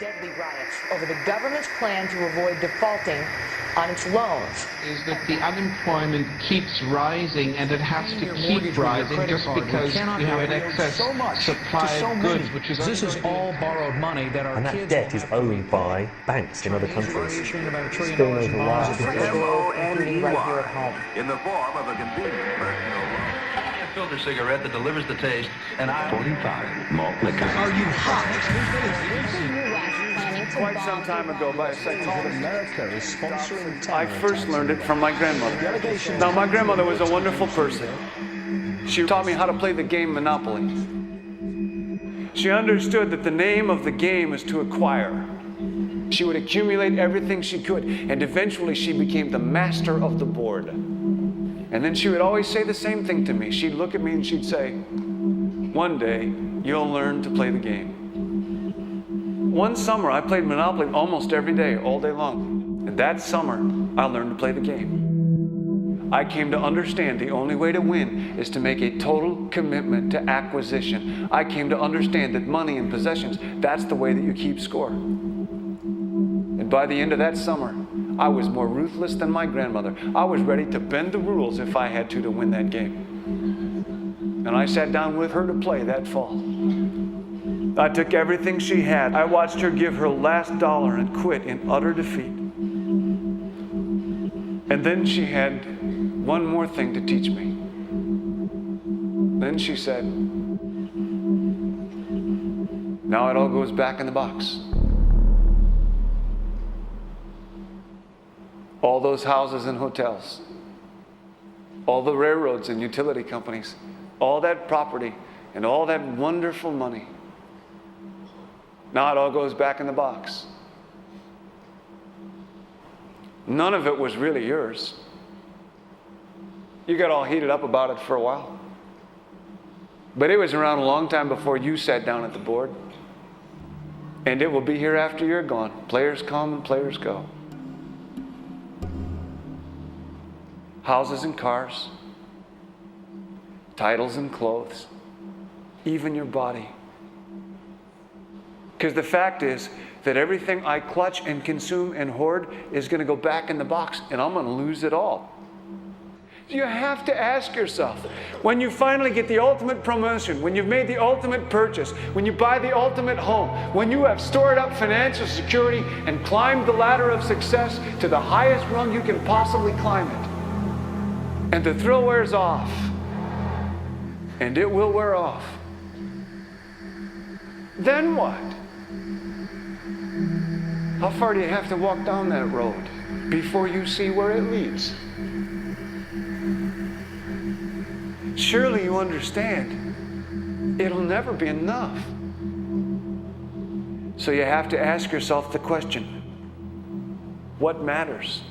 deadly riots over the government's plan to avoid defaulting on its loans. Is that the unemployment keeps rising, and it has to keep rising just because you have an excess supply of goods, which is this is all borrowed money that our and that debt is owned by banks in other countries. Still over wires. M-O-N-E-Y, in the form of a convenient personal loan. A filter cigarette that delivers the taste, and 45 malt liquor. Are you hot? Quite some time ago, by a psychologist, America is sponsoring I first learned it from my grandmother. Now, my grandmother was a wonderful person. She taught me how to play the game Monopoly. She understood that the name of the game is to acquire. She would accumulate everything she could, and eventually she became the master of the board. And then she would always say the same thing to me. She'd look at me and she'd say, "One day, you'll learn to play the game." One summer, I played Monopoly almost every day, all day long. And that summer, I learned to play the game. I came to understand the only way to win is to make a total commitment to acquisition. I came to understand that money and possessions, that's the way that you keep score. And by the end of that summer, I was more ruthless than my grandmother. I was ready to bend the rules if I had to win that game. And I sat down with her to play that fall. I took everything she had. I watched her give her last dollar and quit in utter defeat. And then she had one more thing to teach me. Then she said, "Now it all goes back in the box." All those houses and hotels, all the railroads and utility companies, all that property and all that wonderful money. Now it all goes back in the box. None of it was really yours. You got all heated up about it for a while. But it was around a long time before you sat down at the board. And it will be here after you're gone. Players come and players go. Houses and cars, titles and clothes, even your body. Because the fact is that everything I clutch and consume and hoard is going to go back in the box, and I'm going to lose it all. You have to ask yourself, when you finally get the ultimate promotion, when you've made the ultimate purchase, when you buy the ultimate home, when you have stored up financial security and climbed the ladder of success to the highest rung you can possibly climb it, and the thrill wears off, and it will wear off, then what? How far do you have to walk down that road before you see where it leads? Surely you understand, it'll never be enough. So you have to ask yourself the question, what matters?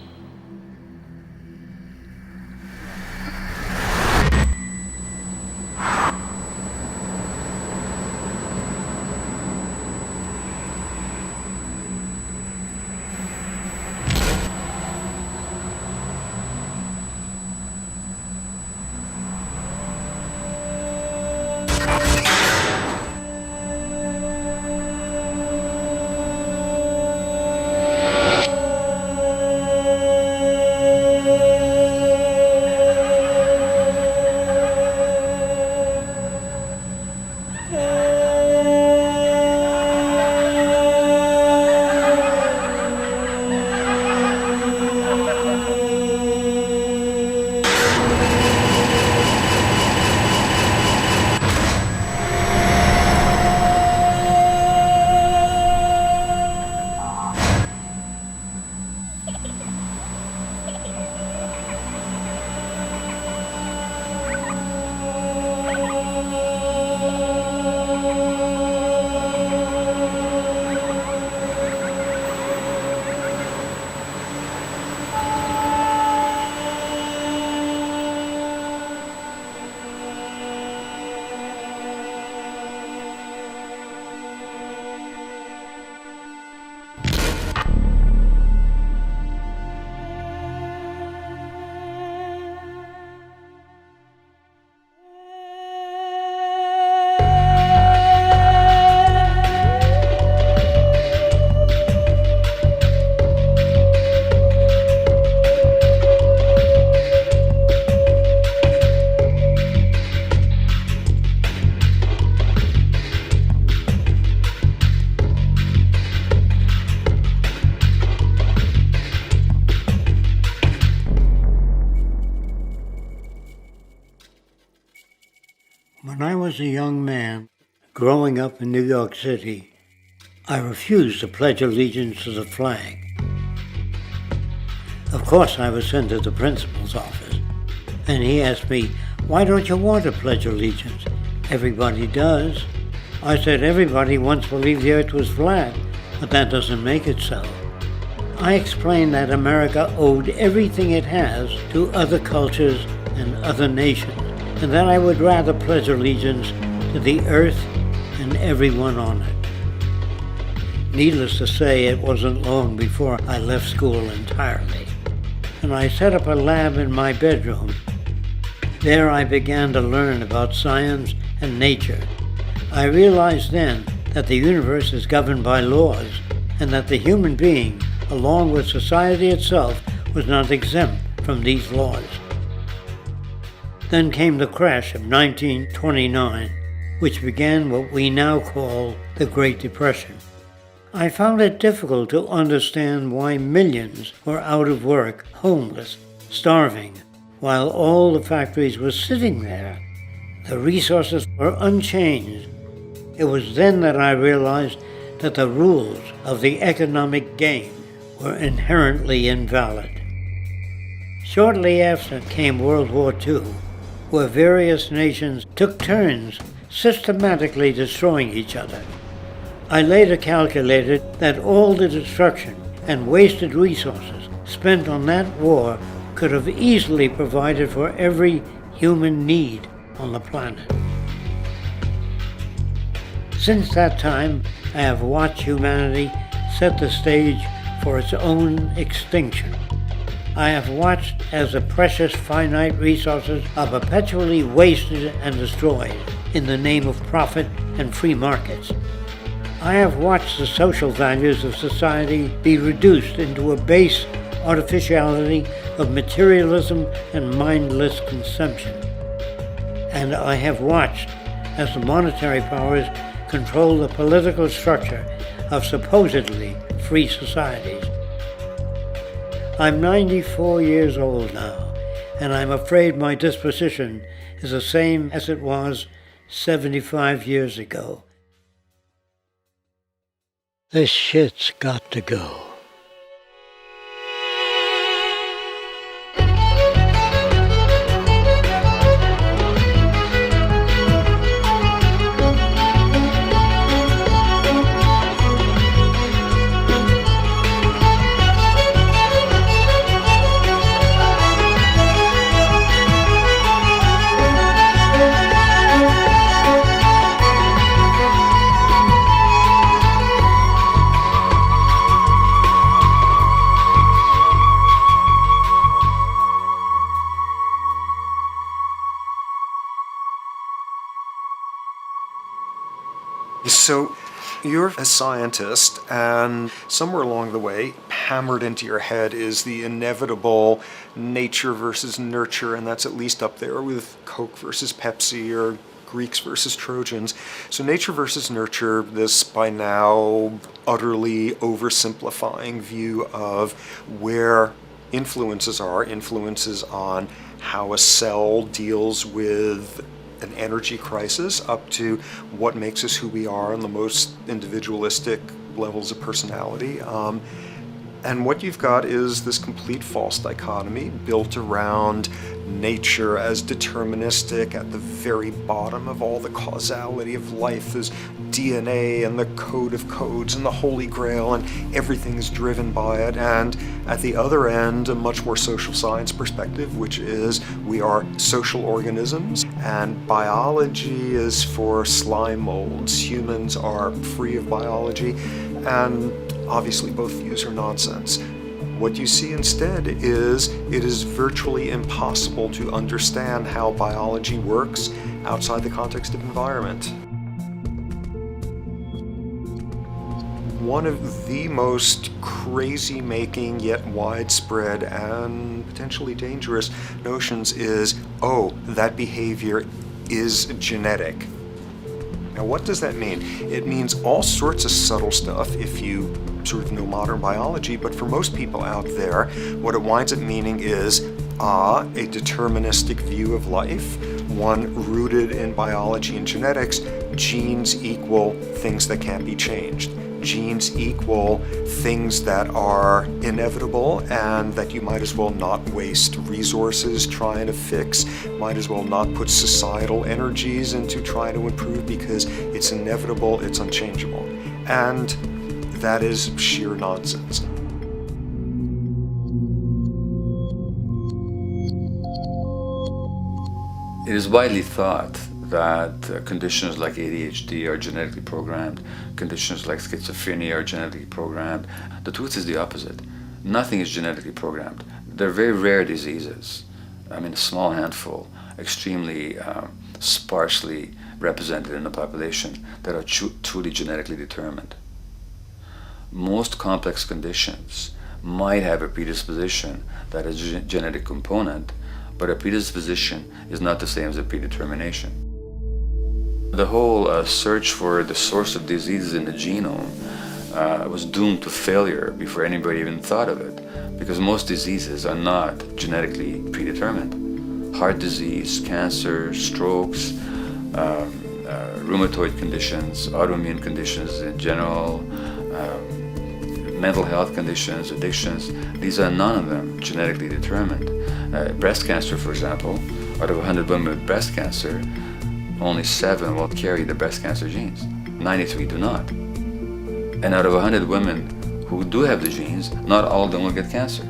When I was a young man, growing up in New York City, I refused to pledge allegiance to the flag. Of course, I was sent to the principal's office, and he asked me, "Why don't you want to pledge allegiance? Everybody does." I said, "Everybody once believed the earth was flat, but that doesn't make it so." I explained that America owed everything it has to other cultures and other nations, and that I would rather pledge allegiance to the earth and everyone on it. Needless to say, it wasn't long before I left school entirely, and I set up a lab in my bedroom. There I began to learn about science and nature. I realized then that the universe is governed by laws, and that the human being, along with society itself, was not exempt from these laws. Then came the crash of 1929, which began what we now call the Great Depression. I found it difficult to understand why millions were out of work, homeless, starving, while all the factories were sitting there. The resources were unchanged. It was then that I realized that the rules of the economic game were inherently invalid. Shortly after came World War II, where various nations took turns systematically destroying each other. I later calculated that all the destruction and wasted resources spent on that war could have easily provided for every human need on the planet. Since that time, I have watched humanity set the stage for its own extinction. I have watched as the precious finite resources are perpetually wasted and destroyed in the name of profit and free markets. I have watched the social values of society be reduced into a base artificiality of materialism and mindless consumption. And I have watched as the monetary powers control the political structure of supposedly free societies. I'm 94 years old now, and I'm afraid my disposition is the same as it was 75 years ago. This shit's got to go. So you're a scientist, and somewhere along the way, hammered into your head is the inevitable nature versus nurture, and that's at least up there with Coke versus Pepsi or Greeks versus Trojans. So nature versus nurture, this by now utterly oversimplifying view of where influences on how a cell deals with an energy crisis, up to what makes us who we are on the most individualistic levels of personality. And what you've got is this complete false dichotomy built around nature as deterministic. At the very bottom of all the causality of life is DNA and the code of codes and the Holy Grail, and everything is driven by it. And at the other end, a much more social science perspective, which is we are social organisms, and biology is for slime molds. Humans are free of biology, and obviously both views are nonsense. What you see instead is it is virtually impossible to understand how biology works outside the context of environment. One of the most crazy-making yet widespread and potentially dangerous notions is, oh, that behavior is genetic. Now, what does that mean? It means all sorts of subtle stuff if you sort of know modern biology, but for most people out there, what it winds up meaning is, a deterministic view of life. one rooted in biology and genetics, genes equal things that can't be changed. Genes equal things that are inevitable and that you might as well not waste resources trying to fix, might as well not put societal energies into trying to improve because it's inevitable, it's unchangeable. And that is sheer nonsense. It is widely thought that conditions like ADHD are genetically programmed, conditions like schizophrenia are genetically programmed. The truth is the opposite. Nothing is genetically programmed. They're very rare diseases. I mean, a small handful, extremely sparsely represented in the population that are truly genetically determined. Most complex conditions might have a predisposition that is a genetic component, but a predisposition is not the same as a predetermination. The whole search for the source of diseases in the genome was doomed to failure before anybody even thought of it, because most diseases are not genetically predetermined. Heart disease, cancer, strokes, rheumatoid conditions, autoimmune conditions in general, mental health conditions, addictions, these are none of them genetically determined. Breast cancer, for example, out of 100 women with breast cancer, only 7 will carry the breast cancer genes. 93 do not. And out of 100 women who do have the genes, not all of them will get cancer.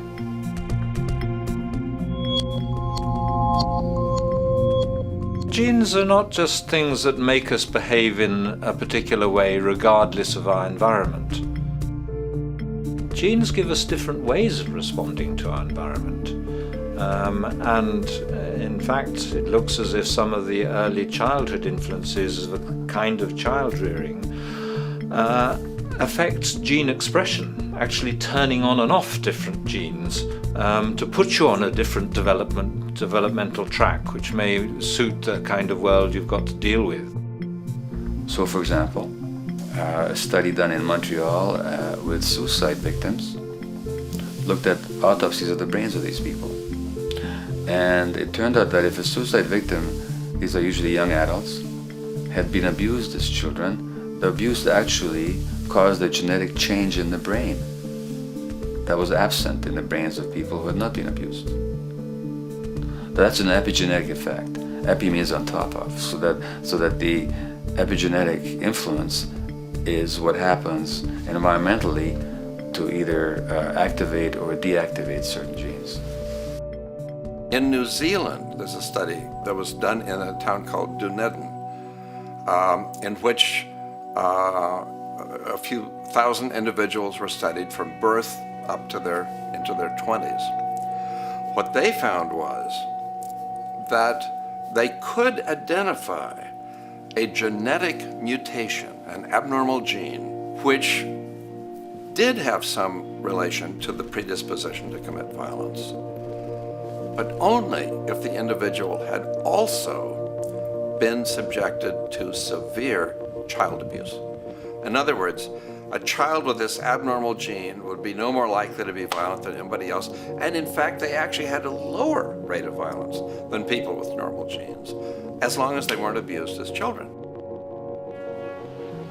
Genes are not just things that make us behave in a particular way regardless of our environment. Genes give us different ways of responding to our environment. In fact, it looks as if some of the early childhood influences of a kind of child rearing affects gene expression, actually turning on and off different genes to put you on a different developmental track, which may suit the kind of world you've got to deal with. So, for example, a study done in Montreal with suicide victims looked at autopsies of the brains of these people. And it turned out that if a suicide victim, these are usually young adults, had been abused as children, the abuse actually caused a genetic change in the brain that was absent in the brains of people who had not been abused. That's an epigenetic effect. Epi means on top of, so that the epigenetic influence is what happens environmentally to either activate or deactivate certain genes. In New Zealand, there's a study that was done in a town called Dunedin, in which a few thousand individuals were studied from birth up to into their 20s. What they found was that they could identify a genetic mutation, an abnormal gene, which did have some relation to the predisposition to commit violence, but only if the individual had also been subjected to severe child abuse. In other words, a child with this abnormal gene would be no more likely to be violent than anybody else, and in fact they actually had a lower rate of violence than people with normal genes, as long as they weren't abused as children.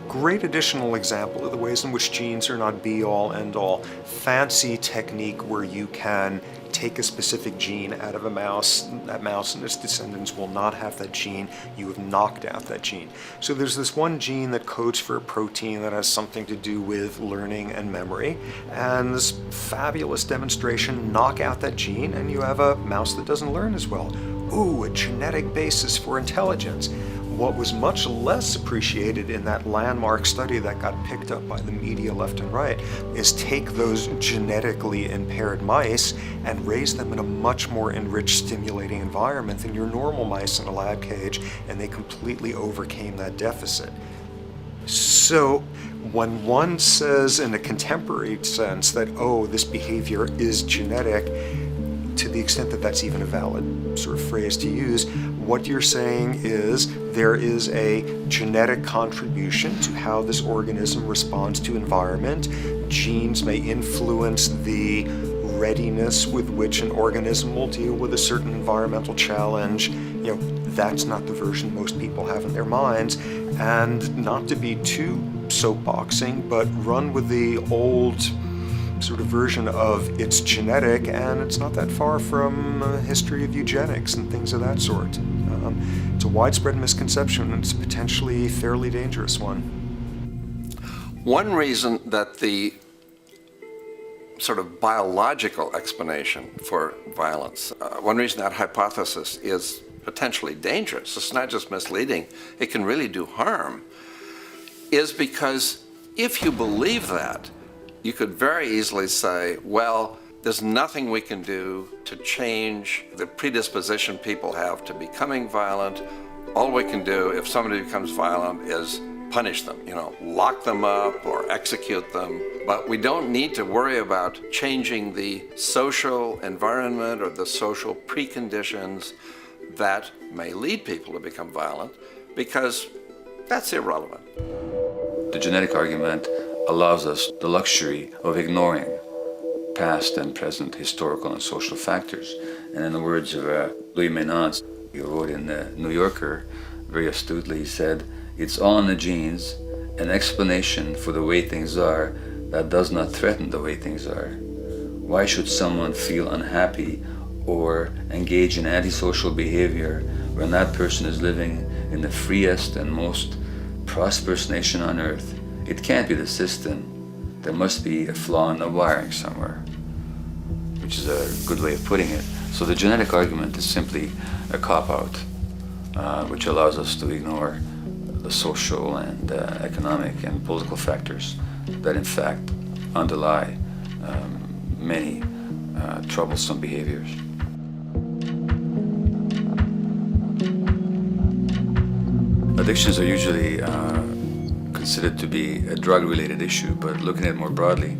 Great additional example of the ways in which genes are not be-all, end-all. Fancy technique where you can take a specific gene out of a mouse, that mouse and its descendants will not have that gene, you have knocked out that gene. So there's this one gene that codes for a protein that has something to do with learning and memory, and this fabulous demonstration, knock out that gene and you have a mouse that doesn't learn as well. Ooh, a genetic basis for intelligence. What was much less appreciated in that landmark study that got picked up by the media left and right is take those genetically impaired mice and raise them in a much more enriched, stimulating environment than your normal mice in a lab cage, and they completely overcame that deficit. So when one says in a contemporary sense that, oh, this behavior is genetic, to the extent that that's even a valid sort of phrase to use, what you're saying is there is a genetic contribution to how this organism responds to environment. Genes may influence the readiness with which an organism will deal with a certain environmental challenge. That's not the version most people have in their minds. And not to be too soapboxing, but run with the old sort of version of it's genetic, and it's not that far from a history of eugenics and things of that sort. It's a widespread misconception, and it's a potentially fairly dangerous one. One reason that the sort of biological explanation for violence, one reason that hypothesis is potentially dangerous, it's not just misleading, it can really do harm, is because if you believe that, you could very easily say, well, there's nothing we can do to change the predisposition people have to becoming violent. All we can do if somebody becomes violent is punish them, lock them up or execute them. But we don't need to worry about changing the social environment or the social preconditions that may lead people to become violent, because that's irrelevant. The genetic argument allows us the luxury of ignoring past and present historical and social factors. And in the words of Louis Menand, he wrote in the New Yorker, very astutely, he said, "It's all in the genes, an explanation for the way things are that does not threaten the way things are. Why should someone feel unhappy or engage in antisocial behavior when that person is living in the freest and most prosperous nation on earth? It can't be the system. There must be a flaw in the wiring somewhere," which is a good way of putting it. So the genetic argument is simply a cop-out, which allows us to ignore the social and economic and political factors that in fact underlie many troublesome behaviors. Addictions are usually considered to be a drug-related issue, but looking at it more broadly,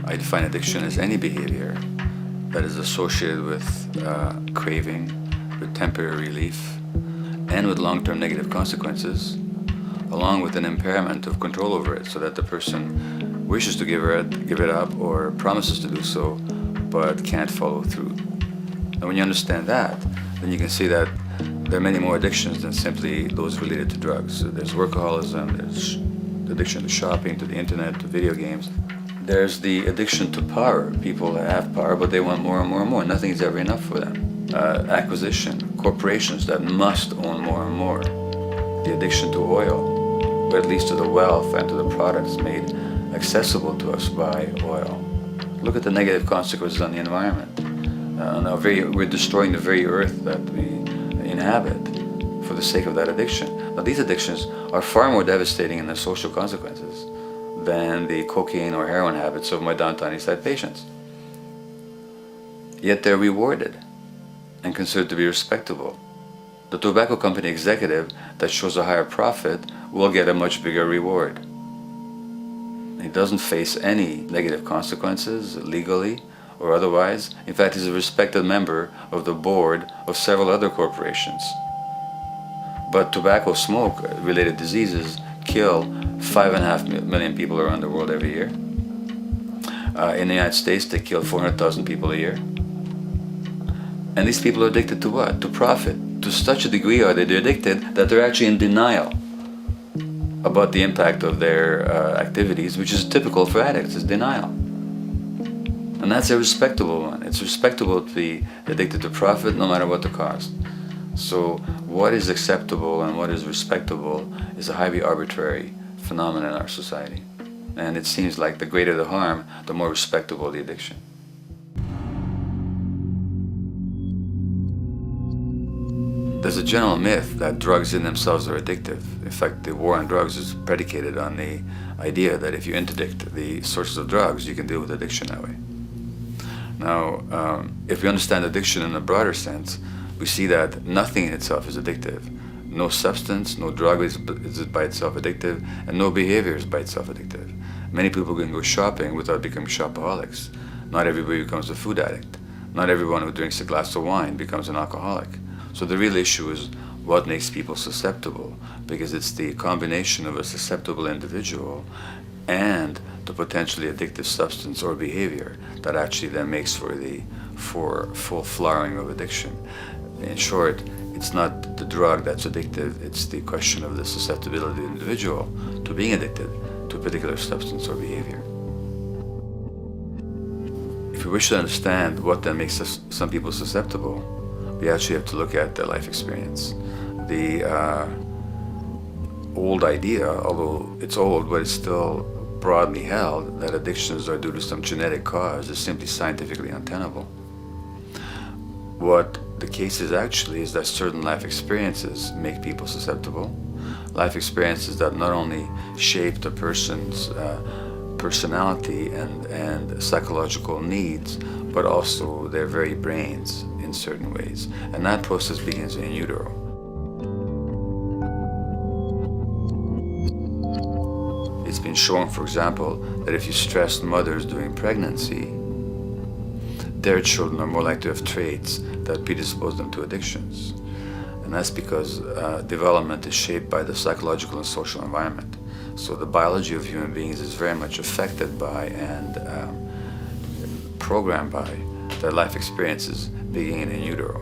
I define addiction as any behavior that is associated with craving, with temporary relief, and with long-term negative consequences, along with an impairment of control over it, so that the person wishes to give it up or promises to do so, but can't follow through. And when you understand that, then you can see that there are many more addictions than simply those related to drugs. So there's workaholism, there's the addiction to shopping, to the internet, to video games. There's the addiction to power. People have power, but they want more and more and more. Nothing is ever enough for them. Acquisition, corporations that must own more and more. The addiction to oil, or at least to the wealth and to the products made accessible to us by oil. Look at the negative consequences on the environment. We're destroying the very earth that we inhabit for the sake of that addiction. Now, these addictions are far more devastating in their social consequences than the cocaine or heroin habits of my downtown East Side patients. Yet they're rewarded and considered to be respectable. The tobacco company executive that shows a higher profit will get a much bigger reward. He doesn't face any negative consequences legally or otherwise. In fact, he's a respected member of the board of several other corporations. But tobacco smoke-related diseases kill 5.5 million people around the world every year. In the United States, they kill 400,000 people a year. And these people are addicted to what? To profit. To such a degree are they addicted that they're actually in denial about the impact of their activities, which is typical for addicts, is denial. And that's a respectable one. It's respectable to be addicted to profit no matter what the cost. So what is acceptable and what is respectable is a highly arbitrary phenomenon in our society. And it seems like the greater the harm, the more respectable the addiction. There's a general myth that drugs in themselves are addictive. In fact, the war on drugs is predicated on the idea that if you interdict the sources of drugs, you can deal with addiction that way. Now, if we understand addiction in a broader sense, we see that nothing in itself is addictive. No substance, no drug is by itself addictive, and no behavior is by itself addictive. Many people can go shopping without becoming shopaholics. Not everybody becomes a food addict. Not everyone who drinks a glass of wine becomes an alcoholic. So the real issue is what makes people susceptible, because it's the combination of a susceptible individual and to potentially addictive substance or behavior that actually then makes for full flowering of addiction. In short, it's not the drug that's addictive, it's the question of the susceptibility of the individual to being addicted to a particular substance or behavior. If we wish to understand what then makes some people susceptible, we actually have to look at their life experience. The old idea, although it's old, but it's still broadly held, that addictions are due to some genetic cause is simply scientifically untenable. What the case is actually is that certain life experiences make people susceptible. Life experiences that not only shape the person's personality and psychological needs, but also their very brains in certain ways. And that process begins in utero. It's been shown, for example, that if you stress mothers during pregnancy, their children are more likely to have traits that predispose them to addictions. And that's because development is shaped by the psychological and social environment. So the biology of human beings is very much affected by and programmed by their life experiences beginning in utero.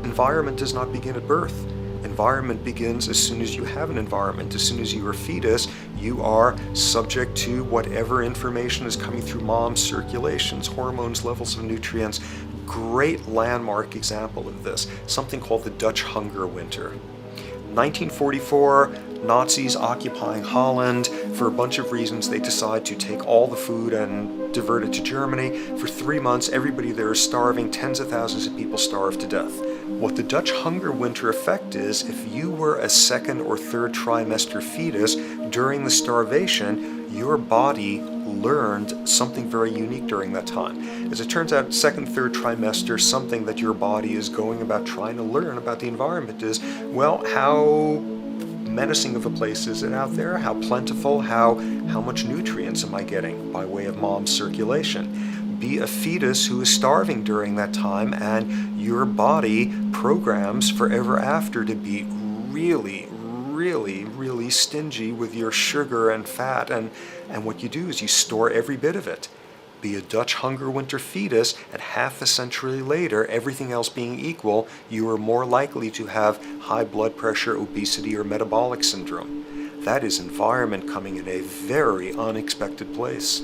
Environment does not begin at birth. Environment begins as soon as you have an environment. As soon as you are a fetus, you are subject to whatever information is coming through mom's circulations, hormones, levels of nutrients. Great landmark example of this, something called the Dutch hunger winter. 1944, Nazis occupying Holland. For a bunch of reasons, they decide to take all the food and divert it to Germany. For 3 months, everybody there is starving. Tens of thousands of people starve to death. What the Dutch hunger winter effect is, if you were a second or third trimester fetus during the starvation, your body learned something very unique during that time. As it turns out, second, third trimester, something that your body is going about trying to learn about the environment is, well, how menacing of a place is it out there? How plentiful? How much nutrients am I getting by way of mom's circulation? Be a fetus who is starving during that time, and your body programs forever after to be really, really, really stingy with your sugar and fat, and what you do is you store every bit of it. Be a Dutch hunger winter fetus, and half a century later, everything else being equal, you are more likely to have high blood pressure, obesity, or metabolic syndrome. That is environment coming in a very unexpected place.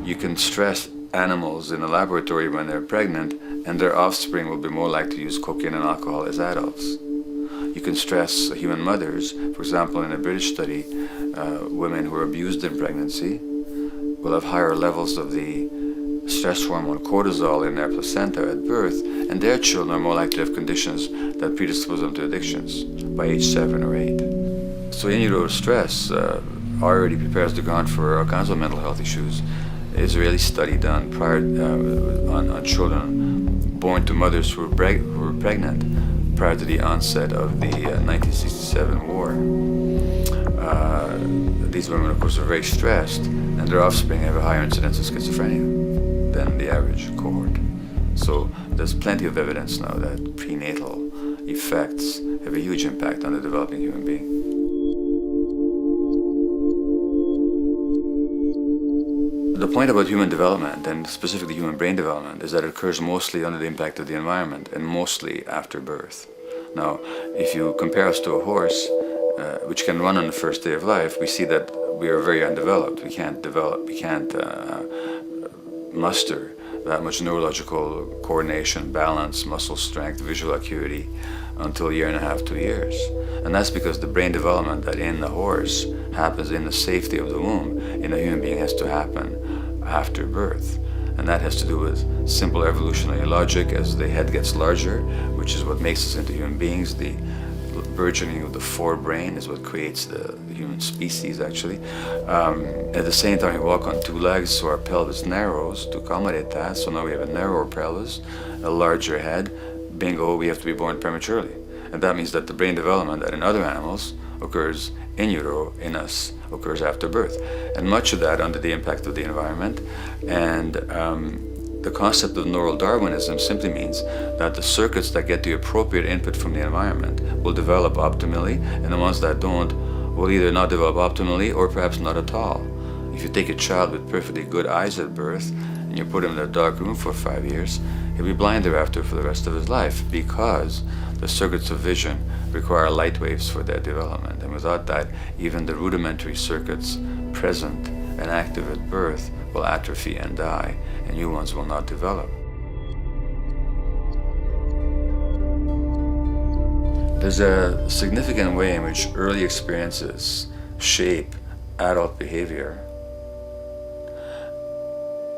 You can stress animals in a laboratory when they're pregnant, and their offspring will be more likely to use cocaine and alcohol as adults. You can stress human mothers. For example, in a British study, women who are abused in pregnancy will have higher levels of the stress hormone cortisol in their placenta at birth, and their children are more likely to have conditions that predispose them to addictions by age 7 or 8. So in utero stress already prepares the ground for all kinds of mental health issues. Israeli study done prior on children born to mothers who were pregnant prior to the onset of the 1967 war. These women, of course, are very stressed, and their offspring have a higher incidence of schizophrenia than the average cohort. So there's plenty of evidence now that prenatal effects have a huge impact on the developing human being. The point about human development, and specifically human brain development, is that it occurs mostly under the impact of the environment and mostly after birth. Now, if you compare us to a horse, which can run on the first day of life, we see that we are very undeveloped. We can't muster that much neurological coordination, balance, muscle strength, visual acuity until a year and a half, 2 years. And that's because the brain development that in the horse happens in the safety of the womb, in a human being has to happen after birth. And that has to do with simple evolutionary logic. As the head gets larger, which is what makes us into human beings, the burgeoning of the forebrain is what creates the human species, actually. At the same time, we walk on 2 legs, so our pelvis narrows to accommodate that. So now we have a narrower pelvis, a larger head. Bingo, we have to be born prematurely. And that means that the brain development that in other animals occurs in utero, in us, occurs after birth. And much of that under the impact of the environment. And the concept of neural Darwinism simply means that the circuits that get the appropriate input from the environment will develop optimally, and the ones that don't will either not develop optimally or perhaps not at all. If you take a child with perfectly good eyes at birth and you put him in a dark room for 5 years, he'll be blind thereafter for the rest of his life, because the circuits of vision require light waves for their development. And without that, even the rudimentary circuits present and active at birth will atrophy and die, and new ones will not develop. There's a significant way in which early experiences shape adult behavior,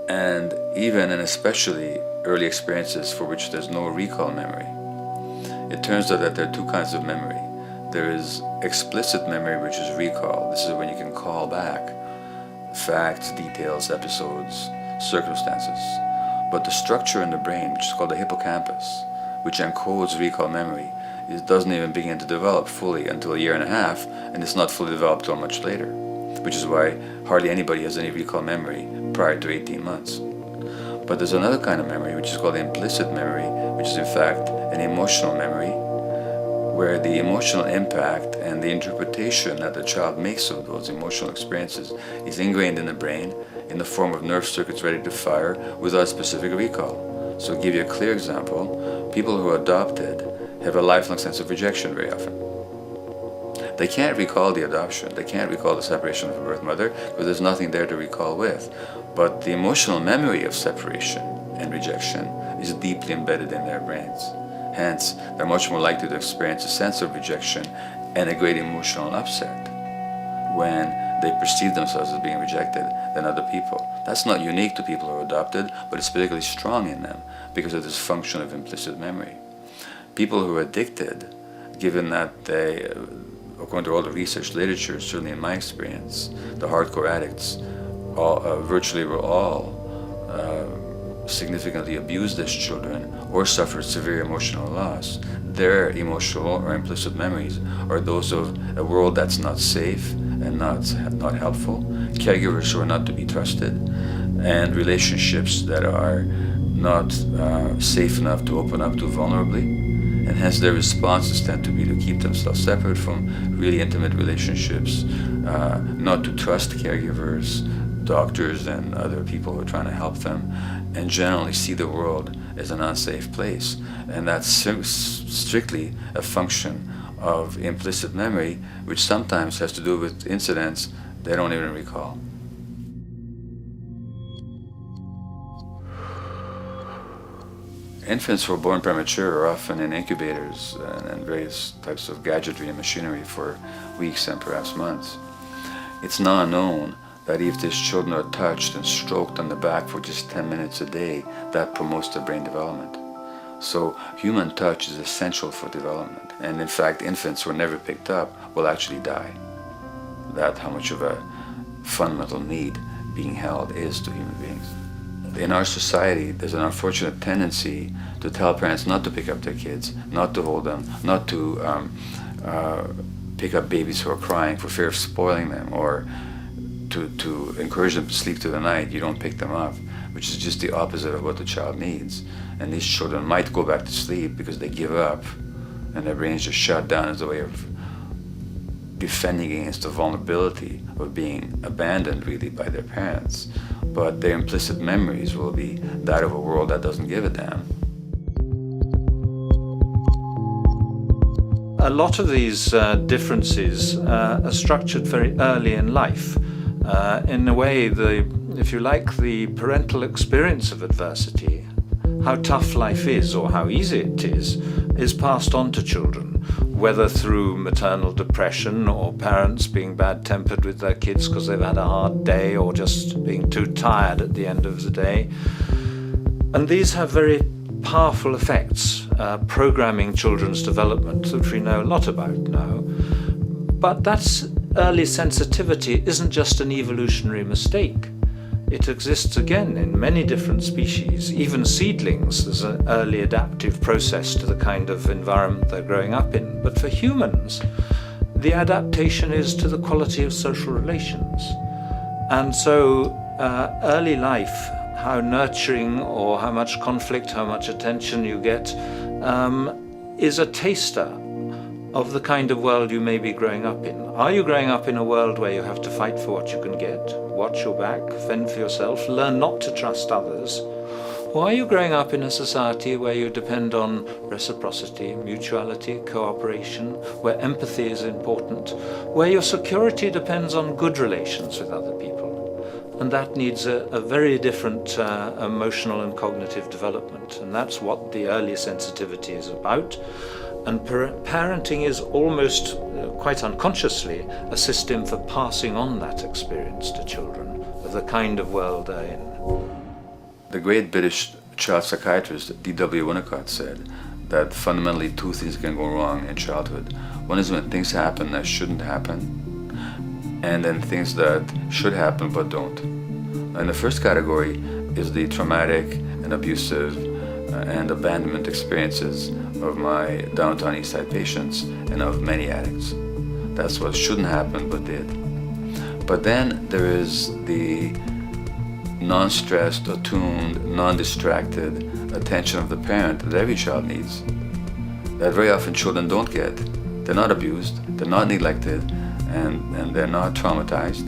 and even and especially early experiences for which there's no recall memory. It turns out that there are two kinds of memory. There is explicit memory, which is recall. This is when you can call back facts, details, episodes, circumstances. But the structure in the brain, which is called the hippocampus, which encodes recall memory, it doesn't even begin to develop fully until a year and a half, and it's not fully developed till much later, which is why hardly anybody has any recall memory prior to 18 months. But there's another kind of memory, which is called implicit memory, which is in fact an emotional memory, where the emotional impact and the interpretation that the child makes of those emotional experiences is ingrained in the brain in the form of nerve circuits ready to fire without specific recall. So to give you a clear example, people who are adopted have a lifelong sense of rejection very often. They can't recall the adoption, they can't recall the separation from birth mother, because there's nothing there to recall with. But the emotional memory of separation and rejection is deeply embedded in their brains. Hence, they're much more likely to experience a sense of rejection and a great emotional upset when they perceive themselves as being rejected than other people. That's not unique to people who are adopted, but it's particularly strong in them because of this function of implicit memory. People who are addicted, given that they, according to all the research literature, certainly in my experience, the hardcore addicts virtually were all significantly abused as children or suffered severe emotional loss. Their emotional or implicit memories are those of a world that's not safe and not helpful, caregivers who are not to be trusted, and relationships that are not safe enough to open up to vulnerably. And hence their responses tend to be to keep themselves separate from really intimate relationships, not to trust caregivers, doctors, and other people who are trying to help them, and generally see the world as an unsafe place. And that's strictly a function of implicit memory, which sometimes has to do with incidents they don't even recall. Infants who are born premature are often in incubators and various types of gadgetry and machinery for weeks and perhaps months. It's now known that if these children are touched and stroked on the back for just 10 minutes a day, that promotes their brain development. So human touch is essential for development. And in fact, infants who are never picked up will actually die. That's how much of a fundamental need being held is to human beings. In our society, there's an unfortunate tendency to tell parents not to pick up their kids, not to hold them, not to pick up babies who are crying for fear of spoiling them, or to encourage them to sleep through the night. You don't pick them up, which is just the opposite of what the child needs. And these children might go back to sleep because they give up and their brains just shut down as a way of defending against the vulnerability of being abandoned really by their parents. But their implicit memories will be that of a world that doesn't give a damn. A lot of these differences are structured very early in life. In a way, if you like, the parental experience of adversity, how tough life is or how easy it is passed on to children, whether through maternal depression or parents being bad-tempered with their kids because they've had a hard day or just being too tired at the end of the day. And these have very powerful effects, programming children's development, which we know a lot about now. But that's early sensitivity isn't just an evolutionary mistake. It exists again in many different species. Even seedlings, there's an early adaptive process to the kind of environment they're growing up in. But for humans, the adaptation is to the quality of social relations. And so early life, how nurturing or how much conflict, how much attention you get, is a taster of the kind of world you may be growing up in. Are you growing up in a world where you have to fight for what you can get? watch your back, fend for yourself, learn not to trust others? Or are you growing up in a society where you depend on reciprocity, mutuality, cooperation, where empathy is important, where your security depends on good relations with other people? And that needs a very different emotional and cognitive development. And that's what the early sensitivity is about. And parenting is almost, quite unconsciously, a system for passing on that experience to children of the kind of world they're in. The great British child psychiatrist D.W. Winnicott said that fundamentally two things can go wrong in childhood. One is when things happen that shouldn't happen, and then things that should happen but don't. And the first category is the traumatic and abusive and abandonment experiences of my downtown East Side patients and of many addicts. That's what shouldn't happen but did. But then there is the non-stressed, attuned, non-distracted attention of the parent that every child needs, that very often children don't get. They're not abused, they're not neglected, and they're not traumatized.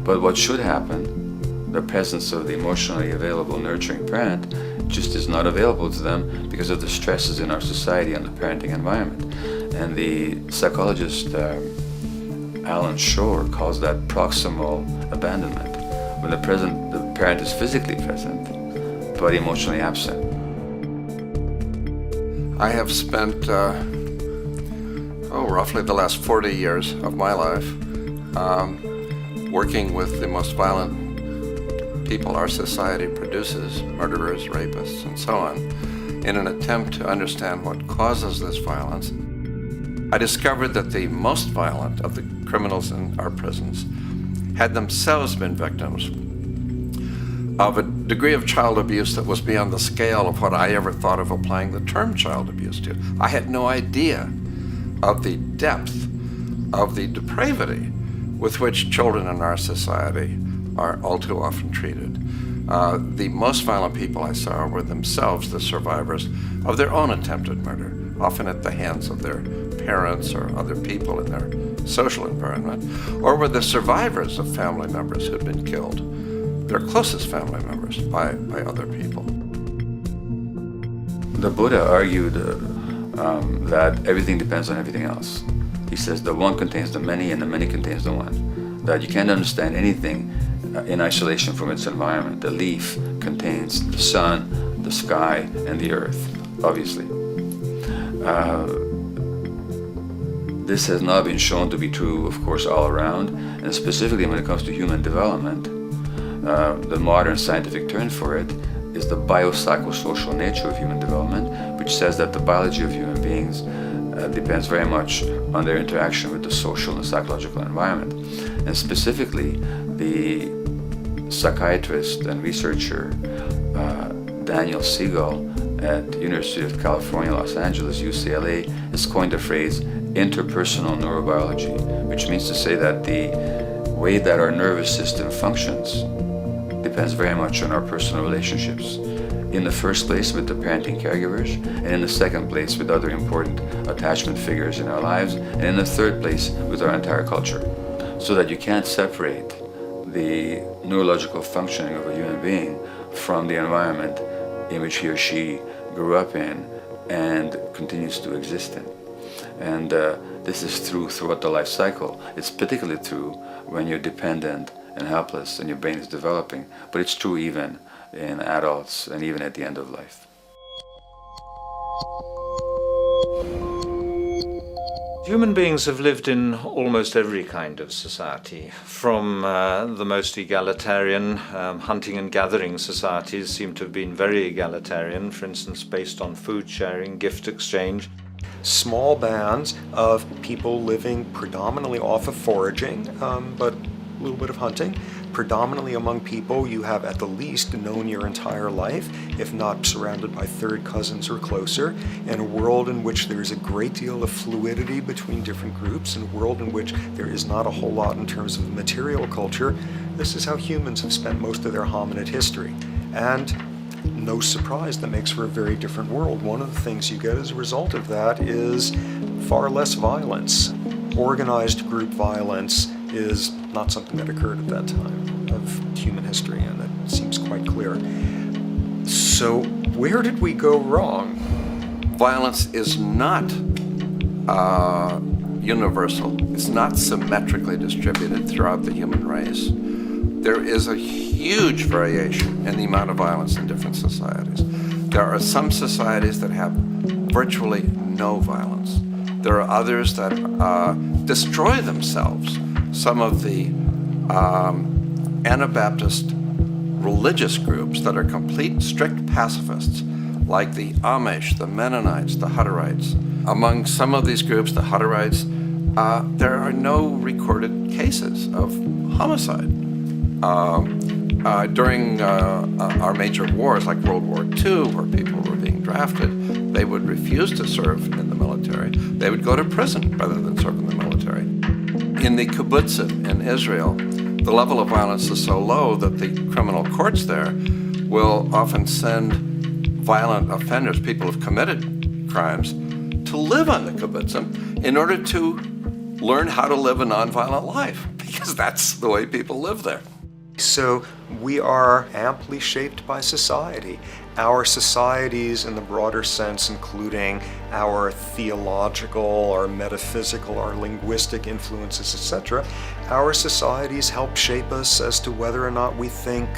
But what should happen, the presence of the emotionally available, nurturing parent, just is not available to them because of the stresses in our society and the parenting environment. And the psychologist Alan Shore calls that proximal abandonment, when the parent is physically present, but emotionally absent. I have spent, roughly the last 40 years of my life working with the most violent people our society produces, murderers, rapists, and so on, in an attempt to understand what causes this violence. I discovered that the most violent of the criminals in our prisons had themselves been victims of a degree of child abuse that was beyond the scale of what I ever thought of applying the term child abuse to. I had no idea of the depth of the depravity with which children in our society are all too often treated. The most violent people I saw were themselves the survivors of their own attempted murder, often at the hands of their parents or other people in their social environment, or were the survivors of family members who'd been killed, their closest family members, by other people. The Buddha argued that everything depends on everything else. He says the one contains the many and the many contains the one. That you can't understand anything in isolation from its environment. The leaf contains the sun, the sky, and the earth, obviously. This has not been shown to be true, of course, all around, and specifically when it comes to human development. The modern scientific term for it is the biopsychosocial nature of human development, which says that the biology of human beings depends very much on their interaction with the social and psychological environment. And specifically, the psychiatrist and researcher Daniel Siegel at the University of California, Los Angeles, UCLA, has coined the phrase interpersonal neurobiology, which means to say that the way that our nervous system functions depends very much on our personal relationships. In the first place with the parenting caregivers, and in the second place with other important attachment figures in our lives, and in the third place with our entire culture. So that you can't separate the neurological functioning of a human being from the environment in which he or she grew up in and continues to exist in. And this is true throughout the life cycle. It's particularly true when you're dependent and helpless and your brain is developing, but it's true even in adults and even at the end of life. Human beings have lived in almost every kind of society, from the most egalitarian, hunting and gathering societies seem to have been very egalitarian, for instance, based on food sharing, gift exchange. Small bands of people living predominantly off of foraging, but a little bit of hunting. Predominantly among people you have at the least known your entire life, if not surrounded by third cousins or closer, in a world in which there is a great deal of fluidity between different groups, in a world in which there is not a whole lot in terms of material culture. This is how humans have spent most of their hominid history. And no surprise, that makes for a very different world. One of the things you get as a result of that is far less violence. Organized group violence is not something that occurred at that time of human history, and it seems quite clear. So where did we go wrong? Violence is not universal. It's not symmetrically distributed throughout the human race. There is a huge variation in the amount of violence in different societies. There are some societies that have virtually no violence. There are others that destroy themselves. Some of the Anabaptist religious groups that are complete strict pacifists, like the Amish, the Mennonites, the Hutterites. Among some of these groups, the Hutterites, there are no recorded cases of homicide. During our major wars, like World War II, where people were being drafted, they would refuse to serve in the military. They would go to prison rather than serve in the military. In the kibbutzim in Israel, the level of violence is so low that the criminal courts there will often send violent offenders, people who've committed crimes, to live on the kibbutzim in order to learn how to live a nonviolent life, because that's the way people live there. So we are amply shaped by society. Our societies, in the broader sense, including our theological, our metaphysical, our linguistic influences, etc., our societies help shape us as to whether or not we think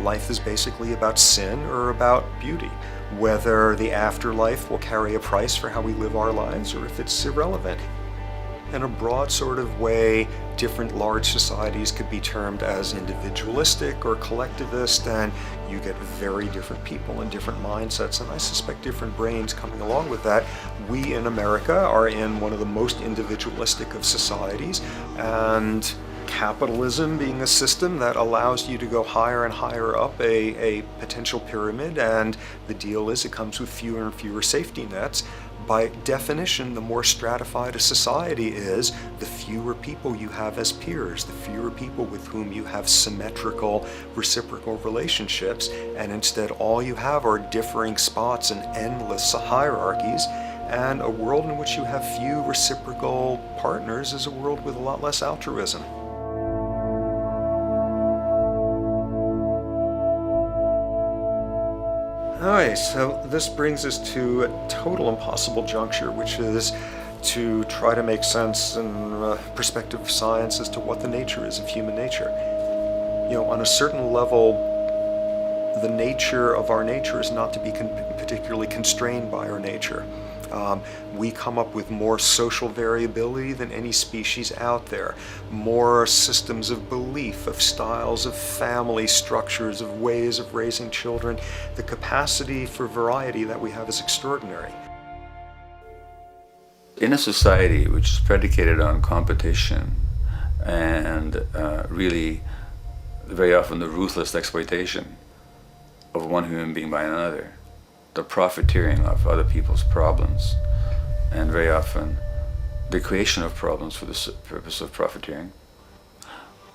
life is basically about sin or about beauty, whether the afterlife will carry a price for how we live our lives or if it's irrelevant. In a broad sort of way, different large societies could be termed as individualistic or collectivist, and you get very different people and different mindsets, and I suspect different brains coming along with that. We in America are in one of the most individualistic of societies, and capitalism being a system that allows you to go higher and higher up a potential pyramid, and the deal is it comes with fewer and fewer safety nets. By definition, the more stratified a society is, the fewer people you have as peers, the fewer people with whom you have symmetrical, reciprocal relationships, and instead all you have are differing spots and endless hierarchies. And a world in which you have few reciprocal partners is a world with a lot less altruism. Alright, so this brings us to a total impossible juncture, which is to try to make sense in perspective of science as to what the nature is of human nature. You know, on a certain level, the nature of our nature is not to be particularly constrained by our nature. We come up with more social variability than any species out there, more systems of belief, of styles of family structures, of ways of raising children. The capacity for variety that we have is extraordinary. In a society which is predicated on competition and really very often the ruthless exploitation of one human being by another, the profiteering of other people's problems, and very often the creation of problems for the purpose of profiteering,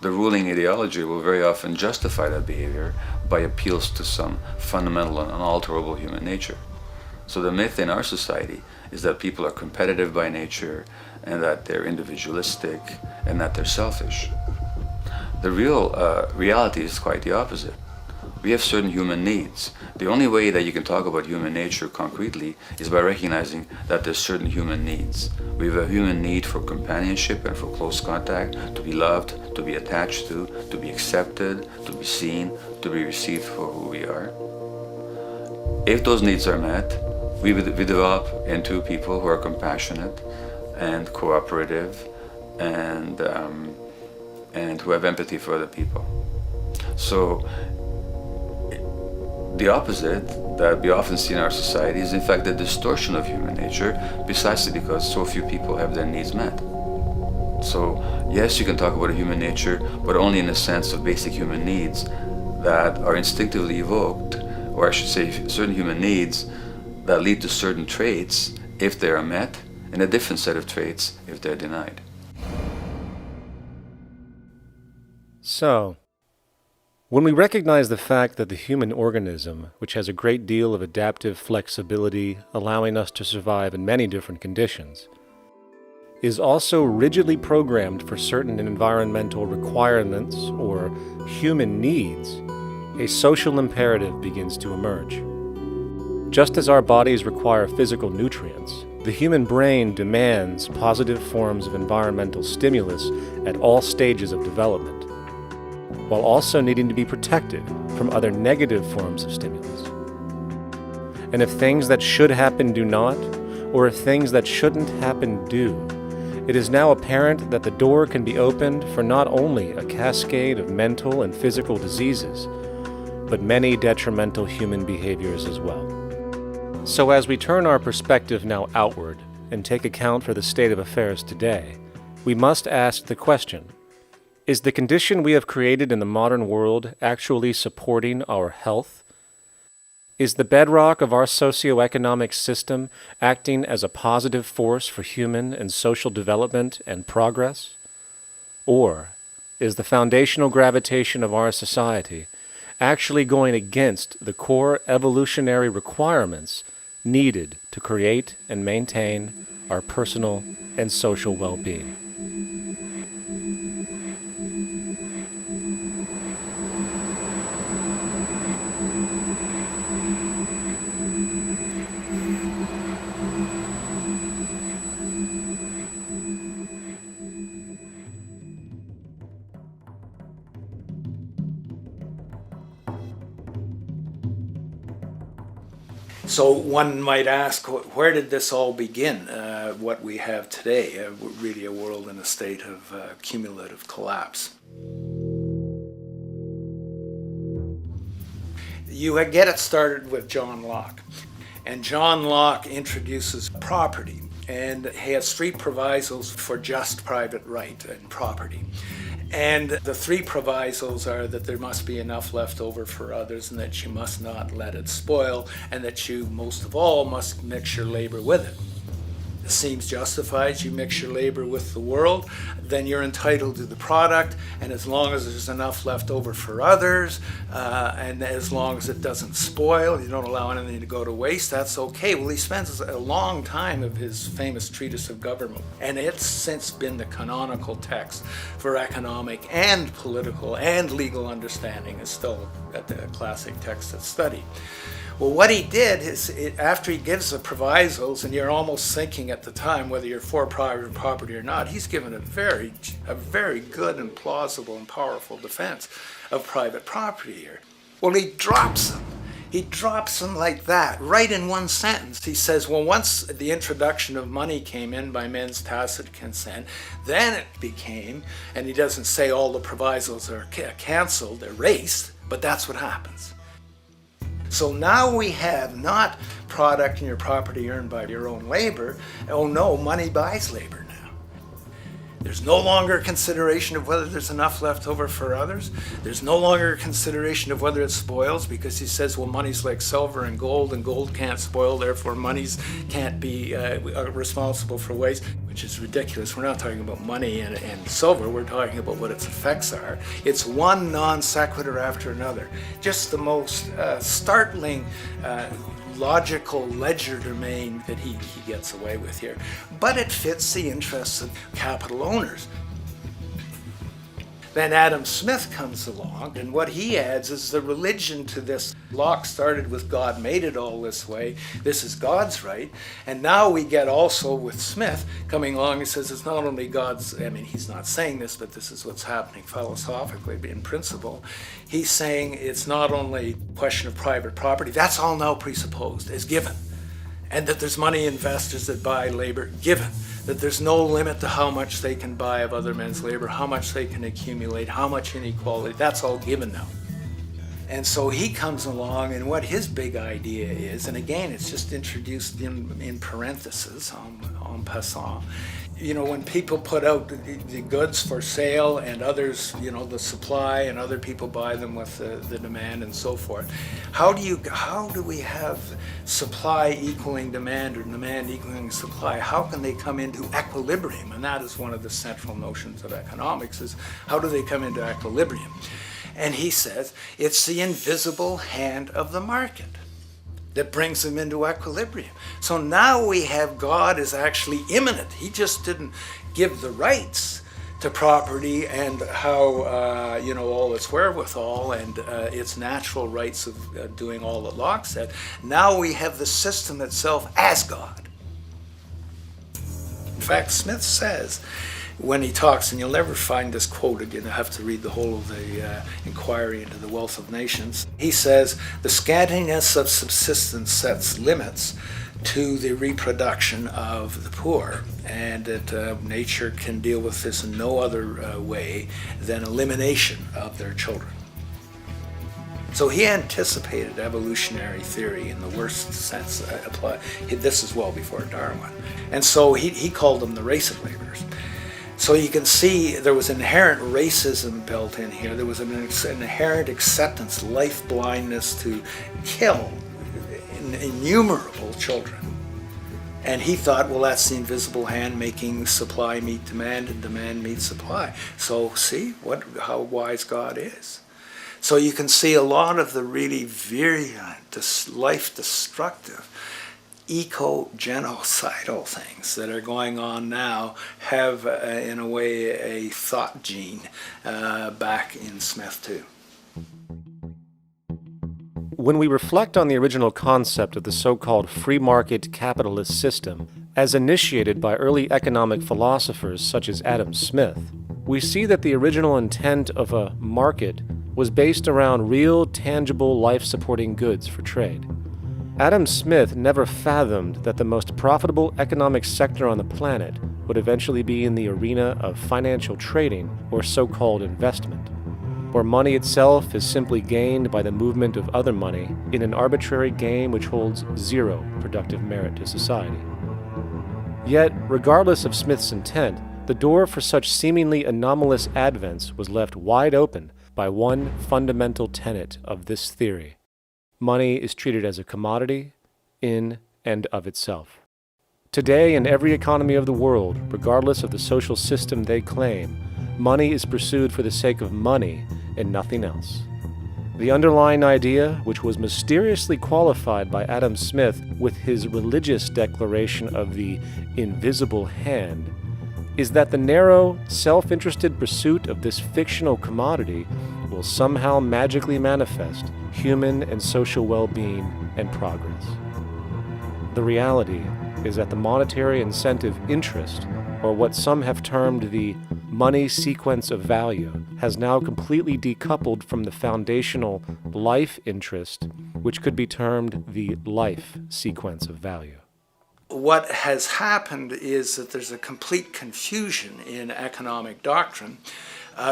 the ruling ideology will very often justify that behavior by appeals to some fundamental and unalterable human nature. So the myth in our society is that people are competitive by nature, and that they're individualistic, and that they're selfish. The real reality is quite the opposite. We have certain human needs. The only way that you can talk about human nature concretely is by recognizing that there's certain human needs. We have a human need for companionship and for close contact, to be loved, to be attached to be accepted, to be seen, to be received for who we are. If those needs are met, we develop into people who are compassionate and cooperative and who have empathy for other people. So the opposite that we often see in our society is in fact the distortion of human nature, precisely because so few people have their needs met. So yes, you can talk about a human nature, but only in the sense of basic human needs that are instinctively evoked, or I should say certain human needs that lead to certain traits if they are met, and a different set of traits if they're denied. So, when we recognize the fact that the human organism, which has a great deal of adaptive flexibility, allowing us to survive in many different conditions, is also rigidly programmed for certain environmental requirements or human needs, a social imperative begins to emerge. Just as our bodies require physical nutrients, the human brain demands positive forms of environmental stimulus at all stages of development, while also needing to be protected from other negative forms of stimulus. And if things that should happen do not, or if things that shouldn't happen do, it is now apparent that the door can be opened for not only a cascade of mental and physical diseases, but many detrimental human behaviors as well. So as we turn our perspective now outward and take account for the state of affairs today, we must ask the question, is the condition we have created in the modern world actually supporting our health? Is the bedrock of our socioeconomic system acting as a positive force for human and social development and progress? Or is the foundational gravitation of our society actually going against the core evolutionary requirements needed to create and maintain our personal and social well-being? So one might ask, where did this all begin? What we have today, really a world in a state of cumulative collapse. You get it started with John Locke. And John Locke introduces property, and he has 3 provisos for just private right and property. And the 3 provisos are that there must be enough left over for others, and that you must not let it spoil, and that you, most of all, must mix your labor with it. It seems justified. You mix your labor with the world, then you're entitled to the product, and as long as there's enough left over for others, and as long as it doesn't spoil, you don't allow anything to go to waste, that's okay. Well, he spends a long time of his famous treatise of government, and it's since been the canonical text for economic and political and legal understanding. Is still a classic text of study. Well, what he did is, after he gives the provisos, and you're almost thinking at the time whether you're for private property or not, he's given a very good and plausible and powerful defense of private property here. Well, he drops them. He drops them like that, right in one sentence. He says, well, once the introduction of money came in by men's tacit consent, then it became, and he doesn't say all the provisos are canceled, erased, but that's what happens. So now we have not product and your property earned by your own labor. Oh no, money buys labor now. There's no longer a consideration of whether there's enough left over for others. There's no longer a consideration of whether it spoils, because he says, well, money's like silver and gold can't spoil, therefore monies can't be responsible for waste, which is ridiculous. We're not talking about money and silver, we're talking about what its effects are. It's one non sequitur after another. Just the most startling logical legerdemain that he gets away with here. But it fits the interests of capital owners. Then Adam Smith comes along, and what he adds is the religion to this. Locke started with God made it all this way. This is God's right. And now we get also with Smith coming along, he says it's not only God's, I mean, he's not saying this, but this is what's happening philosophically in principle. He's saying it's not only a question of private property, that's all now presupposed, is given. And that there's money investors that buy labor, given. That there's no limit to how much they can buy of other men's labor, how much they can accumulate, how much inequality, that's all given now. And so he comes along, and what his big idea is, and again, it's just introduced in parentheses, en passant. You know, when people put out the goods for sale and others, you know, the supply, and other people buy them with the demand and so forth, how do we have supply equaling demand or demand equaling supply? How can they come into equilibrium? And that is one of the central notions of economics, is how do they come into equilibrium? And he says it's the invisible hand of the market. that brings them into equilibrium. So now we have God is actually immanent. He just didn't give the rights to property and how, all its wherewithal and its natural rights of doing all that Locke said. Now we have the system itself as God. In fact, Smith says, when he talks, and you'll never find this quoted, you have to read the whole of the Inquiry into the Wealth of Nations. He says, the scantiness of subsistence sets limits to the reproduction of the poor, and that nature can deal with this in no other way than elimination of their children. So he anticipated evolutionary theory in the worst sense applied. This is well before Darwin. And so he called them the race of laborers. So you can see there was inherent racism built in here. There was an inherent acceptance, life blindness to kill innumerable children. And he thought, well, that's the invisible hand making supply meet demand and demand meet supply. So see how wise God is. So you can see a lot of the really virulent, life-destructive, eco-genocidal things that are going on now have, in a way, a thought gene back in Smith too. When we reflect on the original concept of the so-called free market capitalist system, as initiated by early economic philosophers such as Adam Smith, we see that the original intent of a market was based around real, tangible, life-supporting goods for trade. Adam Smith never fathomed that the most profitable economic sector on the planet would eventually be in the arena of financial trading, or so-called investment, where money itself is simply gained by the movement of other money in an arbitrary game which holds zero productive merit to society. Yet, regardless of Smith's intent, the door for such seemingly anomalous advents was left wide open by one fundamental tenet of this theory. Money is treated as a commodity in and of itself. Today, in every economy of the world, regardless of the social system they claim, money is pursued for the sake of money and nothing else. The underlying idea, which was mysteriously qualified by Adam Smith with his religious declaration of the invisible hand, is that the narrow, self-interested pursuit of this fictional commodity will somehow magically manifest human and social well-being and progress. The reality is that the monetary incentive interest, or what some have termed the money sequence of value, has now completely decoupled from the foundational life interest, which could be termed the life sequence of value. What has happened is that there's a complete confusion in economic doctrine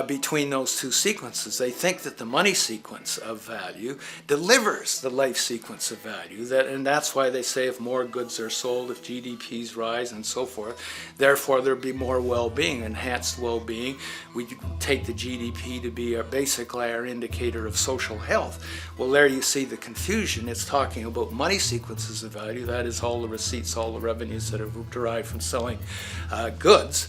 between those two sequences. They think that the money sequence of value delivers the life sequence of value, and that's why they say if more goods are sold, if GDPs rise and so forth, therefore there'll be more well-being, enhanced well-being. We take the GDP to be basically our indicator of social health. Well, there you see the confusion. It's talking about money sequences of value, that is all the receipts, all the revenues that are derived from selling goods,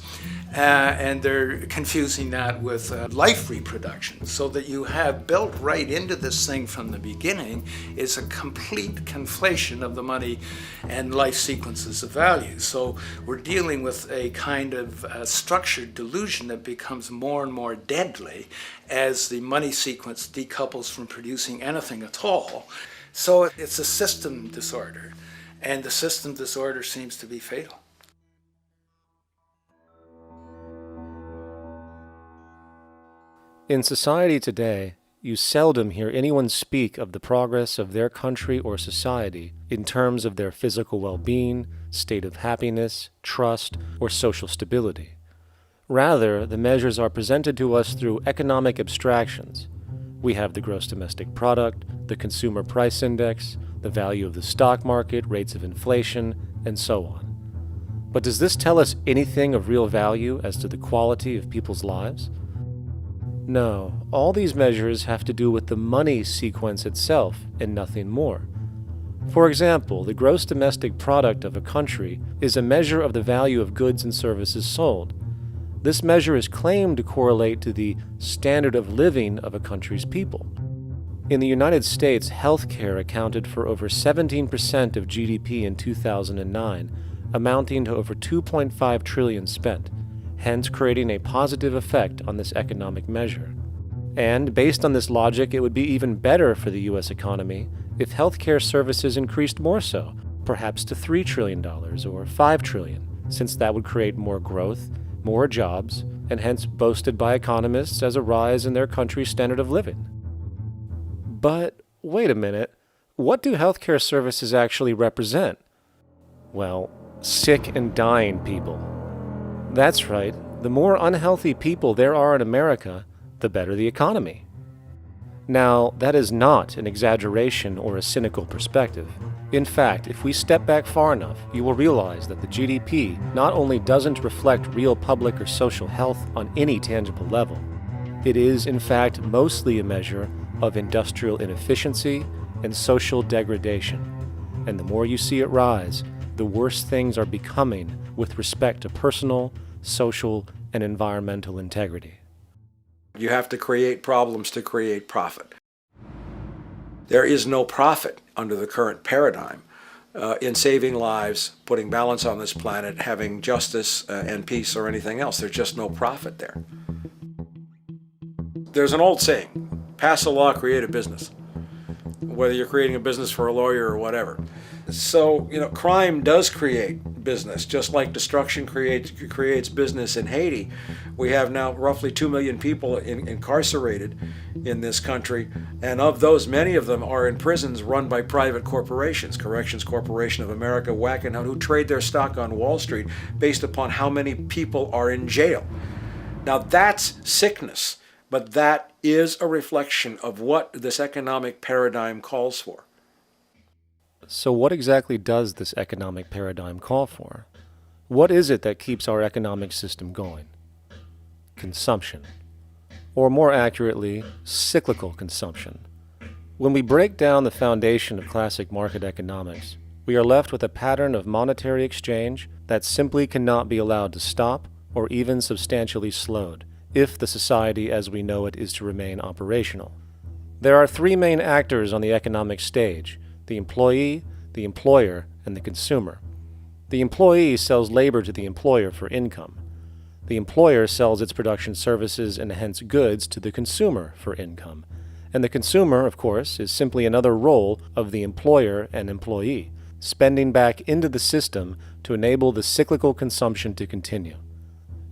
and they're confusing that with life reproduction, so that you have built right into this thing from the beginning is a complete conflation of the money and life sequences of value. So we're dealing with a kind of structured delusion that becomes more and more deadly as the money sequence decouples from producing anything at all. So it's a system disorder, and the system disorder seems to be fatal. In society today, you seldom hear anyone speak of the progress of their country or society in terms of their physical well-being, state of happiness, trust, or social stability. Rather, the measures are presented to us through economic abstractions. We have the gross domestic product, the consumer price index, the value of the stock market, rates of inflation, and so on. But does this tell us anything of real value as to the quality of people's lives? No, all these measures have to do with the money sequence itself and nothing more. For example, the gross domestic product of a country is a measure of the value of goods and services sold. This measure is claimed to correlate to the standard of living of a country's people. In the United States, healthcare accounted for over 17% of GDP in 2009, amounting to over $2.5 trillion spent, hence creating a positive effect on this economic measure. And based on this logic, it would be even better for the U.S. economy if healthcare services increased more so, perhaps to $3 trillion or $5 trillion, since that would create more growth, more jobs, and hence boasted by economists as a rise in their country's standard of living. But wait a minute, what do healthcare services actually represent? Well, sick and dying people. That's right, the more unhealthy people there are in America, the better the economy. Now, that is not an exaggeration or a cynical perspective. In fact, if we step back far enough, you will realize that the GDP not only doesn't reflect real public or social health on any tangible level, it is, in fact, mostly a measure of industrial inefficiency and social degradation. And the more you see it rise, the worse things are becoming with respect to personal, social, and environmental integrity. You have to create problems to create profit. There is no profit under the current paradigm in saving lives, putting balance on this planet, having justice and peace or anything else. There's just no profit there. There's an old saying, pass a law, create a business. Whether you're creating a business for a lawyer or whatever. So, crime does create business, just like destruction creates business in Haiti. We have now roughly 2 million people incarcerated in this country, and of those, many of them are in prisons run by private corporations, Corrections Corporation of America, Wackenhut, who trade their stock on Wall Street based upon how many people are in jail. Now that's sickness, but that is a reflection of what this economic paradigm calls for. So what exactly does this economic paradigm call for? What is it that keeps our economic system going? Consumption. Or more accurately, cyclical consumption. When we break down the foundation of classic market economics, we are left with a pattern of monetary exchange that simply cannot be allowed to stop or even substantially slowed, if the society as we know it is to remain operational. There are three main actors on the economic stage: the employee, the employer, and the consumer. The employee sells labor to the employer for income. The employer sells its production services and hence goods to the consumer for income. And the consumer, of course, is simply another role of the employer and employee, spending back into the system to enable the cyclical consumption to continue.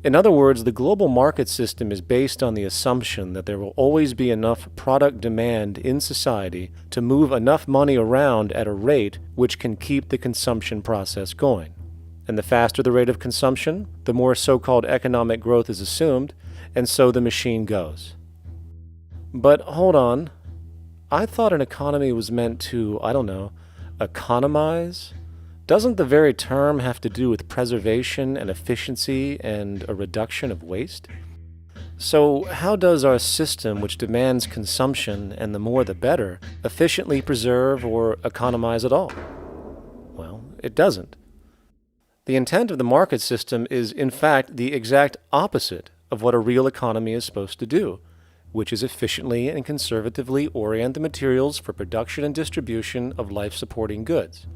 In other words, the global market system is based on the assumption that there will always be enough product demand in society to move enough money around at a rate which can keep the consumption process going. And the faster the rate of consumption, the more so-called economic growth is assumed, and so the machine goes. But hold on, I thought an economy was meant to, economize? Doesn't the very term have to do with preservation and efficiency and a reduction of waste? So how does our system, which demands consumption and the more the better, efficiently preserve or economize at all? Well, it doesn't. The intent of the market system is, in fact, the exact opposite of what a real economy is supposed to do, which is efficiently and conservatively orient the materials for production and distribution of life-supporting goods.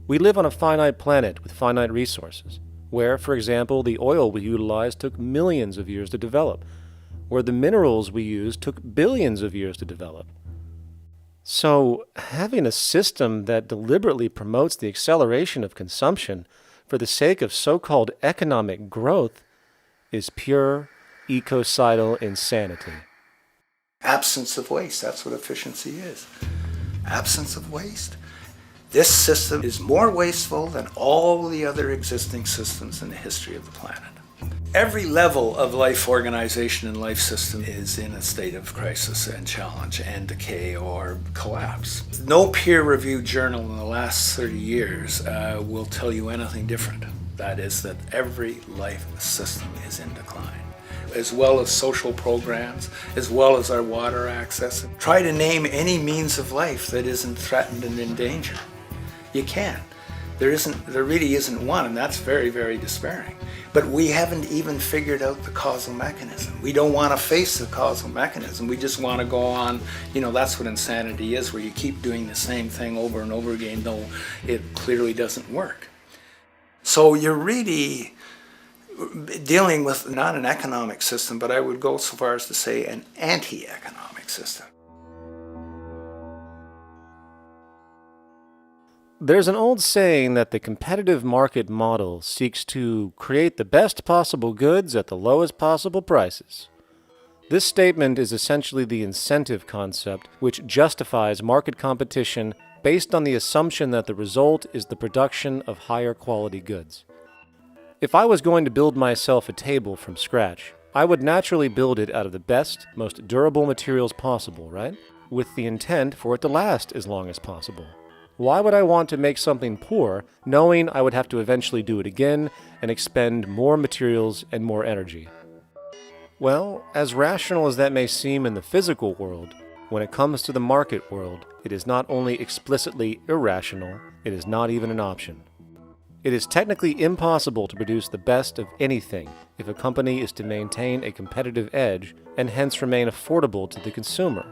We live on a finite planet with finite resources, where, for example, the oil we utilize took millions of years to develop, where the minerals we use took billions of years to develop. So, having a system that deliberately promotes the acceleration of consumption for the sake of so-called economic growth is pure ecocidal insanity. Absence of waste, that's what efficiency is. Absence of waste. This system is more wasteful than all the other existing systems in the history of the planet. Every level of life organization and life system is in a state of crisis and challenge and decay or collapse. No peer-reviewed journal in the last 30 years will tell you anything different. That is that every life system is in decline, as well as social programs, as well as our water access. Try to name any means of life that isn't threatened and in danger. You can't. There really isn't one, and that's very, very despairing. But we haven't even figured out the causal mechanism. We don't want to face the causal mechanism. We just want to go on, that's what insanity is, where you keep doing the same thing over and over again, though it clearly doesn't work. So you're really dealing with not an economic system, but I would go so far as to say an anti-economic system. There's an old saying that the competitive market model seeks to create the best possible goods at the lowest possible prices. This statement is essentially the incentive concept, which justifies market competition based on the assumption that the result is the production of higher quality goods. If I was going to build myself a table from scratch, I would naturally build it out of the best, most durable materials possible, right? With the intent for it to last as long as possible. Why would I want to make something poor, knowing I would have to eventually do it again and expend more materials and more energy? Well, as rational as that may seem in the physical world, when it comes to the market world, it is not only explicitly irrational, it is not even an option. It is technically impossible to produce the best of anything if a company is to maintain a competitive edge and hence remain affordable to the consumer.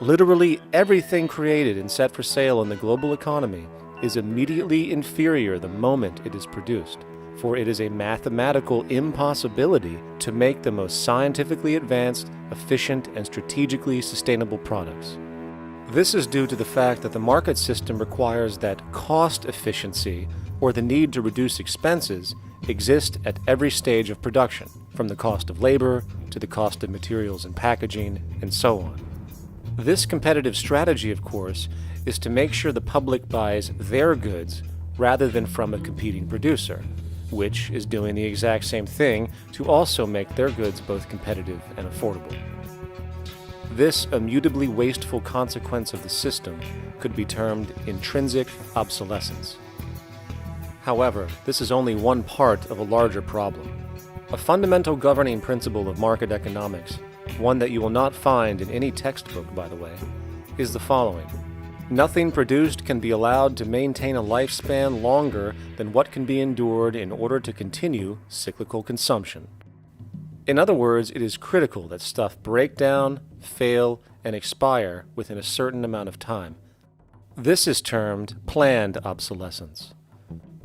Literally everything created and set for sale in the global economy is immediately inferior the moment it is produced, for it is a mathematical impossibility to make the most scientifically advanced, efficient, and strategically sustainable products. This is due to the fact that the market system requires that cost efficiency, or the need to reduce expenses, exist at every stage of production, from the cost of labor to the cost of materials and packaging, and so on. This competitive strategy, of course, is to make sure the public buys their goods rather than from a competing producer, which is doing the exact same thing to also make their goods both competitive and affordable. This immutably wasteful consequence of the system could be termed intrinsic obsolescence. However, this is only one part of a larger problem. A fundamental governing principle of market economics, one that you will not find in any textbook, by the way, is the following. Nothing produced can be allowed to maintain a lifespan longer than what can be endured in order to continue cyclical consumption. In other words, it is critical that stuff break down, fail, and expire within a certain amount of time. This is termed planned obsolescence.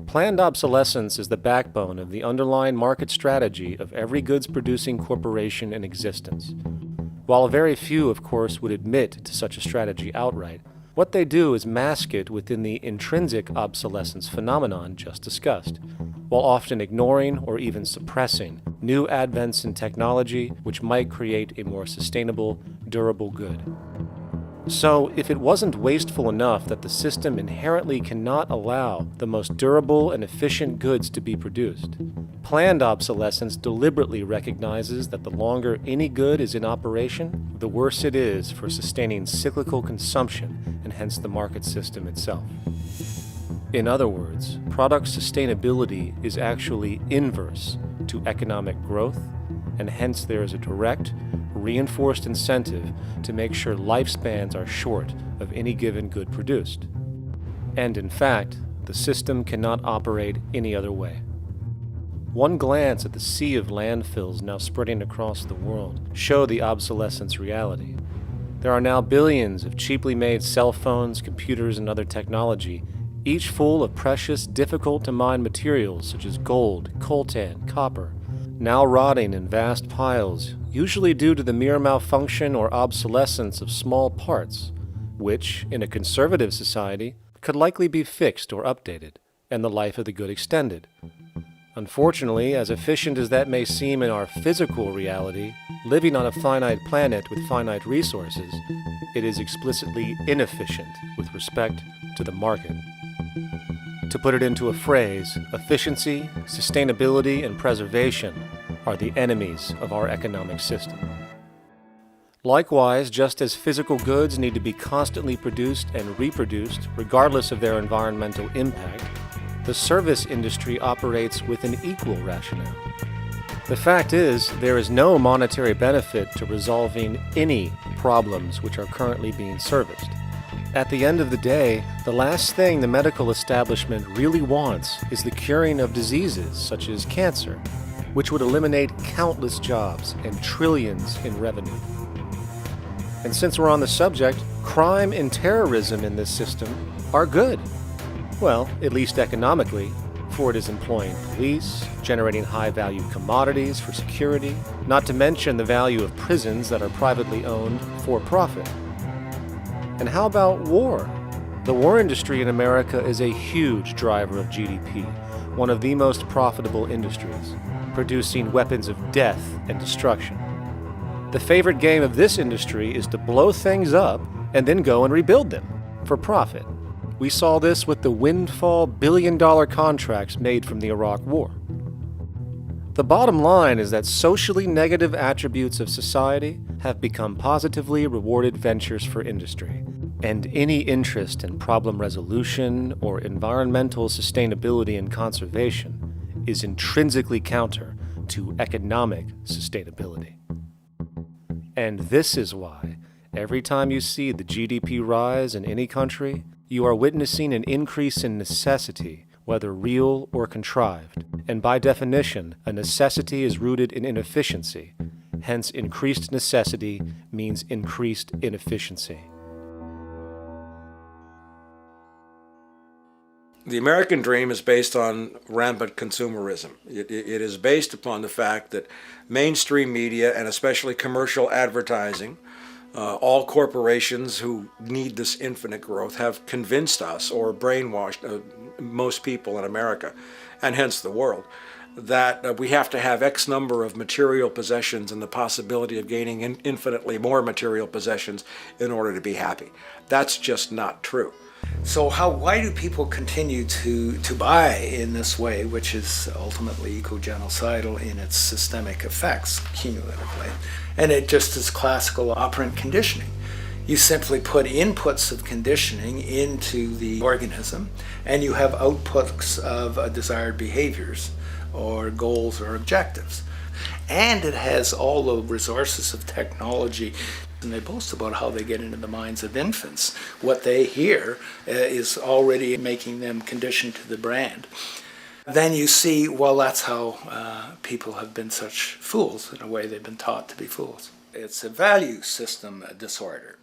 Planned obsolescence is the backbone of the underlying market strategy of every goods-producing corporation in existence. While very few, of course, would admit to such a strategy outright, what they do is mask it within the intrinsic obsolescence phenomenon just discussed, while often ignoring or even suppressing new advents in technology which might create a more sustainable, durable good. So, if it wasn't wasteful enough that the system inherently cannot allow the most durable and efficient goods to be produced, planned obsolescence deliberately recognizes that the longer any good is in operation, the worse it is for sustaining cyclical consumption and hence the market system itself. In other words, product sustainability is actually inverse to economic growth, and hence there is a direct, reinforced incentive to make sure lifespans are short of any given good produced. And in fact, the system cannot operate any other way. One glance at the sea of landfills now spreading across the world show the obsolescence reality. There are now billions of cheaply made cell phones, computers, and other technology, each full of precious, difficult-to-mine materials such as gold, coltan, copper, now rotting in vast piles, usually due to the mere malfunction or obsolescence of small parts, which, in a conservative society, could likely be fixed or updated, and the life of the good extended. Unfortunately, as efficient as that may seem in our physical reality, living on a finite planet with finite resources, it is explicitly inefficient with respect to the market. To put it into a phrase, efficiency, sustainability, and preservation are the enemies of our economic system. Likewise, just as physical goods need to be constantly produced and reproduced, regardless of their environmental impact, the service industry operates with an equal rationale. The fact is, there is no monetary benefit to resolving any problems which are currently being serviced. At the end of the day, the last thing the medical establishment really wants is the curing of diseases such as cancer, which would eliminate countless jobs and trillions in revenue. And since we're on the subject, crime and terrorism in this system are good. Well, at least economically, for it is employing police, generating high-value commodities for security, not to mention the value of prisons that are privately owned for profit. And how about war? The war industry in America is a huge driver of GDP, one of the most profitable industries, producing weapons of death and destruction. The favorite game of this industry is to blow things up and then go and rebuild them for profit. We saw this with the windfall billion-dollar contracts made from the Iraq War. The bottom line is that socially negative attributes of society have become positively rewarded ventures for industry, and any interest in problem resolution or environmental sustainability and conservation is intrinsically counter to economic sustainability. And this is why, every time you see the GDP rise in any country, you are witnessing an increase in necessity, whether real or contrived. And by definition, a necessity is rooted in inefficiency. Hence, increased necessity means increased inefficiency. The American dream is based on rampant consumerism. It is based upon the fact that mainstream media, and especially commercial advertising, all corporations who need this infinite growth have convinced us or brainwashed most people in America, and hence the world, that we have to have X number of material possessions and the possibility of gaining infinitely more material possessions in order to be happy. That's just not true. So why do people continue to buy in this way, which is ultimately eco-genocidal in its systemic effects cumulatively? And it just is classical operant conditioning. You simply put inputs of conditioning into the organism, and you have outputs of desired behaviors or goals or objectives. And it has all the resources of technology. And they boast about how they get into the minds of infants. What they hear is already making them conditioned to the brand. Then you see, well, that's how people have been such fools. In a way, they've been taught to be fools. It's a value system disorder.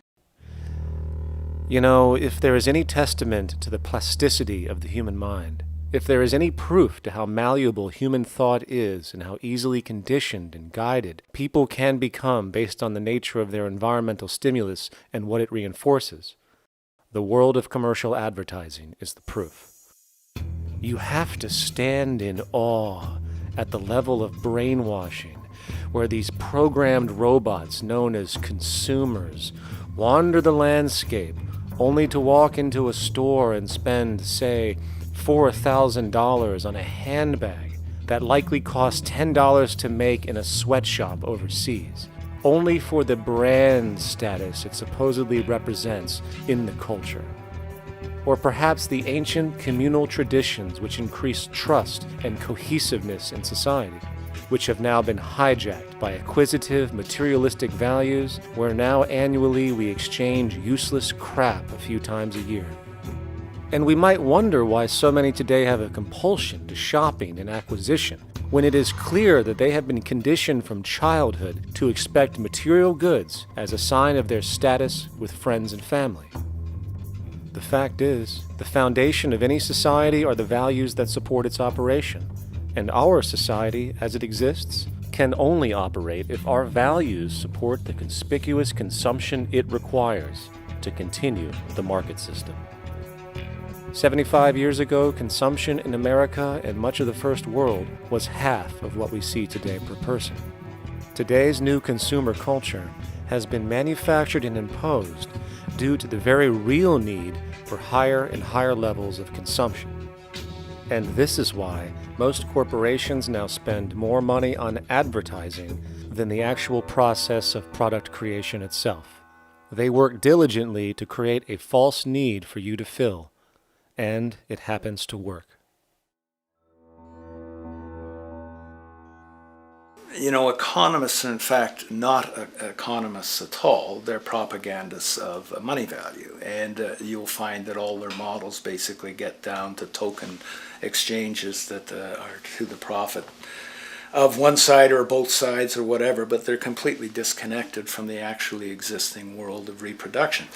You know, if there is any testament to the plasticity of the human mind, if there is any proof to how malleable human thought is and how easily conditioned and guided people can become based on the nature of their environmental stimulus and what it reinforces, the world of commercial advertising is the proof. You have to stand in awe at the level of brainwashing where these programmed robots known as consumers wander the landscape only to walk into a store and spend, say, $4,000 on a handbag that likely costs $10 to make in a sweatshop overseas, only for the brand status it supposedly represents in the culture. Or perhaps the ancient communal traditions which increase trust and cohesiveness in society, which have now been hijacked by acquisitive, materialistic values, where now annually we exchange useless crap a few times a year. And we might wonder why so many today have a compulsion to shopping and acquisition, when it is clear that they have been conditioned from childhood to expect material goods as a sign of their status with friends and family. The fact is, the foundation of any society are the values that support its operation, and our society, as it exists, can only operate if our values support the conspicuous consumption it requires to continue the market system. 75 years ago, consumption in America and much of the First World was half of what we see today per person. Today's new consumer culture has been manufactured and imposed due to the very real need for higher and higher levels of consumption. And this is why most corporations now spend more money on advertising than the actual process of product creation itself. They work diligently to create a false need for you to fill, and it happens to work. You know, economists are in fact not economists at all. They're propagandists of money value. And you'll find that all their models basically get down to token exchanges that are to the profit of one side or both sides or whatever, but they're completely disconnected from the actually existing world of reproduction.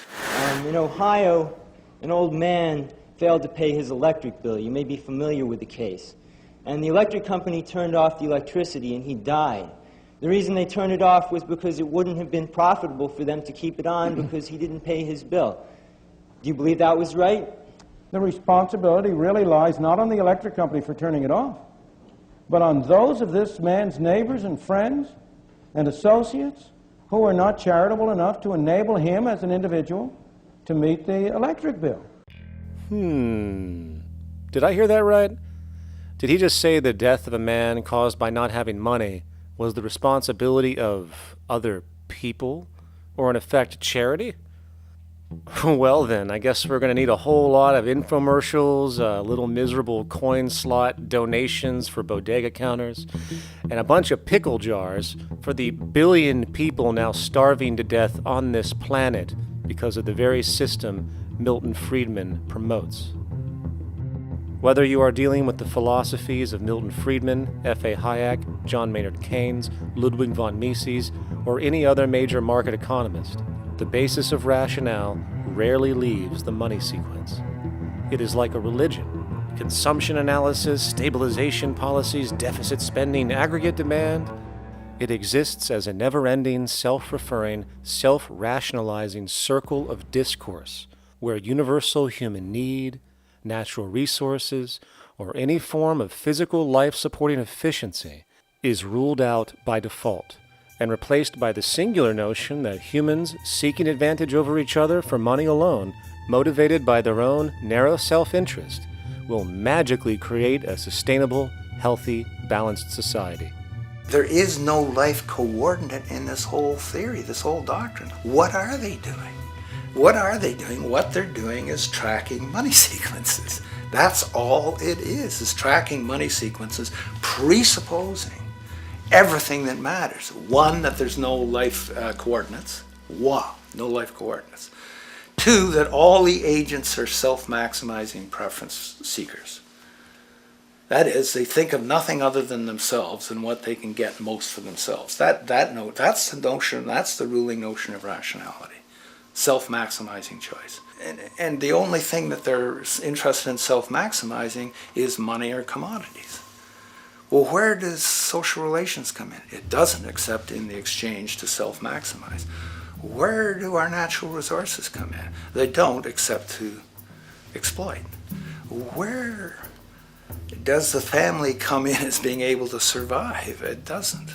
In Ohio, an old man failed to pay his electric bill. You may be familiar with the case. And the electric company turned off the electricity and he died. The reason they turned it off was because it wouldn't have been profitable for them to keep it on because he didn't pay his bill. Do you believe that was right? The responsibility really lies not on the electric company for turning it off, but on those of this man's neighbors and friends and associates who are not charitable enough to enable him as an individual to meet the electric bill. Did I hear that right? Did he just say the death of a man caused by not having money was the responsibility of other people, or in effect, charity? Well then, I guess we're going to need a whole lot of infomercials, little miserable coin slot donations for bodega counters, and a bunch of pickle jars for the billion people now starving to death on this planet because of the very system Milton Friedman promotes. Whether you are dealing with the philosophies of Milton Friedman, F.A. Hayek, John Maynard Keynes, Ludwig von Mises, or any other major market economist, the basis of rationale rarely leaves the money sequence. It is like a religion. Consumption analysis, stabilization policies, deficit spending, aggregate demand. It exists as a never-ending, self-referring, self-rationalizing circle of discourse where universal human need, natural resources, or any form of physical life-supporting efficiency is ruled out by default and replaced by the singular notion that humans seeking advantage over each other for money alone, motivated by their own narrow self-interest, will magically create a sustainable, healthy, balanced society. There is no life coordinate in this whole theory, this whole doctrine. What are they doing? What are they doing? What they're doing is tracking money sequences. That's all it is tracking money sequences, presupposing everything that matters. One, that there's no life coordinates. Wow, no life coordinates. Two, that all the agents are self-maximizing preference seekers. That is, they think of nothing other than themselves and what they can get most for themselves. That's the notion, that's the ruling notion of rationality. Self-maximizing choice. And the only thing that they're interested in self-maximizing is money or commodities. Well, where does social relations come in? It doesn't, except in the exchange to self-maximize. Where do our natural resources come in? They don't, except to exploit. Where does the family come in as being able to survive? It doesn't.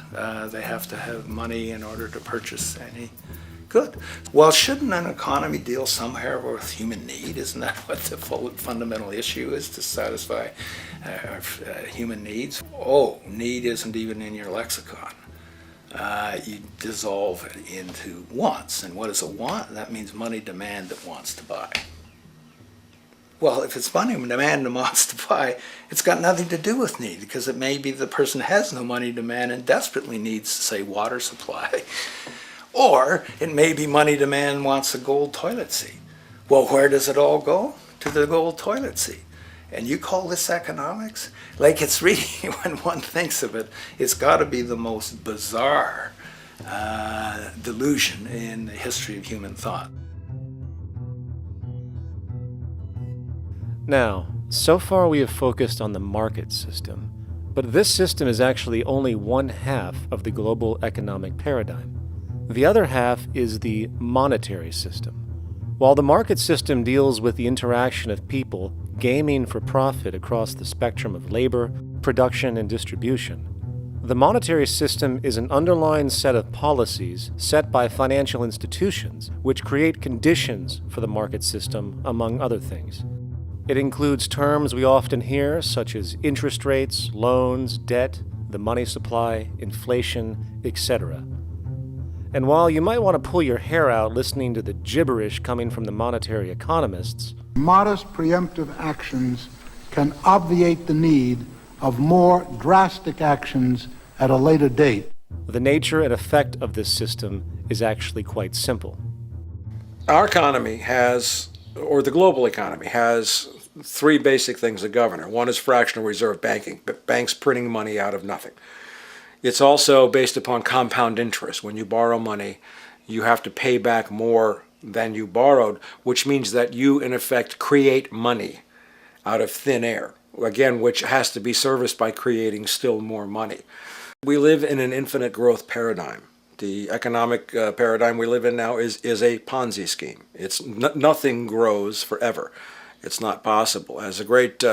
They have to have money in order to purchase any good. Well, shouldn't an economy deal somewhere with human need? Isn't that what the fundamental issue is, to satisfy human needs? Oh, need isn't even in your lexicon. You dissolve it into wants. And what is a want? That means money demand that wants to buy. Well, if it's money demand that wants to buy, it's got nothing to do with need, because it may be the person has no money demand and desperately needs, say, water supply. Or it may be money demand wants a gold toilet seat. Well, where does it all go? To the gold toilet seat. And you call this economics? Like, it's really, when one thinks of it, it's got to be the most bizarre delusion in the history of human thought. Now, so far we have focused on the market system, but this system is actually only one half of the global economic paradigm. The other half is the monetary system. While the market system deals with the interaction of people gaming for profit across the spectrum of labor, production, and distribution, the monetary system is an underlying set of policies set by financial institutions which create conditions for the market system, among other things. It includes terms we often hear, such as interest rates, loans, debt, the money supply, inflation, etc. And while you might want to pull your hair out listening to the gibberish coming from the monetary economists, modest preemptive actions can obviate the need of more drastic actions at a later date. The nature and effect of this system is actually quite simple. Our economy has, or the global economy has, three basic things that govern it. One is fractional reserve banking, banks printing money out of nothing. It's also based upon compound interest. When you borrow money, you have to pay back more than you borrowed, which means that you, in effect, create money out of thin air, again, which has to be serviced by creating still more money. We live in an infinite growth paradigm. The economic paradigm we live in now is a Ponzi scheme. It's nothing grows forever. It's not possible. As a great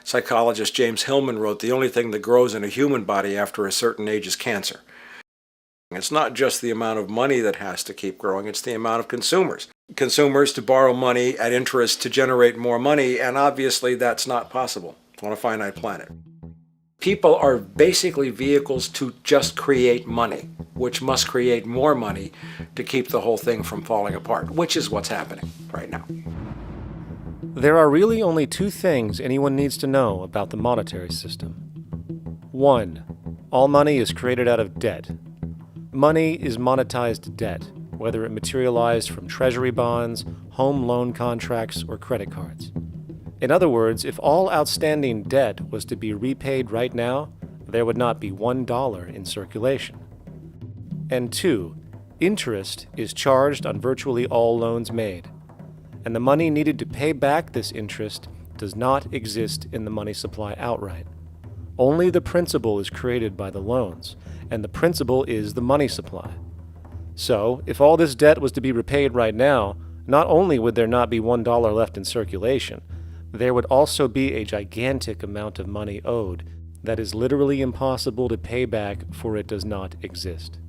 psychologist James Hillman wrote, the only thing that grows in a human body after a certain age is cancer. It's not just the amount of money that has to keep growing, it's the amount of consumers. Consumers to borrow money at interest to generate more money, and obviously that's not possible on a finite planet. People are basically vehicles to just create money, which must create more money to keep the whole thing from falling apart, which is what's happening right now. There are really only two things anyone needs to know about the monetary system. 1. All money is created out of debt. Money is monetized debt, whether it materialized from treasury bonds, home loan contracts, or credit cards. In other words, if all outstanding debt was to be repaid right now, there would not be $1 in circulation. And 2, interest is charged on virtually all loans made, and the money needed to pay back this interest does not exist in the money supply outright. Only the principal is created by the loans, and the principal is the money supply. So, if all this debt was to be repaid right now, not only would there not be $1 left in circulation, there would also be a gigantic amount of money owed that is literally impossible to pay back, for it does not exist.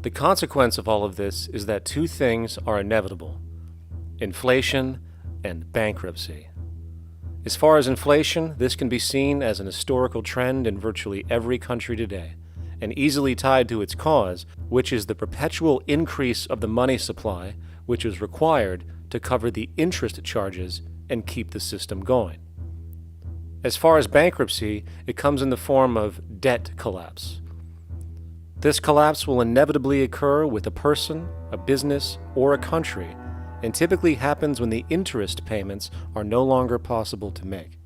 The consequence of all of this is that two things are inevitable: inflation and bankruptcy. As far as inflation, this can be seen as an historical trend in virtually every country today, and easily tied to its cause, which is the perpetual increase of the money supply, which is required to cover the interest charges and keep the system going. As far as bankruptcy, it comes in the form of debt collapse. This collapse will inevitably occur with a person, a business, or a country, and typically happens when the interest payments are no longer possible to make.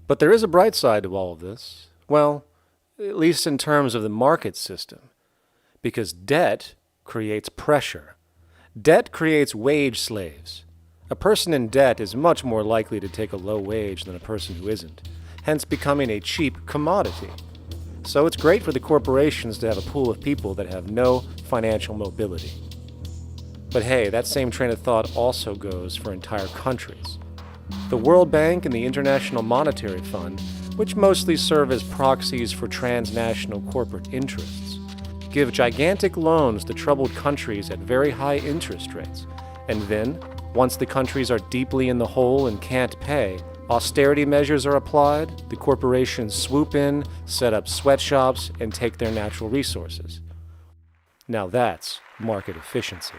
But there is a bright side to all of this. Well, at least in terms of the market system, because debt creates pressure. Debt creates wage slaves. A person in debt is much more likely to take a low wage than a person who isn't, hence becoming a cheap commodity. So it's great for the corporations to have a pool of people that have no financial mobility. But hey, that same train of thought also goes for entire countries. The World Bank and the International Monetary Fund, which mostly serve as proxies for transnational corporate interests, give gigantic loans to troubled countries at very high interest rates, and then, once the countries are deeply in the hole and can't pay, austerity measures are applied, the corporations swoop in, set up sweatshops, and take their natural resources. Now that's market efficiency.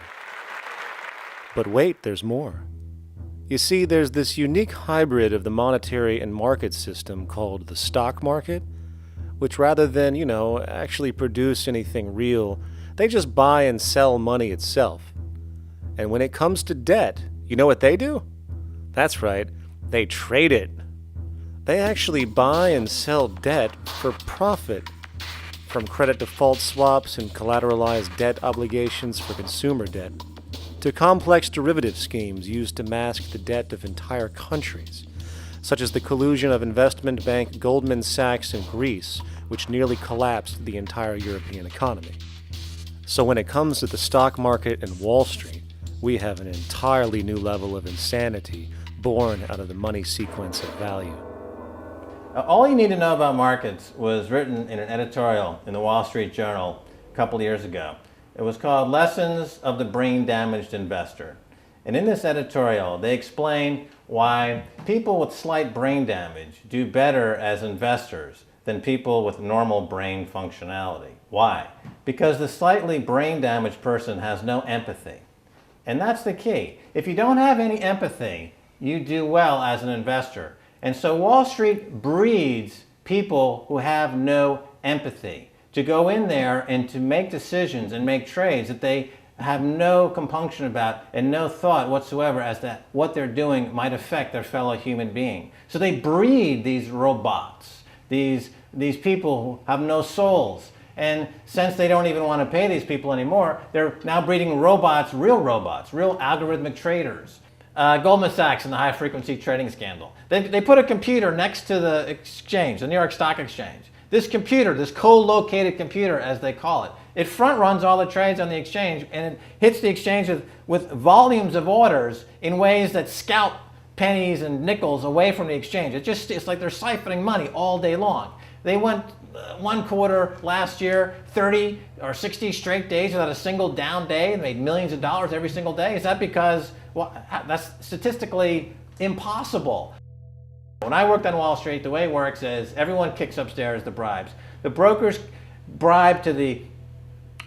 But wait, there's more. You see, there's this unique hybrid of the monetary and market system called the stock market, which rather than, actually produce anything real, they just buy and sell money itself. And when it comes to debt, you know what they do? That's right, they trade it. They actually buy and sell debt for profit, from credit default swaps and collateralized debt obligations for consumer debt, to complex derivative schemes used to mask the debt of entire countries, such as the collusion of investment bank Goldman Sachs in Greece, which nearly collapsed the entire European economy. So when it comes to the stock market and Wall Street, we have an entirely new level of insanity born out of the money sequence of value. All you need to know about markets was written in an editorial in the Wall Street Journal a couple of years ago. It was called Lessons of the Brain-Damaged Investor. And in this editorial, they explain why people with slight brain damage do better as investors than people with normal brain functionality. Why? Because the slightly brain-damaged person has no empathy. And that's the key. If you don't have any empathy, you do well as an investor. And so Wall Street breeds people who have no empathy, to go in there and to make decisions and make trades that they have no compunction about and no thought whatsoever as to what they're doing might affect their fellow human being. So they breed these robots, these people who have no souls. And since they don't even want to pay these people anymore, they're now breeding robots, real algorithmic traders. Goldman Sachs and the high-frequency trading scandal. They put a computer next to the exchange, the New York Stock Exchange. This computer, this co-located computer, as they call it, it front-runs all the trades on the exchange, and it hits the exchange with volumes of orders in ways that scalp pennies and nickels away from the exchange. It's like they're siphoning money all day long. They went one quarter last year, 30 or 60 straight days without a single down day and made millions of dollars every single day. Is that because, well, that's statistically impossible. When I worked on Wall Street, the way it works is everyone kicks upstairs the bribes. The brokers bribe to the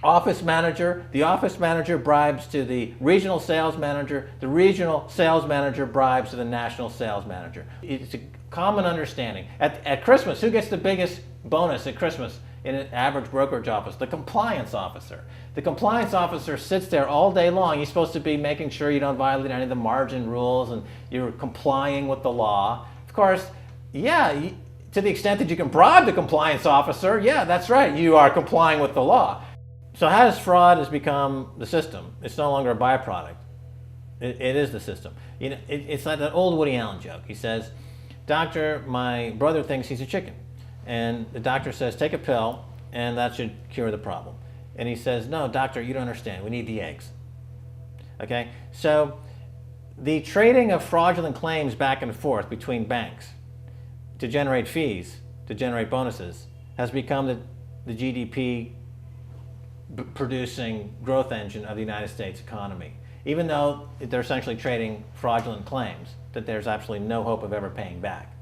office manager bribes to the regional sales manager bribes to the national sales manager. It's a common understanding. At Christmas, who gets the biggest bonus at Christmas in an average brokerage office? The compliance officer. The compliance officer sits there all day long. He's supposed to be making sure you don't violate any of the margin rules and you're complying with the law. Of course, yeah, to the extent that you can bribe the compliance officer, yeah, that's right, you are complying with the law. So as fraud has become the system, it's no longer a byproduct. It is the system. You know, it's like that old Woody Allen joke. He says, "Doctor, my brother thinks he's a chicken." And the doctor says, "Take a pill, and that should cure the problem." And he says, "No, doctor, you don't understand. We need the eggs." Okay? So the trading of fraudulent claims back and forth between banks to generate fees, to generate bonuses, has become the GDP producing growth engine of the United States economy. Even though they're essentially trading fraudulent claims that there's absolutely no hope of ever paying back.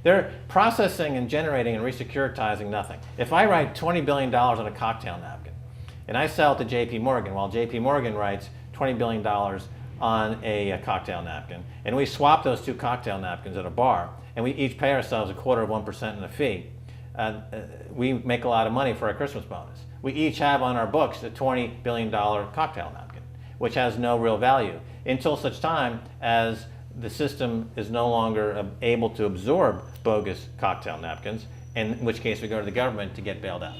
They're processing and generating and re-securitizing nothing. If I write $20 billion on a cocktail napkin and I sell it to JP Morgan while JP Morgan writes $20 billion on a cocktail napkin, and we swap those two cocktail napkins at a bar and we each pay ourselves 1/4% in a fee, we make a lot of money for our Christmas bonus. We each have on our books a $20 billion cocktail napkin, which has no real value until such time as the system is no longer able to absorb bogus cocktail napkins, in which case we go to the government to get bailed out.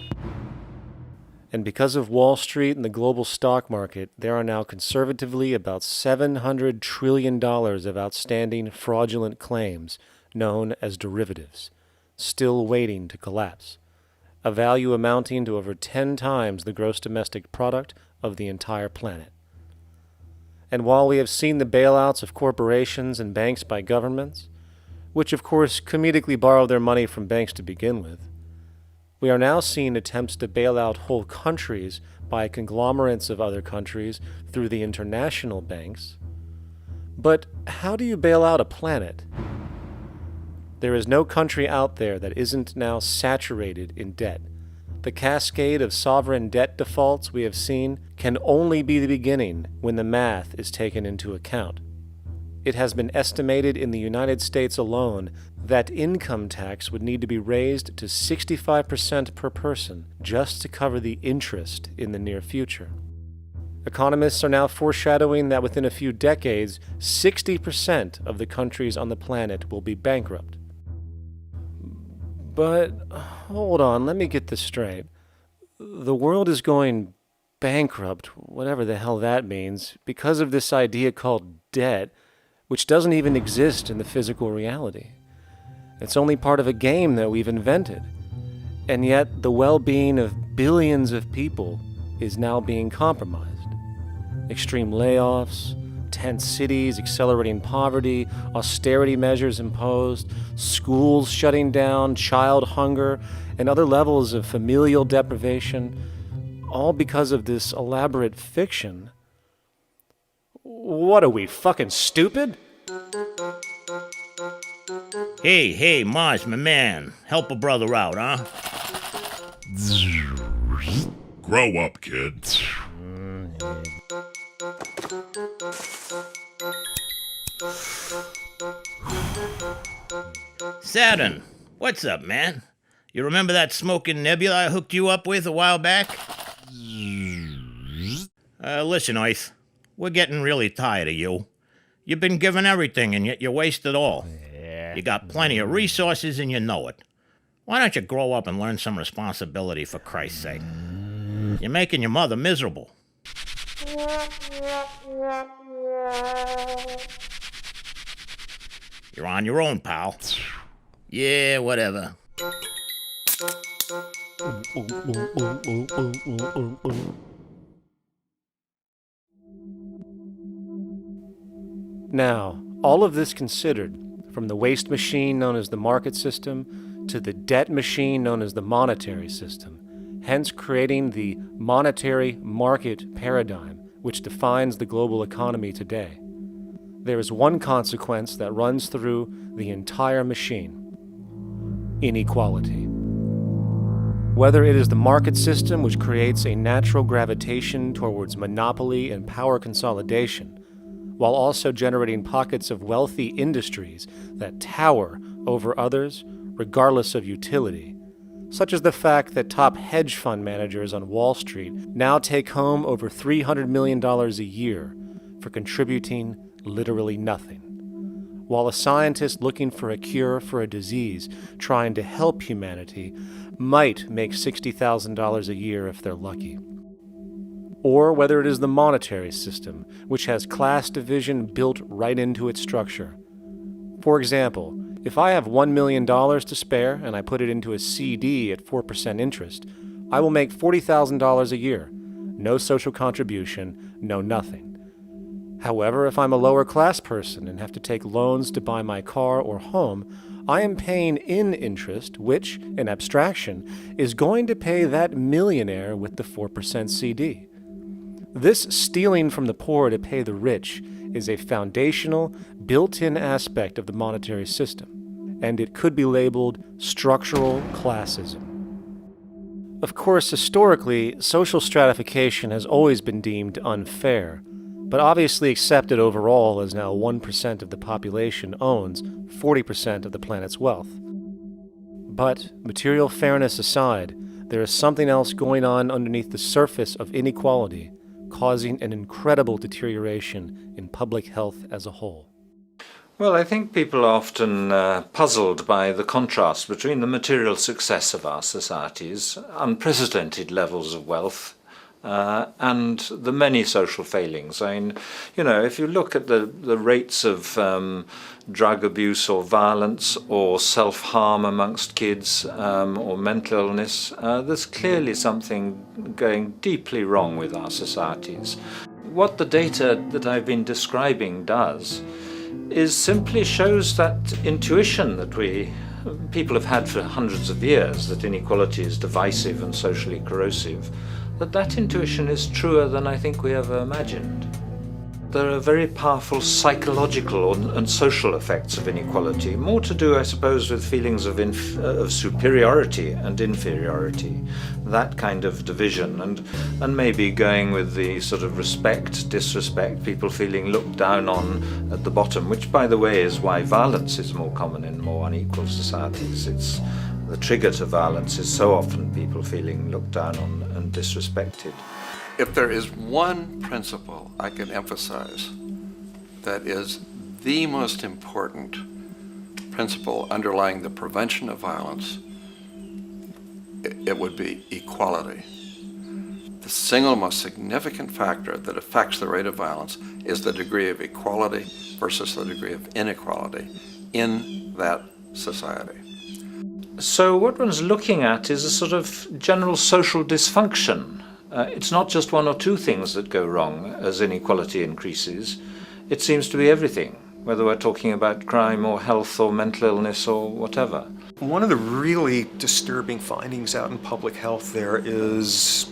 And because of Wall Street and the global stock market, there are now conservatively about $700 trillion of outstanding fraudulent claims known as derivatives, still waiting to collapse, a value amounting to over 10 times the gross domestic product of the entire planet. And while we have seen the bailouts of corporations and banks by governments, which of course comedically borrow their money from banks to begin with, we are now seeing attempts to bail out whole countries by conglomerates of other countries through the international banks. But how do you bail out a planet? There is no country out there that isn't now saturated in debt. The cascade of sovereign debt defaults we have seen can only be the beginning when the math is taken into account. It has been estimated in the United States alone that income tax would need to be raised to 65% per person just to cover the interest in the near future. Economists are now foreshadowing that within a few decades, 60% of the countries on the planet will be bankrupt. But hold on, let me get this straight. The world is going bankrupt, whatever the hell that means, because of this idea called debt, which doesn't even exist in the physical reality. It's only part of a game that we've invented. And yet the well-being of billions of people is now being compromised. Extreme layoffs, tent cities, accelerating poverty, austerity measures imposed, schools shutting down, child hunger, and other levels of familial deprivation, all because of this elaborate fiction. What are we, fucking stupid? Hey, Mars, my man. Help a brother out, huh? Grow up, kid. Saturn, what's up, man? You remember that smoking nebula I hooked you up with a while back? Listen, Earth, we're getting really tired of you. You've been given everything, and yet you waste it all. You got plenty of resources, and you know it. Why don't you grow up and learn some responsibility, for Christ's sake? You're making your mother miserable. You're on your own, pal. Yeah, whatever. Now, all of this considered, from the waste machine known as the market system to the debt machine known as the monetary system, hence creating the monetary market paradigm which defines the global economy today, there is one consequence that runs through the entire machine: inequality. Whether it is the market system which creates a natural gravitation towards monopoly and power consolidation, while also generating pockets of wealthy industries that tower over others regardless of utility, such as the fact that top hedge fund managers on Wall Street now take home over $300 million a year for contributing literally nothing, while a scientist looking for a cure for a disease trying to help humanity might make $60,000 a year if they're lucky. Or whether it is the monetary system, which has class division built right into its structure. For example, if I have $1 million to spare and I put it into a CD at 4% interest, I will make $40,000 a year. No social contribution, no nothing. However, if I'm a lower class person and have to take loans to buy my car or home, I am paying in interest, which, in abstraction, is going to pay that millionaire with the 4% CD. This stealing from the poor to pay the rich is a foundational, built-in aspect of the monetary system, and it could be labeled structural classism. Of course, historically, social stratification has always been deemed unfair, but obviously accepted overall as now 1% of the population owns 40% of the planet's wealth. But, material fairness aside, there is something else going on underneath the surface of inequality, causing an incredible deterioration in public health as a whole. Well, I think people are often puzzled by the contrast between the material success of our societies, unprecedented levels of wealth, and the many social failings. I mean, if you look at the rates of drug abuse or violence or self-harm amongst kids or mental illness, there's clearly something going deeply wrong with our societies. What the data that I've been describing does is simply shows that intuition that people have had for hundreds of years, that inequality is divisive and socially corrosive, that intuition is truer than I think we ever imagined. There are very powerful psychological and social effects of inequality, more to do, I suppose, with feelings of superiority and inferiority, that kind of division, and maybe going with the sort of respect, disrespect, people feeling looked down on at the bottom, which, by the way, is why violence is more common in more unequal societies. It's the trigger to violence is so often people feeling looked down on and disrespected. If there is one principle I can emphasize that is the most important principle underlying the prevention of violence, it would be equality. The single most significant factor that affects the rate of violence is the degree of equality versus the degree of inequality in that society. So what one's looking at is a sort of general social dysfunction. It's not just one or two things that go wrong as inequality increases. It seems to be everything, whether we're talking about crime or health or mental illness or whatever. One of the really disturbing findings out in public health there is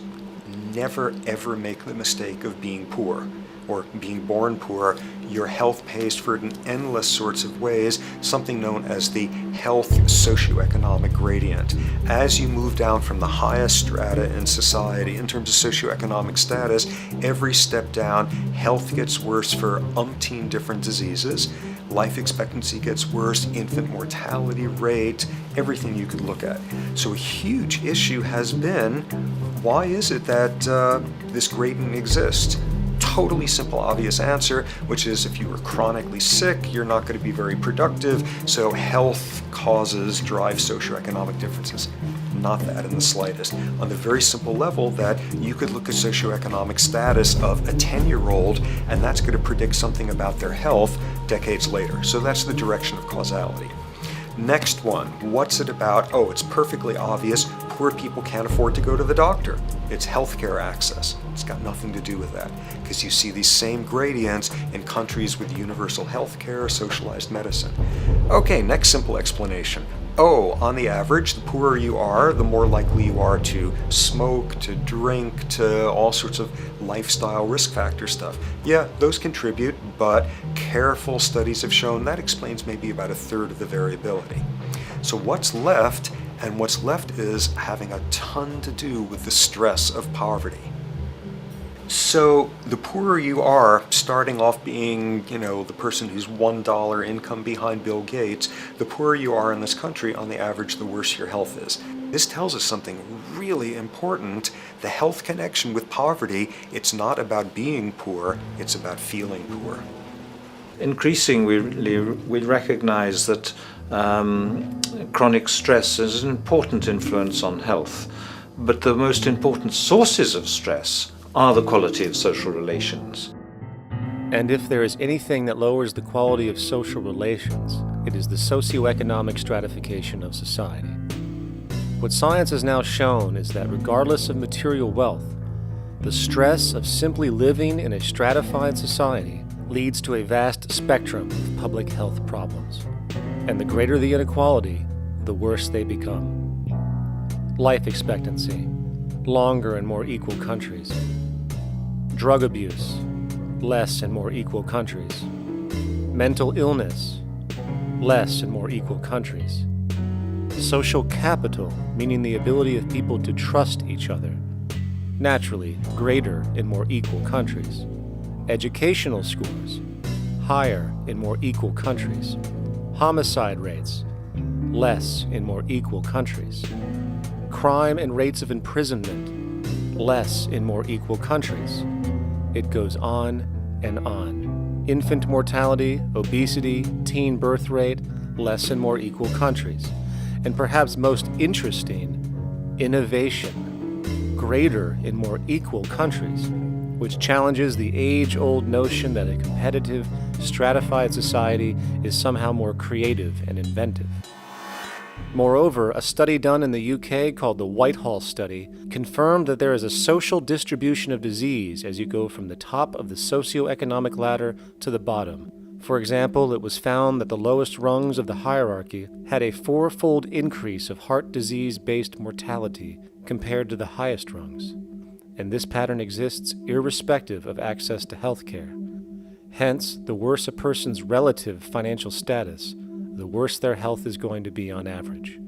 never ever make the mistake of being poor or being born poor. Your health pays for it in endless sorts of ways, something known as the health socioeconomic gradient. As you move down from the highest strata in society in terms of socioeconomic status, every step down, health gets worse for umpteen different diseases. life expectancy gets worse, infant mortality rate, everything you could look at. So a huge issue has been, why is it that this gradient exists? Totally simple, obvious answer, which is if you were chronically sick, you're not going to be very productive, so health causes drive socioeconomic differences. Not that in the slightest. On the very simple level that you could look at socioeconomic status of a 10-year-old, and that's going to predict something about their health decades later. So that's the direction of causality. Next one, what's it about? Oh, it's perfectly obvious. Poor people can't afford to go to the doctor. It's healthcare access. It's got nothing to do with that, because you see these same gradients in countries with universal healthcare, socialized medicine. Okay, next simple explanation. Oh, on the average, the poorer you are, the more likely you are to smoke, to drink, to all sorts of lifestyle risk factor stuff. Yeah, those contribute, but careful studies have shown that explains maybe about a third of the variability. So what's left? And what's left is having a ton to do with the stress of poverty. So the poorer you are, starting off being, the person who's $1 income behind Bill Gates, the poorer you are in this country, on the average, the worse your health is. This tells us something really important. The health connection with poverty, it's not about being poor, it's about feeling poor. Increasingly, we recognize that chronic stress is an important influence on health, but the most important sources of stress are the quality of social relations. And if there is anything that lowers the quality of social relations, it is the socioeconomic stratification of society. What science has now shown is that regardless of material wealth, the stress of simply living in a stratified society leads to a vast spectrum of public health problems. And the greater the inequality, the worse they become. Life expectancy, longer in more equal countries. Drug abuse, less in more equal countries. Mental illness, less in more equal countries. Social capital, meaning the ability of people to trust each other, naturally greater in more equal countries. Educational scores, higher in more equal countries. Homicide rates, less in more equal countries. Crime and rates of imprisonment, less in more equal countries. It goes on and on. Infant mortality, obesity, teen birth rate, less in more equal countries. And perhaps most interesting, innovation, greater in more equal countries, which challenges the age-old notion that a competitive, stratified society is somehow more creative and inventive. Moreover, a study done in the UK called the Whitehall Study confirmed that there is a social distribution of disease as you go from the top of the socioeconomic ladder to the bottom. For example, it was found that the lowest rungs of the hierarchy had a 4-fold increase of heart disease-based mortality compared to the highest rungs. And this pattern exists irrespective of access to health care. Hence, the worse a person's relative financial status, the worse their health is going to be on average.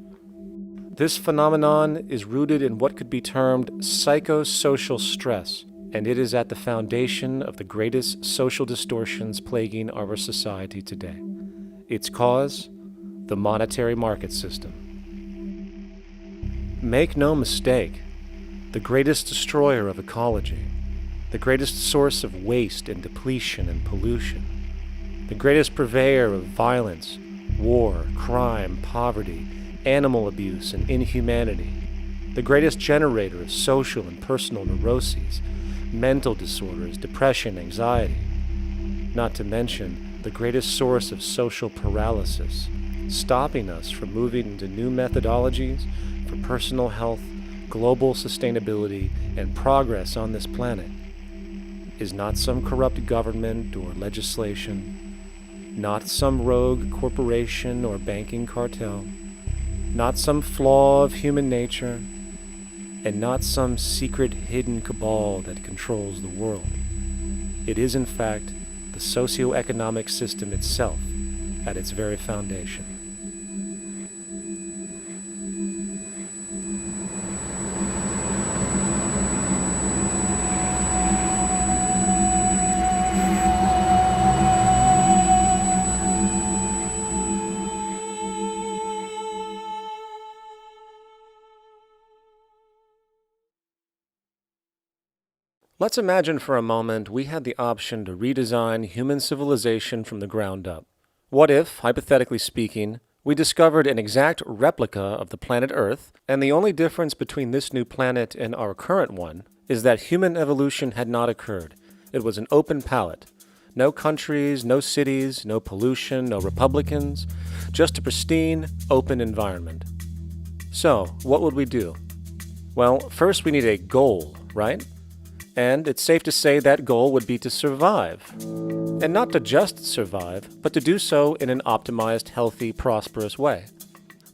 This phenomenon is rooted in what could be termed psychosocial stress, and it is at the foundation of the greatest social distortions plaguing our society today. Its cause? The monetary market system. Make no mistake, the greatest destroyer of ecology, the greatest source of waste and depletion and pollution, the greatest purveyor of violence, war, crime, poverty, animal abuse, and inhumanity, the greatest generator of social and personal neuroses, mental disorders, depression, anxiety, not to mention the greatest source of social paralysis, stopping us from moving into new methodologies for personal health, global sustainability, and progress on this planet, is not some corrupt government or legislation, not some rogue corporation or banking cartel, not some flaw of human nature, and not some secret hidden cabal that controls the world. It is, in fact, the socio-economic system itself at its very foundation. Let's imagine for a moment we had the option to redesign human civilization from the ground up. What if, hypothetically speaking, we discovered an exact replica of the planet Earth, and the only difference between this new planet and our current one is that human evolution had not occurred. It was an open palette. No countries, no cities, no pollution, no Republicans, just a pristine, open environment. So, what would we do? Well, first we need a goal, right? And it's safe to say that goal would be to survive. And not to just survive, but to do so in an optimized, healthy, prosperous way.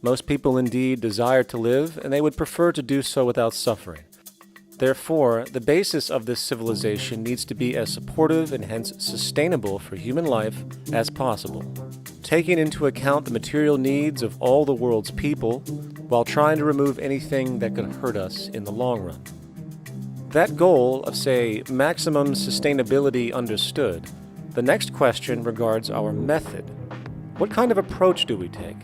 Most people indeed desire to live, and they would prefer to do so without suffering. Therefore, the basis of this civilization needs to be as supportive and hence sustainable for human life as possible, taking into account the material needs of all the world's people while trying to remove anything that could hurt us in the long run. That goal of, say, maximum sustainability understood, the next question regards our method. What kind of approach do we take?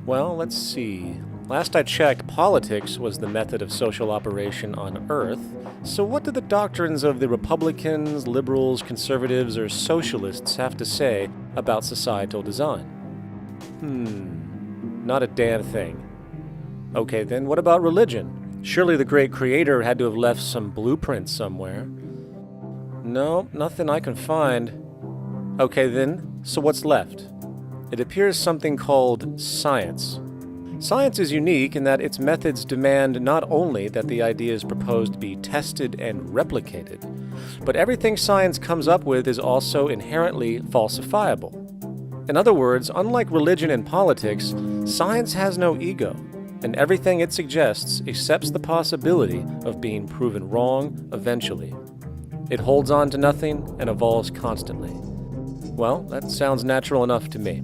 Well, let's see. Last I checked, politics was the method of social operation on Earth. So what do the doctrines of the Republicans, liberals, conservatives, or socialists have to say about societal design? Not a damn thing. Okay, then what about religion? Surely the great creator had to have left some blueprint somewhere. No, nothing I can find. Okay then, so what's left? It appears something called science. Science is unique in that its methods demand not only that the ideas proposed be tested and replicated, but everything science comes up with is also inherently falsifiable. In other words, unlike religion and politics, science has no ego, and everything it suggests accepts the possibility of being proven wrong eventually. It holds on to nothing and evolves constantly. Well, that sounds natural enough to me.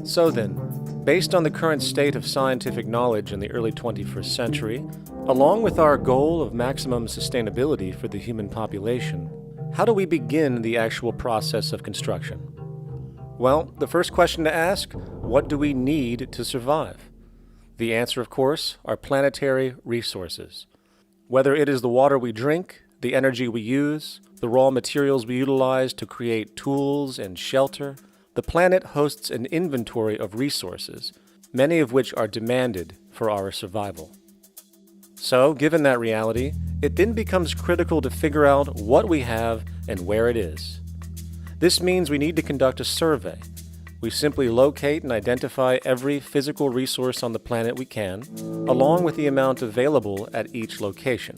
So then, based on the current state of scientific knowledge in the early 21st century, along with our goal of maximum sustainability for the human population, how do we begin the actual process of construction? Well, the first question to ask, what do we need to survive? The answer, of course, are planetary resources. Whether it is the water we drink, the energy we use, the raw materials we utilize to create tools and shelter, the planet hosts an inventory of resources, many of which are demanded for our survival. So, given that reality, it then becomes critical to figure out what we have and where it is. This means we need to conduct a survey. We simply locate and identify every physical resource on the planet we can, along with the amount available at each location,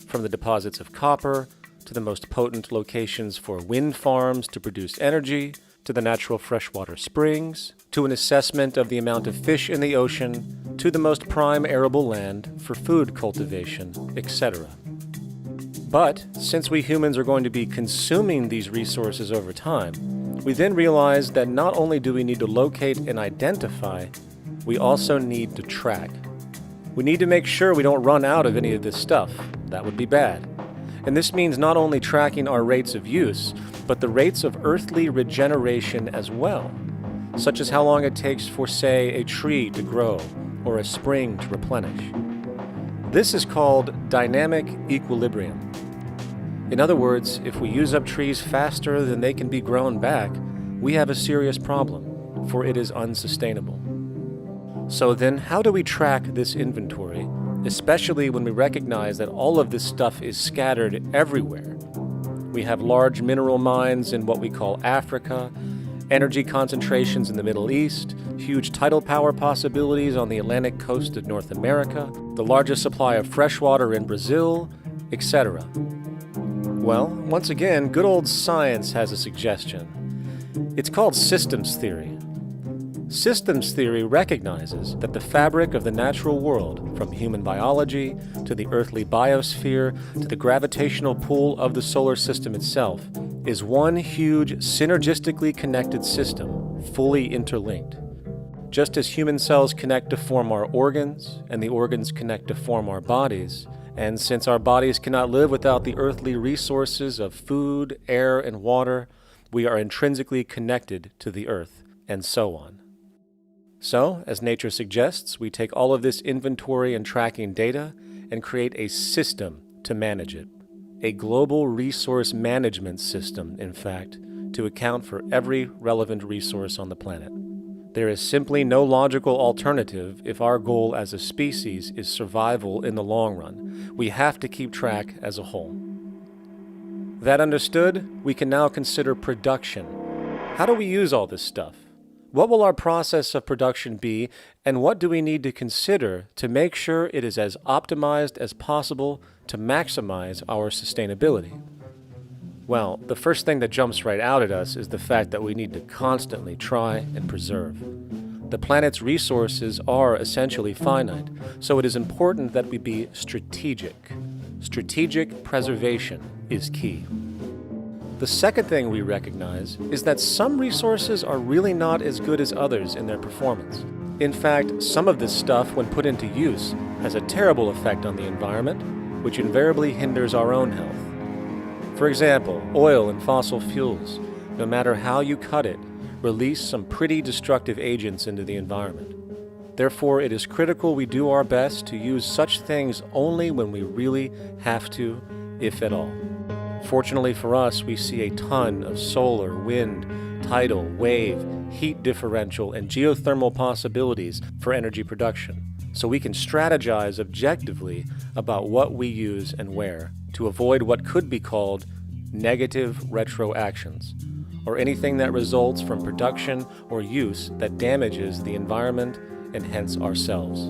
from the deposits of copper to the most potent locations for wind farms to produce energy, to the natural freshwater springs, to an assessment of the amount of fish in the ocean, to the most prime arable land for food cultivation, etc. But since we humans are going to be consuming these resources over time, we then realize that not only do we need to locate and identify, we also need to track. We need to make sure we don't run out of any of this stuff. That would be bad. And this means not only tracking our rates of use, but the rates of earthly regeneration as well, such as how long it takes for, say, a tree to grow or a spring to replenish. This is called dynamic equilibrium. In other words, if we use up trees faster than they can be grown back, we have a serious problem, for it is unsustainable. So then, how do we track this inventory, especially when we recognize that all of this stuff is scattered everywhere? We have large mineral mines in what we call Africa, energy concentrations in the Middle East, huge tidal power possibilities on the Atlantic coast of North America, the largest supply of freshwater in Brazil, etc. Well, once again, good old science has a suggestion. It's called systems theory. Systems theory recognizes that the fabric of the natural world, from human biology to the earthly biosphere to the gravitational pull of the solar system itself, is one huge synergistically connected system, fully interlinked. Just as human cells connect to form our organs, and the organs connect to form our bodies, and since our bodies cannot live without the earthly resources of food, air, and water, we are intrinsically connected to the earth, and so on. So, as nature suggests, we take all of this inventory and tracking data and create a system to manage it. a global resource management system, in fact, to account for every relevant resource on the planet. There is simply no logical alternative if our goal as a species is survival in the long run. We have to keep track as a whole. That understood, we can now consider production. How do we use all this stuff? What will our process of production be, and what do we need to consider to make sure it is as optimized as possible to maximize our sustainability? Well, the first thing that jumps right out at us is the fact that we need to constantly try and preserve. The planet's resources are essentially finite, so it is important that we be strategic. Strategic preservation is key. The second thing we recognize is that some resources are really not as good as others in their performance. In fact, some of this stuff, when put into use, has a terrible effect on the environment, which invariably hinders our own health. For example, oil and fossil fuels, no matter how you cut it, release some pretty destructive agents into the environment. Therefore, it is critical we do our best to use such things only when we really have to, if at all. Fortunately for us, we see a ton of solar, wind, tidal, wave, heat differential, and geothermal possibilities for energy production, so we can strategize objectively about what we use and where to avoid what could be called negative retroactions, or anything that results from production or use that damages the environment and hence ourselves.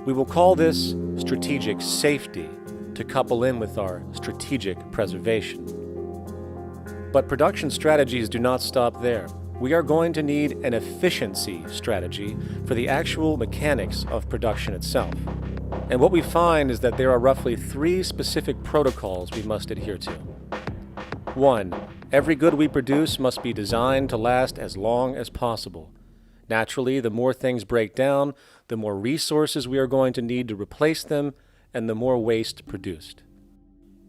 We will call this strategic safety, to couple in with our strategic preservation. But production strategies do not stop there. We are going to need an efficiency strategy for the actual mechanics of production itself. And what we find is that there are roughly 3 specific protocols we must adhere to. 1. Every good we produce must be designed to last as long as possible. Naturally, the more things break down, the more resources we are going to need to replace them, and the more waste produced.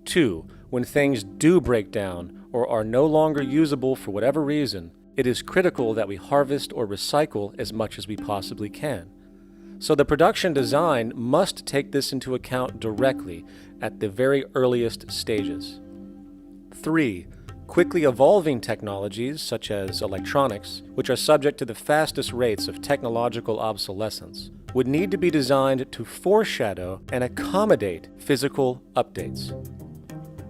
2. When things do break down or are no longer usable for whatever reason, it is critical that we harvest or recycle as much as we possibly can. So the production design must take this into account directly at the very earliest stages. 3. Quickly evolving technologies, such as electronics, which are subject to the fastest rates of technological obsolescence, would need to be designed to foreshadow and accommodate physical updates.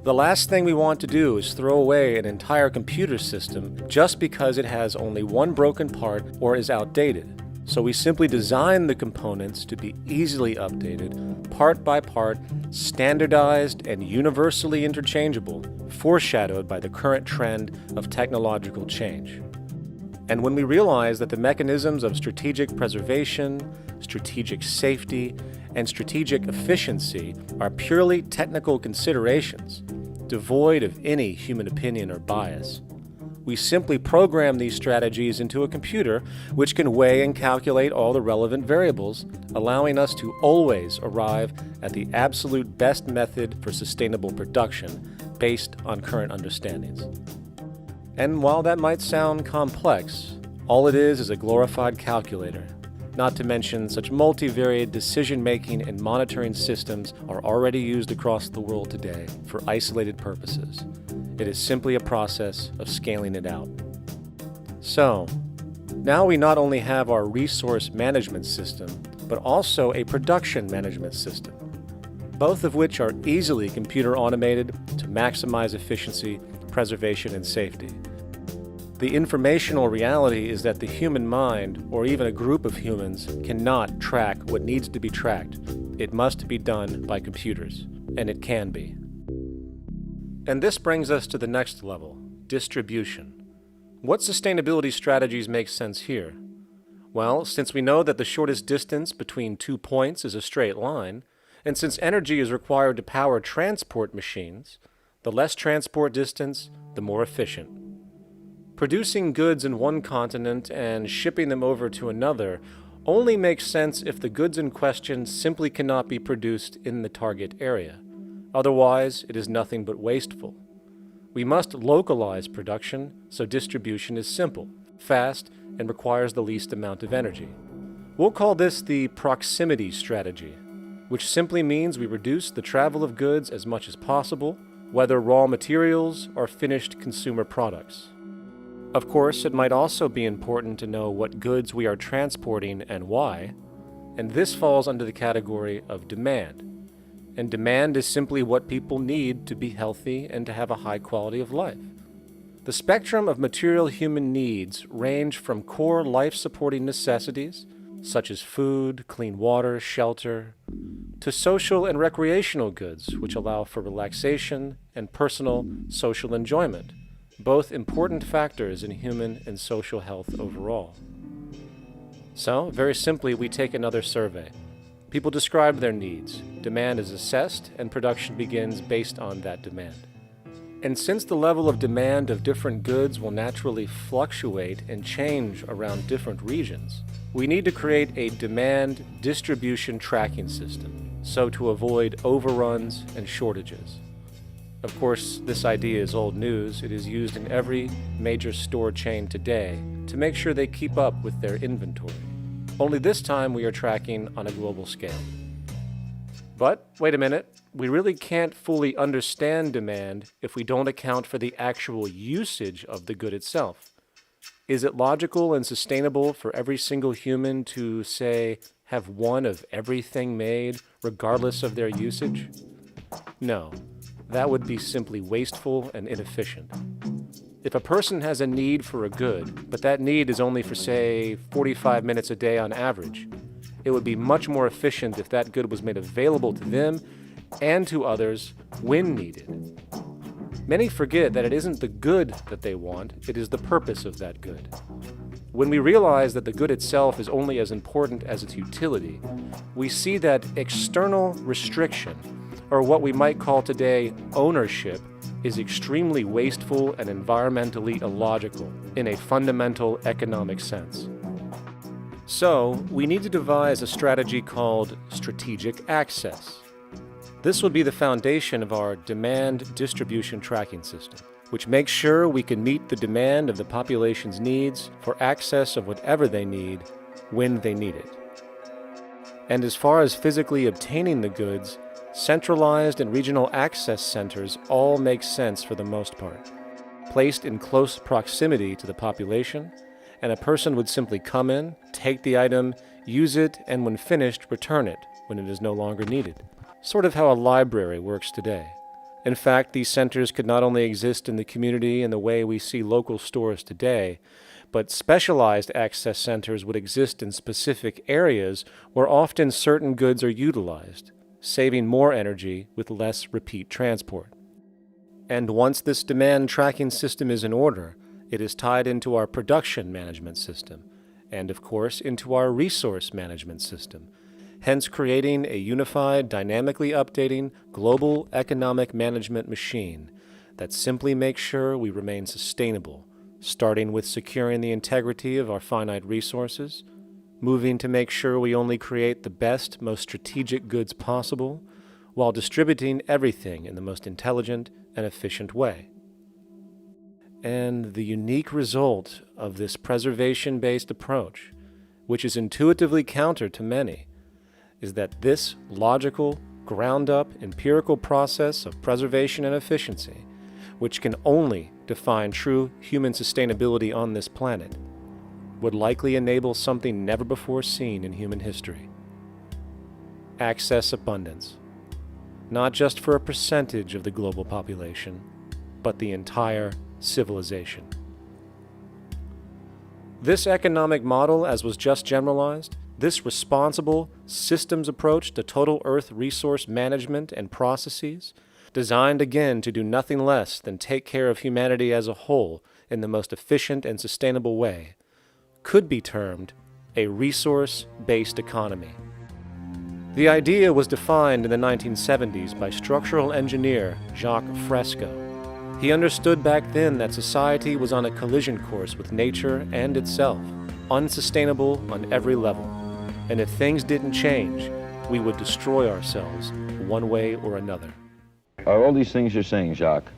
The last thing we want to do is throw away an entire computer system just because it has only one broken part or is outdated. So we simply design the components to be easily updated, part by part, standardized and universally interchangeable, foreshadowed by the current trend of technological change. And when we realize that the mechanisms of strategic preservation, strategic safety, and strategic efficiency are purely technical considerations, devoid of any human opinion or bias, we simply program these strategies into a computer which can weigh and calculate all the relevant variables, allowing us to always arrive at the absolute best method for sustainable production based on current understandings. And while that might sound complex, all it is a glorified calculator. Not to mention such multivariate decision-making and monitoring systems are already used across the world today for isolated purposes. It is simply a process of scaling it out. So, now we not only have our resource management system, but also a production management system, both of which are easily computer automated to maximize efficiency, preservation, and safety. The informational reality is that the human mind, or even a group of humans, cannot track what needs to be tracked. It must be done by computers, and it can be. And this brings us to the next level, distribution. What sustainability strategies make sense here? Well, since we know that the shortest distance between 2 points is a straight line, and since energy is required to power transport machines, the less transport distance, the more efficient. Producing goods in one continent and shipping them over to another only makes sense if the goods in question simply cannot be produced in the target area. Otherwise, it is nothing but wasteful. We must localize production so distribution is simple, fast, and requires the least amount of energy. We'll call this the proximity strategy. which simply means we reduce the travel of goods as much as possible, whether raw materials or finished consumer products. Of course, it might also be important to know what goods we are transporting and why, and this falls under the category of demand. And demand is simply what people need to be healthy and to have a high quality of life. The spectrum of material human needs range from core life-supporting necessities, such as food, clean water, shelter, to social and recreational goods, which allow for relaxation and personal social enjoyment, both important factors in human and social health overall. So, very simply, we take another survey. People describe their needs, demand is assessed, and production begins based on that demand. And since the level of demand of different goods will naturally fluctuate and change around different regions, we need to create a demand distribution tracking system, so to avoid overruns and shortages. Of course, this idea is old news. It is used in every major store chain today to make sure they keep up with their inventory. Only this time we are tracking on a global scale. But, wait a minute, we really can't fully understand demand if we don't account for the actual usage of the good itself. Is it logical and sustainable for every single human to, say, have one of everything made, regardless of their usage? No. That would be simply wasteful and inefficient. If a person has a need for a good, but that need is only for, say, 45 minutes a day on average, it would be much more efficient if that good was made available to them and to others when needed. Many forget that it isn't the good that they want, it is the purpose of that good. When we realize that the good itself is only as important as its utility, we see that external restriction, or what we might call today ownership, is extremely wasteful and environmentally illogical in a fundamental economic sense. So, we need to devise a strategy called strategic access. This will be the foundation of our demand distribution tracking system, which makes sure we can meet the demand of the population's needs for access of whatever they need when they need it. And as far as physically obtaining the goods, centralized and regional access centers all make sense for the most part, placed in close proximity to the population, and a person would simply come in, take the item, use it, and when finished, return it when it is no longer needed. Sort of how a library works today. In fact, these centers could not only exist in the community in the way we see local stores today, but specialized access centers would exist in specific areas where often certain goods are utilized, saving more energy with less repeat transport. And once this demand tracking system is in order, it is tied into our production management system, and of course into our resource management system, hence creating a unified, dynamically updating global economic management machine that simply makes sure we remain sustainable, starting with securing the integrity of our finite resources, moving to make sure we only create the best, most strategic goods possible, while distributing everything in the most intelligent and efficient way. And the unique result of this preservation-based approach, which is intuitively counter to many, is that this logical, ground-up, empirical process of preservation and efficiency, which can only define true human sustainability on this planet, would likely enable something never before seen in human history. Access abundance, not just for a percentage of the global population, but the entire civilization. This economic model, as was just generalized, this responsible systems approach to total Earth resource management and processes, designed again to do nothing less than take care of humanity as a whole in the most efficient and sustainable way, could be termed a resource-based economy. The idea was defined in the 1970s by structural engineer Jacques Fresco. He understood back then that society was on a collision course with nature and itself, unsustainable on every level. And if things didn't change, we would destroy ourselves one way or another. Are all these things you're saying, Jacques,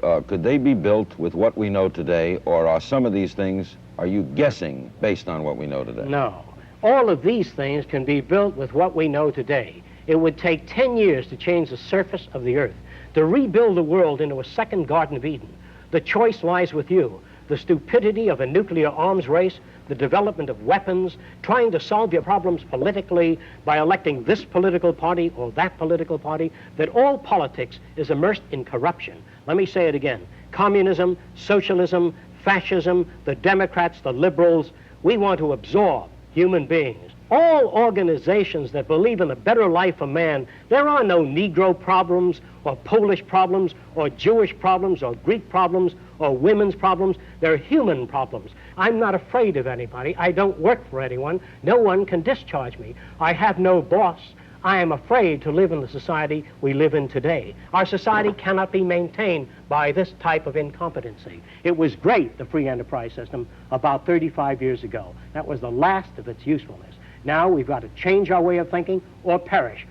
could they be built with what we know today, or are some of these things, are you guessing based on what we know today? No. All of these things can be built with what we know today. It would take 10 years to change the surface of the earth, to rebuild the world into a second Garden of Eden. The choice lies with you. The stupidity of a nuclear arms race, the development of weapons, trying to solve your problems politically by electing this political party or that political party, that all politics is immersed in corruption. Let me say it again. Communism, socialism, fascism, the Democrats, the liberals, we want to absorb human beings. All organizations that believe in a better life for man, there are no Negro problems or Polish problems or Jewish problems or Greek problems or women's problems. They're human problems. I'm not afraid of anybody. I don't work for anyone. No one can discharge me. I have no boss. I am afraid to live in the society we live in today. Our society cannot be maintained by this type of incompetency. It was great, the free enterprise system, about 35 years ago. That was the last of its usefulness. Now we've got to change our way of thinking or perish.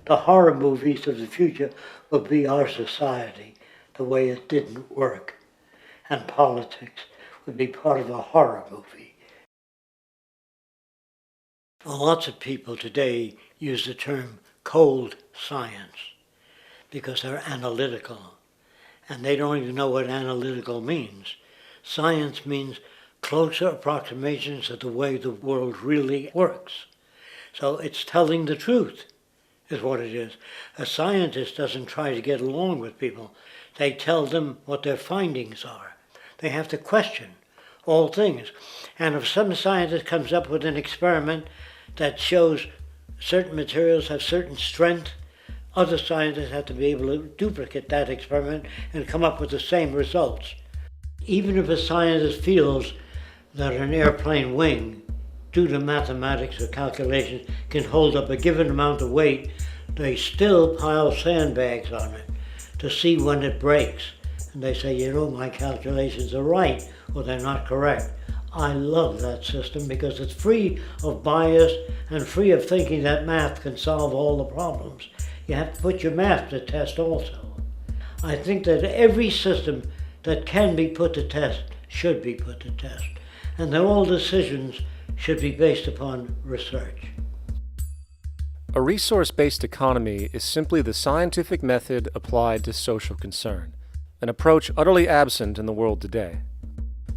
The horror movies of the future will be our society, the way it didn't work. And politics would be part of a horror movie. Lots of people today use the term cold science because they're analytical. And they don't even know what analytical means. Science means closer approximations of the way the world really works. So it's telling the truth, is what it is. A scientist doesn't try to get along with people. They tell them what their findings are. They have to question all things. And if some scientist comes up with an experiment that shows certain materials have certain strength, other scientists have to be able to duplicate that experiment and come up with the same results. Even if a scientist feels that an airplane wing, due to mathematics or calculations, can hold up a given amount of weight, they still pile sandbags on it to see when it breaks. And they say, you know, my calculations are right, or they're not correct. I love that system because it's free of bias and free of thinking that math can solve all the problems. You have to put your math to test also. I think that every system that can be put to test should be put to test. And that all decisions should be based upon research. A resource-based economy is simply the scientific method applied to social concern, an approach utterly absent in the world today.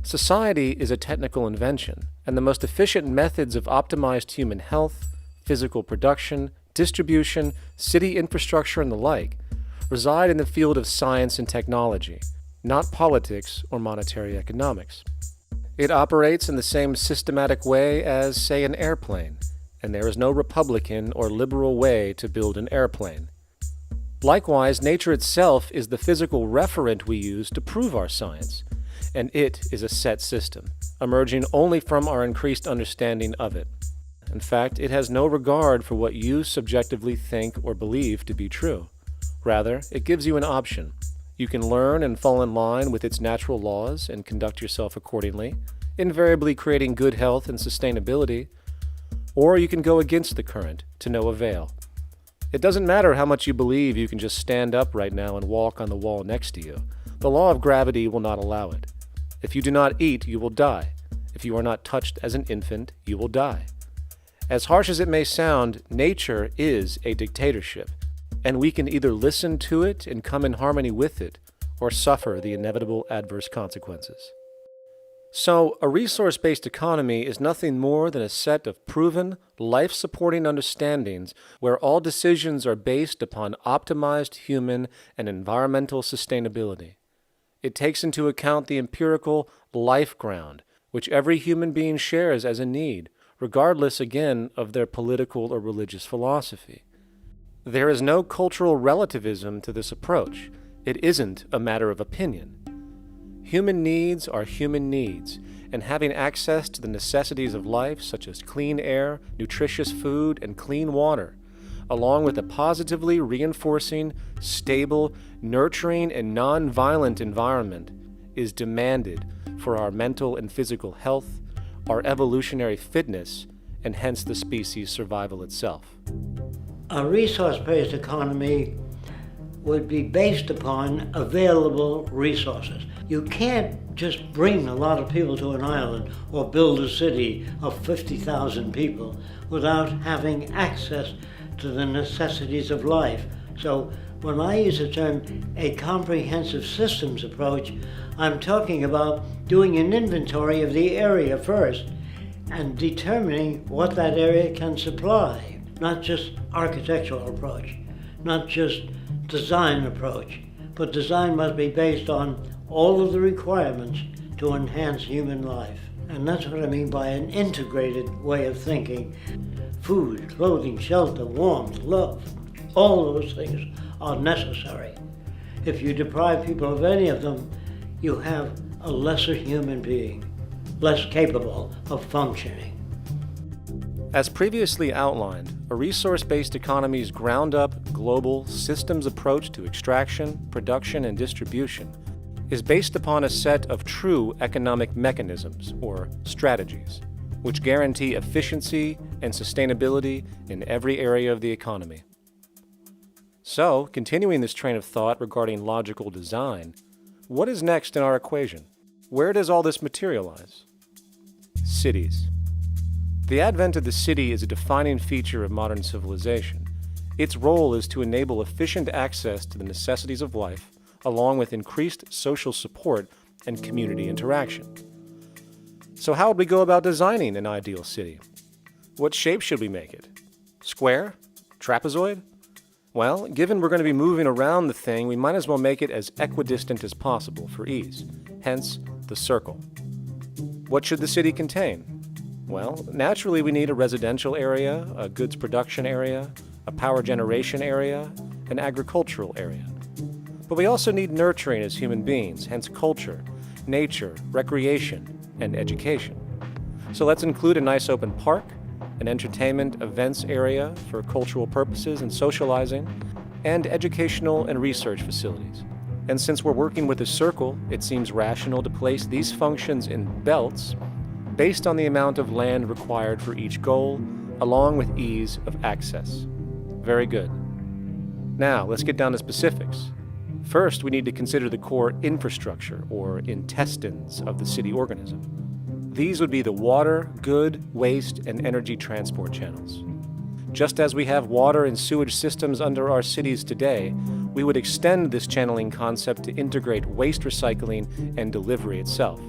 Society is a technical invention, and the most efficient methods of optimized human health, physical production, distribution, city infrastructure, and the like reside in the field of science and technology, not politics or monetary economics. It operates in the same systematic way as, say, an airplane, and there is no Republican or liberal way to build an airplane. Likewise, nature itself is the physical referent we use to prove our science, and it is a set system, emerging only from our increased understanding of it. In fact, it has no regard for what you subjectively think or believe to be true. Rather, it gives you an option. You can learn and fall in line with its natural laws and conduct yourself accordingly, invariably creating good health and sustainability, or you can go against the current to no avail. It doesn't matter how much you believe you can just stand up right now and walk on the wall next to you. The law of gravity will not allow it. If you do not eat, you will die. If you are not touched as an infant, you will die. As harsh as it may sound, nature is a dictatorship, and we can either listen to it and come in harmony with it, or suffer the inevitable adverse consequences. So, a resource-based economy is nothing more than a set of proven, life-supporting understandings where all decisions are based upon optimized human and environmental sustainability. It takes into account the empirical life ground, which every human being shares as a need, regardless, again, of their political or religious philosophy. There is no cultural relativism to this approach. It isn't a matter of opinion. Human needs are human needs, and having access to the necessities of life, such as clean air, nutritious food, and clean water, along with a positively reinforcing, stable, nurturing, and non-violent environment, is demanded for our mental and physical health, our evolutionary fitness, and hence the species' survival itself. A resource-based economy would be based upon available resources. You can't just bring a lot of people to an island or build a city of 50,000 people without having access to the necessities of life. So when I use the term a comprehensive systems approach, I'm talking about doing an inventory of the area first and determining what that area can supply, not just architectural approach, not just design approach, but design must be based on all of the requirements to enhance human life. And that's what I mean by an integrated way of thinking. Food, clothing, shelter, warmth, love, all those things are necessary. If you deprive people of any of them, you have a lesser human being, less capable of functioning. As previously outlined, a resource-based economy's ground-up, global, systems approach to extraction, production, and distribution is based upon a set of true economic mechanisms, or strategies, which guarantee efficiency and sustainability in every area of the economy. So, continuing this train of thought regarding logical design, what is next in our equation? Where does all this materialize? Cities. The advent of the city is a defining feature of modern civilization. Its role is to enable efficient access to the necessities of life, along with increased social support and community interaction. So how would we go about designing an ideal city? What shape should we make it? Square? Trapezoid? Well, given we're going to be moving around the thing, we might as well make it as equidistant as possible for ease, hence the circle. What should the city contain? Well, naturally we need a residential area, a goods production area, a power generation area, an agricultural area. But we also need nurturing as human beings, hence culture, nature, recreation, and education. So let's include a nice open park, an entertainment events area for cultural purposes and socializing, and educational and research facilities. And since we're working with a circle, it seems rational to place these functions in belts based on the amount of land required for each goal, along with ease of access. Very good. Now, let's get down to specifics. First, we need to consider the core infrastructure, or intestines, of the city organism. These would be the water, good, waste, and energy transport channels. Just as we have water and sewage systems under our cities today, we would extend this channeling concept to integrate waste recycling and delivery itself.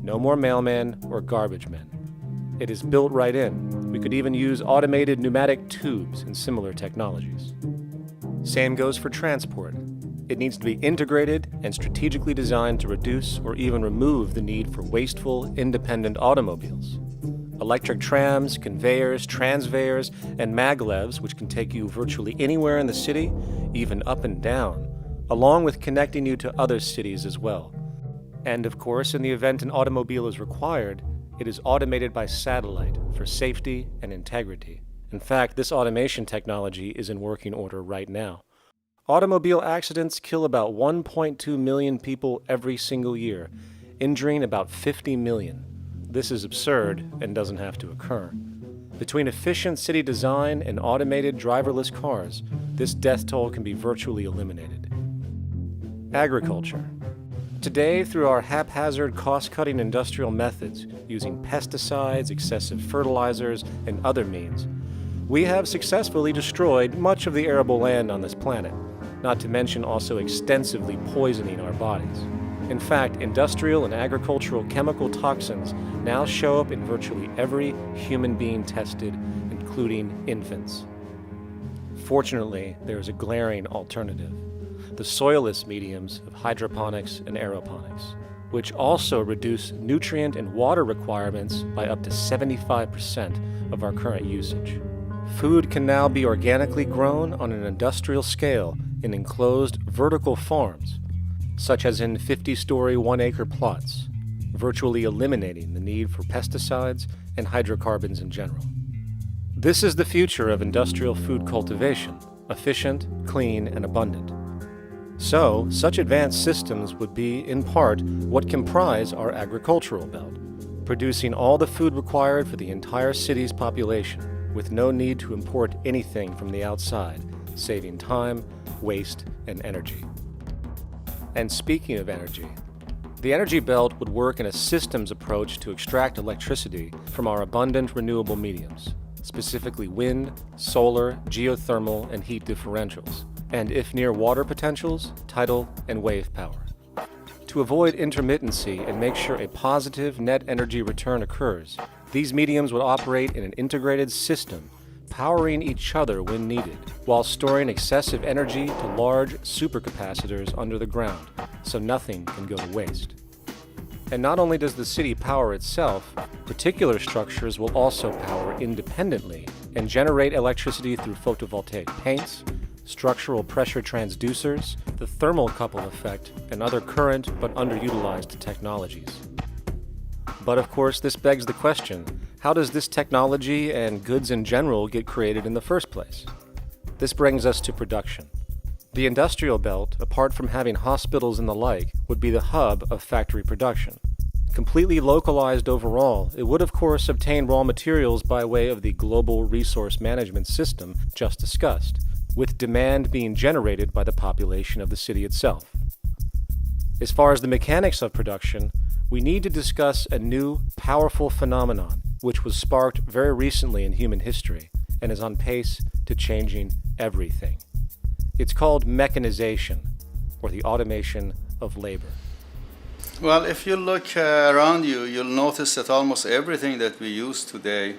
No more mailmen or garbage men. It is built right in. We could even use automated pneumatic tubes and similar technologies. Same goes for transport. It needs to be integrated and strategically designed to reduce or even remove the need for wasteful, independent automobiles. Electric trams, conveyors, transveyors, and maglevs, which can take you virtually anywhere in the city, even up and down, along with connecting you to other cities as well. And of course, in the event an automobile is required, it is automated by satellite for safety and integrity. In fact, this automation technology is in working order right now. Automobile accidents kill about 1.2 million people every single year, injuring about 50 million. This is absurd and doesn't have to occur. Between efficient city design and automated driverless cars, this death toll can be virtually eliminated. Agriculture. Today, through our haphazard, cost-cutting industrial methods, using pesticides, excessive fertilizers, and other means, we have successfully destroyed much of the arable land on this planet, not to mention also extensively poisoning our bodies. In fact, industrial and agricultural chemical toxins now show up in virtually every human being tested, including infants. Fortunately, there is a glaring alternative: the soilless mediums of hydroponics and aeroponics, which also reduce nutrient and water requirements by up to 75% of our current usage. Food can now be organically grown on an industrial scale in enclosed vertical farms, such as in 50-story 1-acre plots, virtually eliminating the need for pesticides and hydrocarbons in general. This is the future of industrial food cultivation: efficient, clean, and abundant. So, such advanced systems would be, in part, what comprise our agricultural belt, producing all the food required for the entire city's population, with no need to import anything from the outside, saving time, waste, and energy. And speaking of energy, The energy belt would work in a systems approach to extract electricity from our abundant renewable mediums, specifically wind, solar, geothermal, and heat differentials, and if near water potentials, tidal and wave power. To avoid intermittency and make sure a positive net energy return occurs, these mediums would operate in an integrated system, powering each other when needed, while storing excessive energy to large supercapacitors under the ground, so nothing can go to waste. And not only does the city power itself, particular structures will also power independently and generate electricity through photovoltaic paints, structural pressure transducers, the thermocouple effect, and other current but underutilized technologies. But of course, this begs the question, how does this technology and goods in general get created in the first place? This brings us to production. The industrial belt, apart from having hospitals and the like, would be the hub of factory production. Completely localized overall, it would of course obtain raw materials by way of the global resource management system just discussed, with demand being generated by the population of the city itself. As far as the mechanics of production, we need to discuss a new, powerful phenomenon which was sparked very recently in human history and is on pace to changing everything. It's called mechanization, or the automation of labor. Well, if you look around you, you'll notice that almost everything that we use today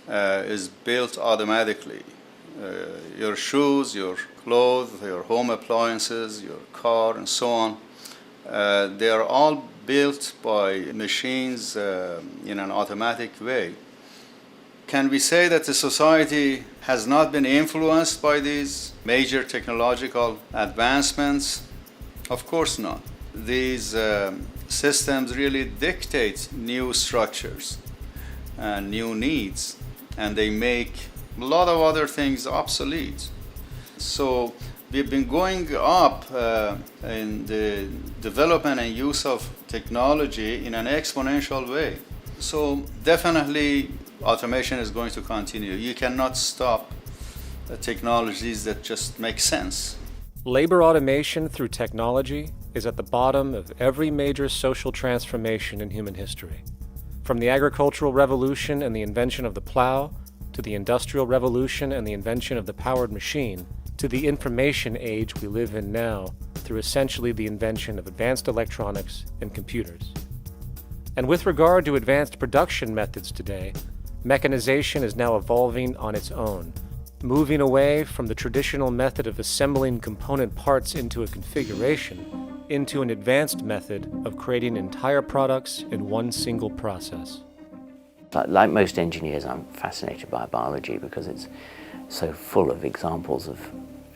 is built automatically. Your shoes, your clothes, your home appliances, your car, and so on. They are all built by machines in an automatic way. Can we say that the society has not been influenced by these major technological advancements? Of course not. These systems really dictate new structures and new needs, and they make a lot of other things obsolete. So we've been going up in the development and use of technology in an exponential way. So definitely automation is going to continue. You cannot stop technologies that just make sense. Labor automation through technology is at the bottom of every major social transformation in human history. From the agricultural revolution and the invention of the plow, to the industrial revolution and the invention of the powered machine, to the information age we live in now through essentially the invention of advanced electronics and computers. And with regard to advanced production methods today, mechanization is now evolving on its own, moving away from the traditional method of assembling component parts into a configuration into an advanced method of creating entire products in one single process. Like most engineers, I'm fascinated by biology because it's so full of examples of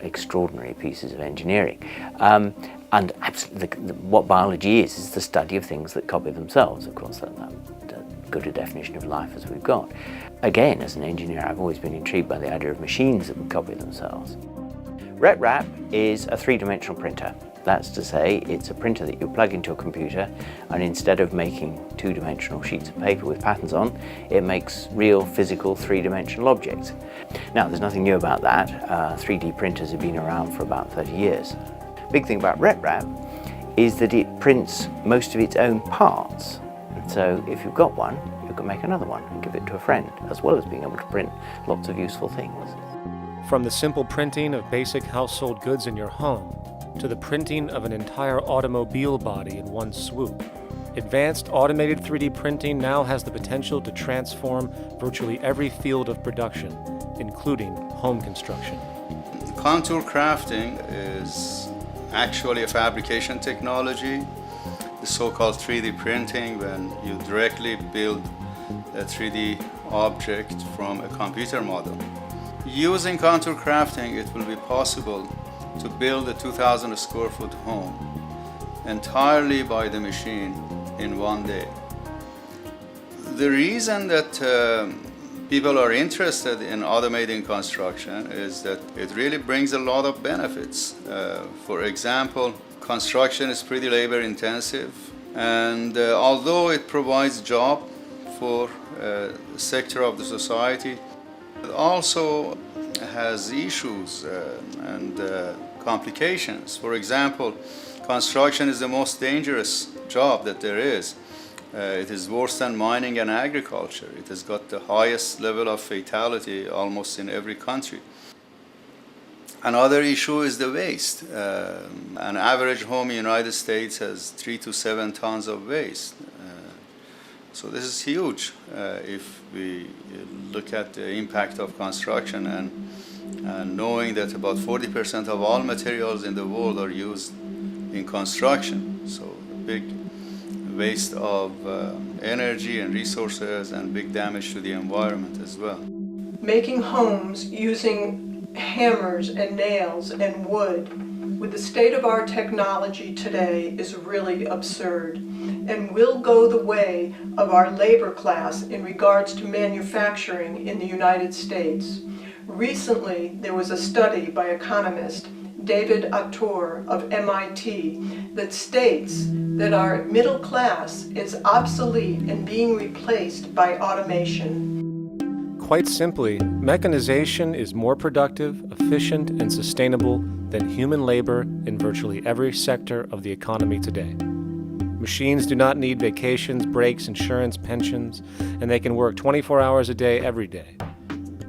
extraordinary pieces of engineering. And absolutely, what biology is the study of things that copy themselves. Of course, that's good a definition of life as we've got. Again, as an engineer, I've always been intrigued by the idea of machines that would copy themselves. RepRap is a three-dimensional printer. That's to say, it's a printer that you plug into a computer, and instead of making two-dimensional sheets of paper with patterns on, it makes real, physical, three-dimensional objects. Now, there's nothing new about that. 3D printers have been around for about 30 years. Big thing about RepRap is that it prints most of its own parts. So if you've got one, you can make another one and give it to a friend, as well as being able to print lots of useful things. From the simple printing of basic household goods in your home, to the printing of an entire automobile body in one swoop, advanced automated 3D printing now has the potential to transform virtually every field of production, including home construction. Contour crafting is actually a fabrication technology, the so-called 3D printing, when you directly build a 3D object from a computer model. Using contour crafting, it will be possible to build a 2,000 square foot home entirely by the machine in one day. The reason that people are interested in automating construction is that it really brings a lot of benefits. For example, construction is pretty labor intensive, and although it provides job for a sector of the society, it also has issues and complications. For example, Construction is the most dangerous job that there is. It is worse than mining and agriculture. It has got the highest level of fatality almost in every country. Another issue is the waste. An average home in the United States has 3 to 7 tons of waste. So this is huge if we look at the impact of construction and knowing that about 40% of all materials in the world are used in construction. So big waste of energy and resources and big damage to the environment as well. Making homes using hammers and nails and wood with the state of our technology today is really absurd and will go the way of our labor class in regards to manufacturing in the United States. Recently, there was a study by economist David Autor of MIT that states that our middle class is obsolete and being replaced by automation. Quite simply, mechanization is more productive, efficient, and sustainable than human labor in virtually every sector of the economy today. Machines do not need vacations, breaks, insurance, pensions, and they can work 24 hours a day every day.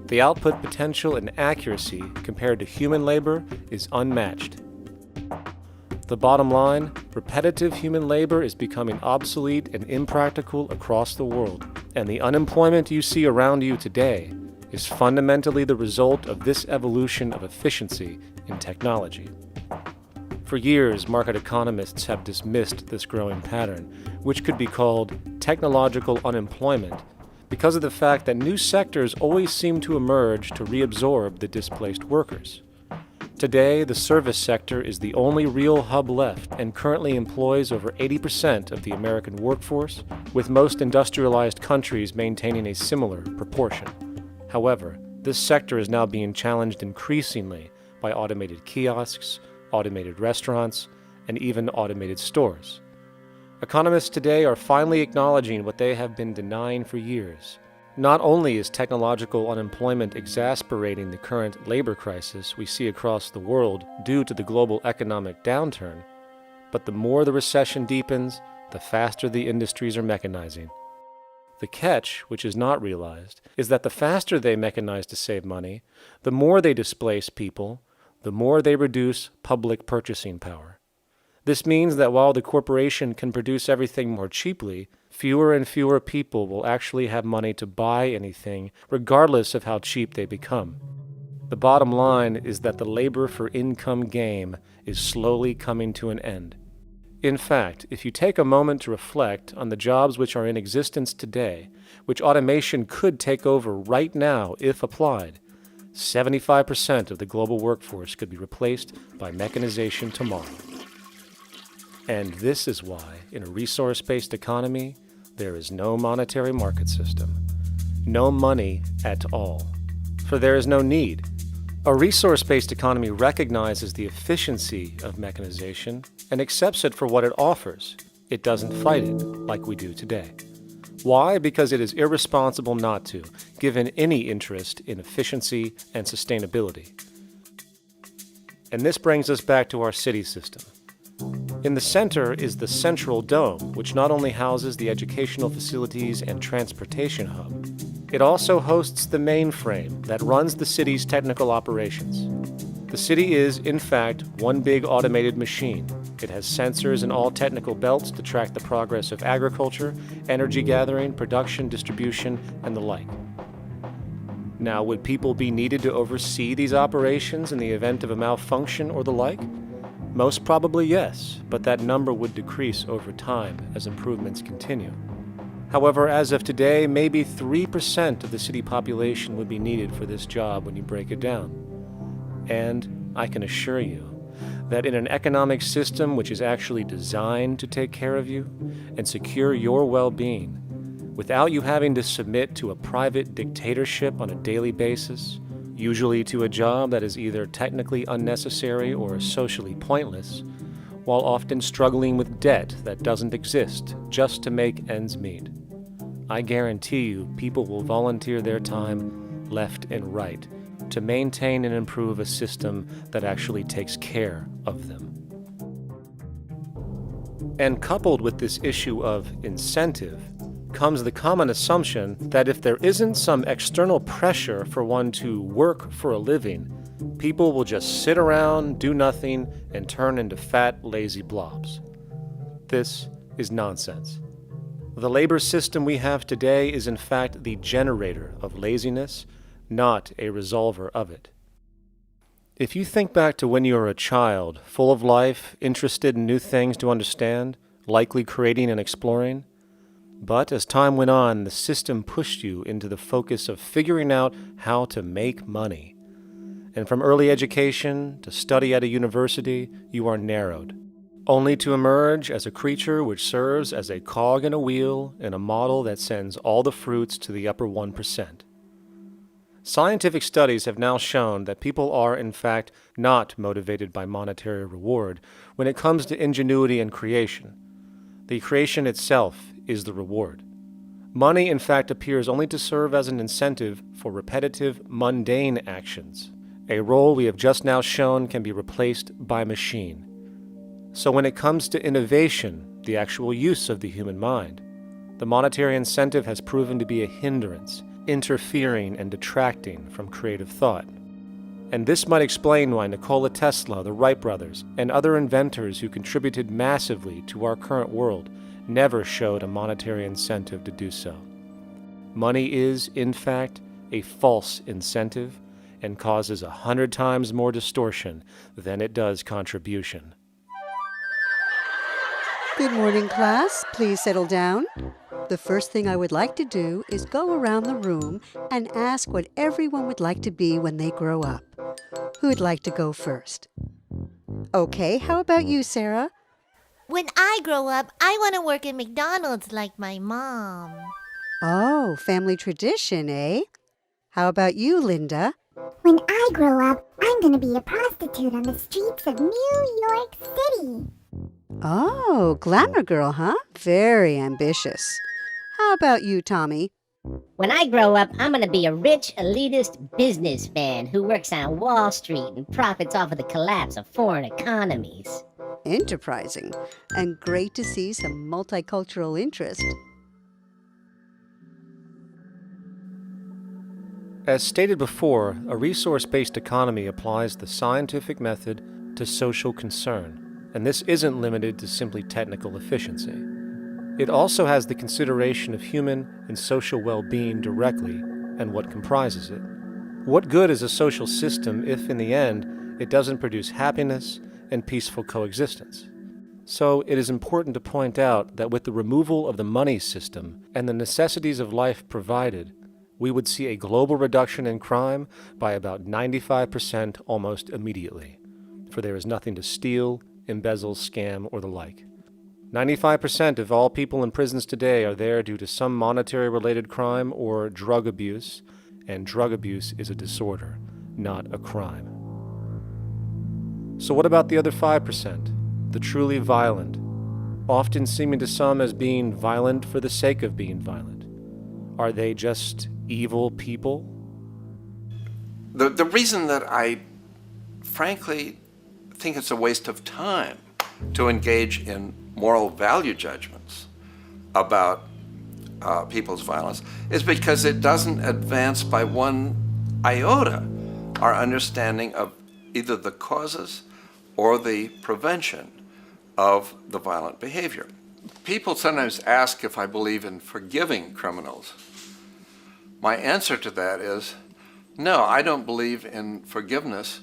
The output potential and accuracy compared to human labor is unmatched. The bottom line, repetitive human labor is becoming obsolete and impractical across the world, and the unemployment you see around you today is fundamentally the result of this evolution of efficiency in technology. For years, market economists have dismissed this growing pattern, which could be called technological unemployment, because of the fact that new sectors always seem to emerge to reabsorb the displaced workers. Today, the service sector is the only real hub left and currently employs over 80% of the American workforce, with most industrialized countries maintaining a similar proportion. However, this sector is now being challenged increasingly by automated kiosks, automated restaurants, and even automated stores. Economists today are finally acknowledging what they have been denying for years. Not only is technological unemployment exacerbating the current labor crisis we see across the world due to the global economic downturn, but the more the recession deepens, the faster the industries are mechanizing. The catch, which is not realized, is that the faster they mechanize to save money, the more they displace people, the more they reduce public purchasing power. This means that while the corporation can produce everything more cheaply, fewer and fewer people will actually have money to buy anything, regardless of how cheap they become. The bottom line is that the labor for income game is slowly coming to an end. In fact, if you take a moment to reflect on the jobs which are in existence today, which automation could take over right now if applied, 75% of the global workforce could be replaced by mechanization tomorrow. And this is why, in a resource-based economy, there is no monetary market system, no money at all, for there is no need. A resource-based economy recognizes the efficiency of mechanization and accepts it for what it offers. It doesn't fight it like we do today. Why? Because it is irresponsible not to, given any interest in efficiency and sustainability. And this brings us back to our city system. In the center is the central dome, which not only houses the educational facilities and transportation hub, it also hosts the mainframe that runs the city's technical operations. The city is, in fact, one big automated machine. It has sensors in all technical belts to track the progress of agriculture, energy gathering, production, distribution, and the like. Now, would people be needed to oversee these operations in the event of a malfunction or the like? Most probably yes, but that number would decrease over time as improvements continue. However, as of today, maybe 3% of the city population would be needed for this job when you break it down. And I can assure you that in an economic system which is actually designed to take care of you and secure your well-being, without you having to submit to a private dictatorship on a daily basis, usually to a job that is either technically unnecessary or socially pointless, while often struggling with debt that doesn't exist just to make ends meet. I guarantee you people will volunteer their time left and right to maintain and improve a system that actually takes care of them. And coupled with this issue of incentive comes the common assumption that if there isn't some external pressure for one to work for a living, people will just sit around, do nothing, and turn into fat, lazy blobs. This is nonsense. The labor system we have today is in fact the generator of laziness, not a resolver of it. If you think back to when you were a child, full of life, interested in new things to understand, likely creating and exploring, but as time went on, the system pushed you into the focus of figuring out how to make money. And from early education to study at a university, you are narrowed, only to emerge as a creature which serves as a cog in a wheel in a model that sends all the fruits to the upper 1%. Scientific studies have now shown that people are, in fact, not motivated by monetary reward when it comes to ingenuity and creation. The creation itself is the reward. Money, in fact, appears only to serve as an incentive for repetitive, mundane actions, a role we have just now shown can be replaced by machine. So when it comes to innovation, the actual use of the human mind, the monetary incentive has proven to be a hindrance, interfering and detracting from creative thought. And this might explain why Nikola Tesla, the Wright brothers, and other inventors who contributed massively to our current world never showed a monetary incentive to do so. Money is, in fact, a false incentive and causes 100 times more distortion than it does contribution. Good morning, class. Please settle down. The first thing I would like to do is go around the room and ask what everyone would like to be when they grow up. Who would like to go first? Okay, how about you, Sarah? When I grow up, I want to work at McDonald's like my mom. Oh, family tradition, eh? How about you, Linda? When I grow up, I'm going to be a prostitute on the streets of New York City. Oh, glamour girl, huh? Very ambitious. How about you, Tommy? When I grow up, I'm going to be a rich, elitist businessman who works on Wall Street and profits off of the collapse of foreign economies. Enterprising, and great to see some multicultural interest. As stated before, a resource-based economy applies the scientific method to social concern, and this isn't limited to simply technical efficiency. It also has the consideration of human and social well-being directly and what comprises it. What good is a social system if, in the end, it doesn't produce happiness and peaceful coexistence? So it is important to point out that with the removal of the money system and the necessities of life provided, we would see a global reduction in crime by about 95% almost immediately, for there is nothing to steal, embezzle, scam, or the like. 95% of all people in prisons today are there due to some monetary-related crime or drug abuse, and drug abuse is a disorder, not a crime. So what about the other 5%, the truly violent, often seeming to some as being violent for the sake of being violent? Are they just evil people? The reason that I frankly think it's a waste of time to engage in moral value judgments about people's violence is because it doesn't advance by one iota our understanding of either the causes or the prevention of the violent behavior. People sometimes ask if I believe in forgiving criminals. My answer to that is, no, I don't believe in forgiveness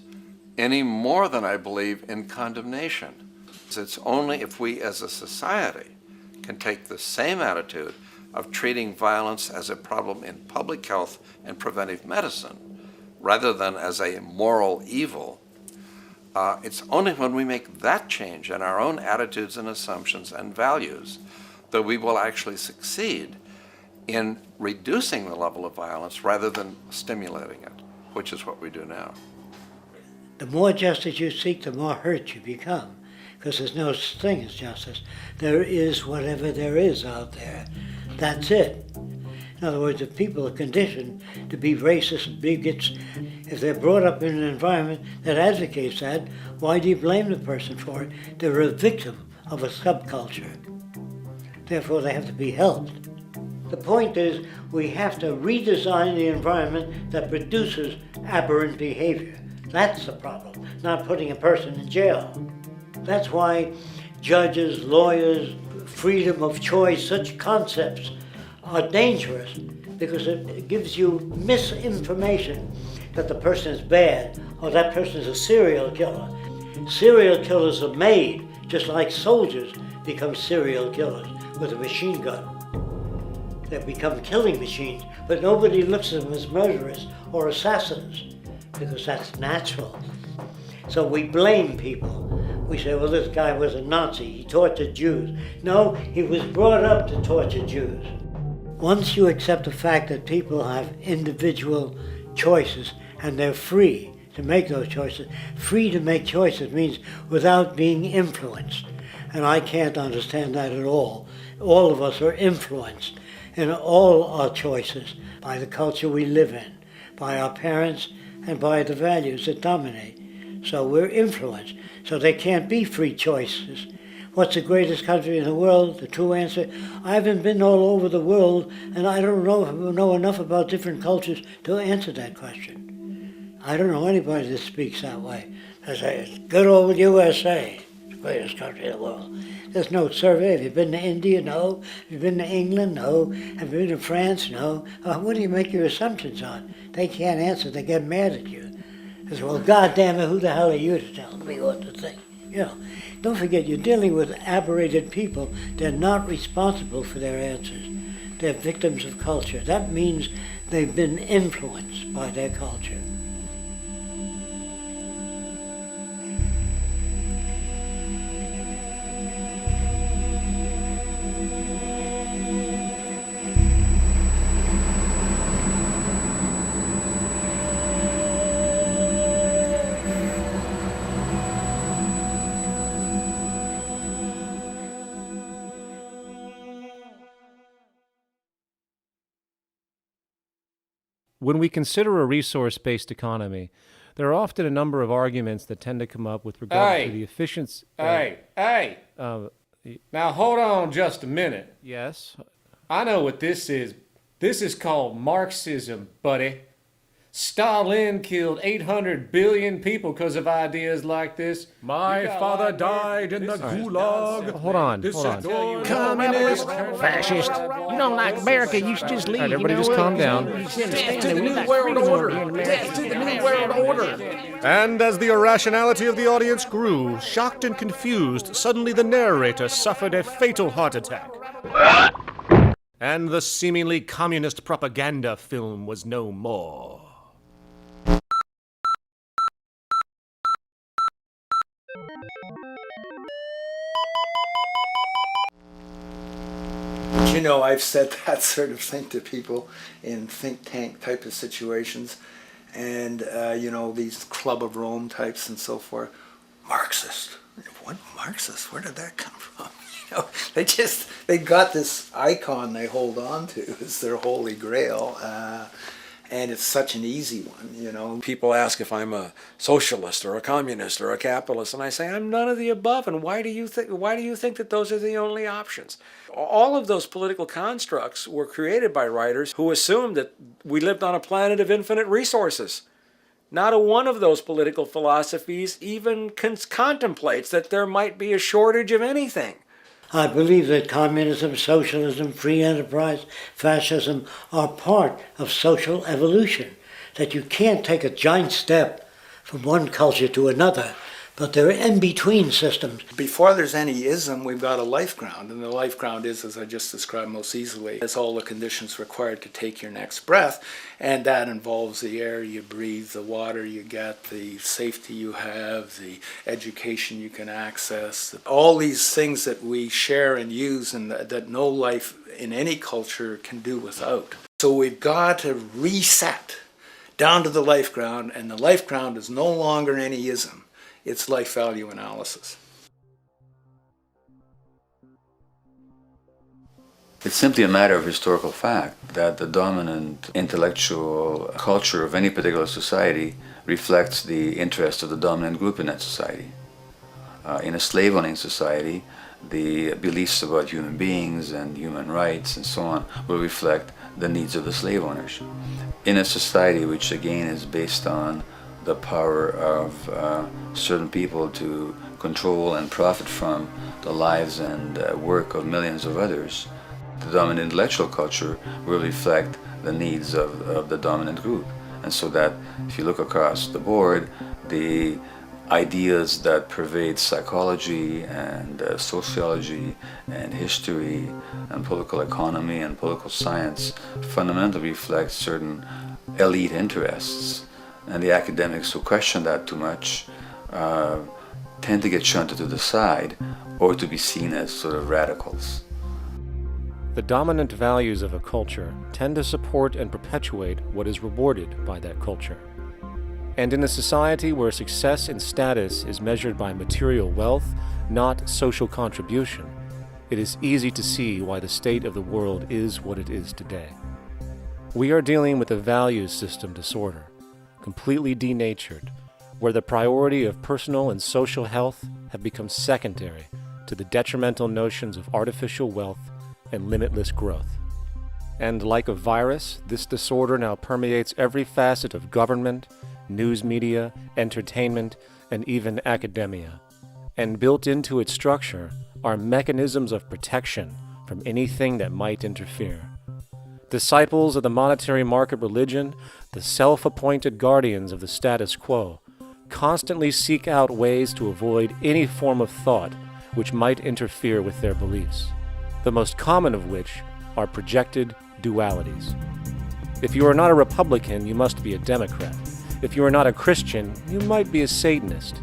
any more than I believe in condemnation. It's only if we as a society can take the same attitude of treating violence as a problem in public health and preventive medicine, rather than as a moral evil, it's only when we make that change in our own attitudes and assumptions and values that we will actually succeed in reducing the level of violence rather than stimulating it, which is what we do now. The more justice you seek, the more hurt you become, because there's no such thing as justice. There is whatever there is out there. That's it. In other words, if people are conditioned to be racist and bigots, if they're brought up in an environment that advocates that, why do you blame the person for it? They're a victim of a subculture. Therefore, they have to be helped. The point is, we have to redesign the environment that produces aberrant behavior. That's the problem, not putting a person in jail. That's why judges, lawyers, freedom of choice, such concepts are dangerous because it gives you misinformation that the person is bad or that person is a serial killer. Serial killers are made, just like soldiers become serial killers with a machine gun. They become killing machines, but nobody looks at them as murderers or assassins because that's natural. So we blame people. We say, well, this guy was a Nazi, he tortured Jews. No, he was brought up to torture Jews. Once you accept the fact that people have individual choices and they're free to make those choices, free to make choices means without being influenced. And I can't understand that at all. All of us are influenced in all our choices by the culture we live in, by our parents, and by the values that dominate. So we're influenced. So there can't be free choices. What's the greatest country in the world? The true answer, I haven't been all over the world, and I don't know enough about different cultures to answer that question. I don't know anybody that speaks that way. They say, good old USA, the greatest country in the world. There's no survey. Have you been to India? No. Have you been to England? No. Have you been to France? No. What do you make your assumptions on? They can't answer. They get mad at you. They say, well, God damn it, who the hell are you to tell me what to think? You know, don't forget, you're dealing with aberrated people. They're not responsible for their answers. They're victims of culture. That means they've been influenced by their culture. When we consider a resource-based economy, there are often a number of arguments that tend to come up with regard to the efficiency. Now hold on just a minute. Yes? I know what this is. This is called Marxism, buddy. Stalin killed 800 billion people because of ideas like this. My father died in the gulag. Hold on. Communist, fascist. You don't like America, you should just leave. All right, everybody just calm down. Death to the New World Order. Death to the New World Order. And as the irrationality of the audience grew, shocked and confused, suddenly the narrator suffered a fatal heart attack. And the seemingly communist propaganda film was no more. You know, I've said that sort of thing to people in think tank type of situations, and you know, these Club of Rome types and so forth. Marxist. What Marxist? Where did that come from? You know, they got this icon they hold on to as their holy grail. And it's such an easy one, you know. People ask if I'm a socialist or a communist or a capitalist, and I say I'm none of the above. And why do you think that those are the only options? All of those political constructs were created by writers who assumed that we lived on a planet of infinite resources. Not a one of those political philosophies even contemplates that there might be a shortage of anything. I believe that communism, socialism, free enterprise, fascism are part of social evolution, that you can't take a giant step from one culture to another, but they're in-between systems. Before there's any ism, we've got a life ground, and the life ground is, as I just described most easily, it's all the conditions required to take your next breath, and that involves the air you breathe, the water you get, the safety you have, the education you can access, all these things that we share and use and that no life in any culture can do without. So we've got to reset down to the life ground, and the life ground is no longer any ism. It's life value analysis. It's simply a matter of historical fact that the dominant intellectual culture of any particular society reflects the interests of the dominant group in that society. In a slave-owning society, the beliefs about human beings and human rights and so on will reflect the needs of the slave owners. In a society which again is based on the power of certain people to control and profit from the lives and work of millions of others, the dominant intellectual culture will reflect the needs of the dominant group. And so that if you look across the board, the ideas that pervade psychology and sociology and history and political economy and political science fundamentally reflect certain elite interests. And the academics who question that too much tend to get shunted to the side or to be seen as sort of radicals. The dominant values of a culture tend to support and perpetuate what is rewarded by that culture. And in a society where success and status is measured by material wealth, not social contribution, it is easy to see why the state of the world is what it is today. We are dealing with a values system disorder, completely denatured, where the priority of personal and social health have become secondary to the detrimental notions of artificial wealth and limitless growth. And like a virus, this disorder now permeates every facet of government, news media, entertainment, and even academia. And built into its structure are mechanisms of protection from anything that might interfere. Disciples of the monetary market religion, the self-appointed guardians of the status quo, constantly seek out ways to avoid any form of thought which might interfere with their beliefs, the most common of which are projected dualities. If you are not a Republican, you must be a Democrat. If you are not a Christian, you might be a Satanist.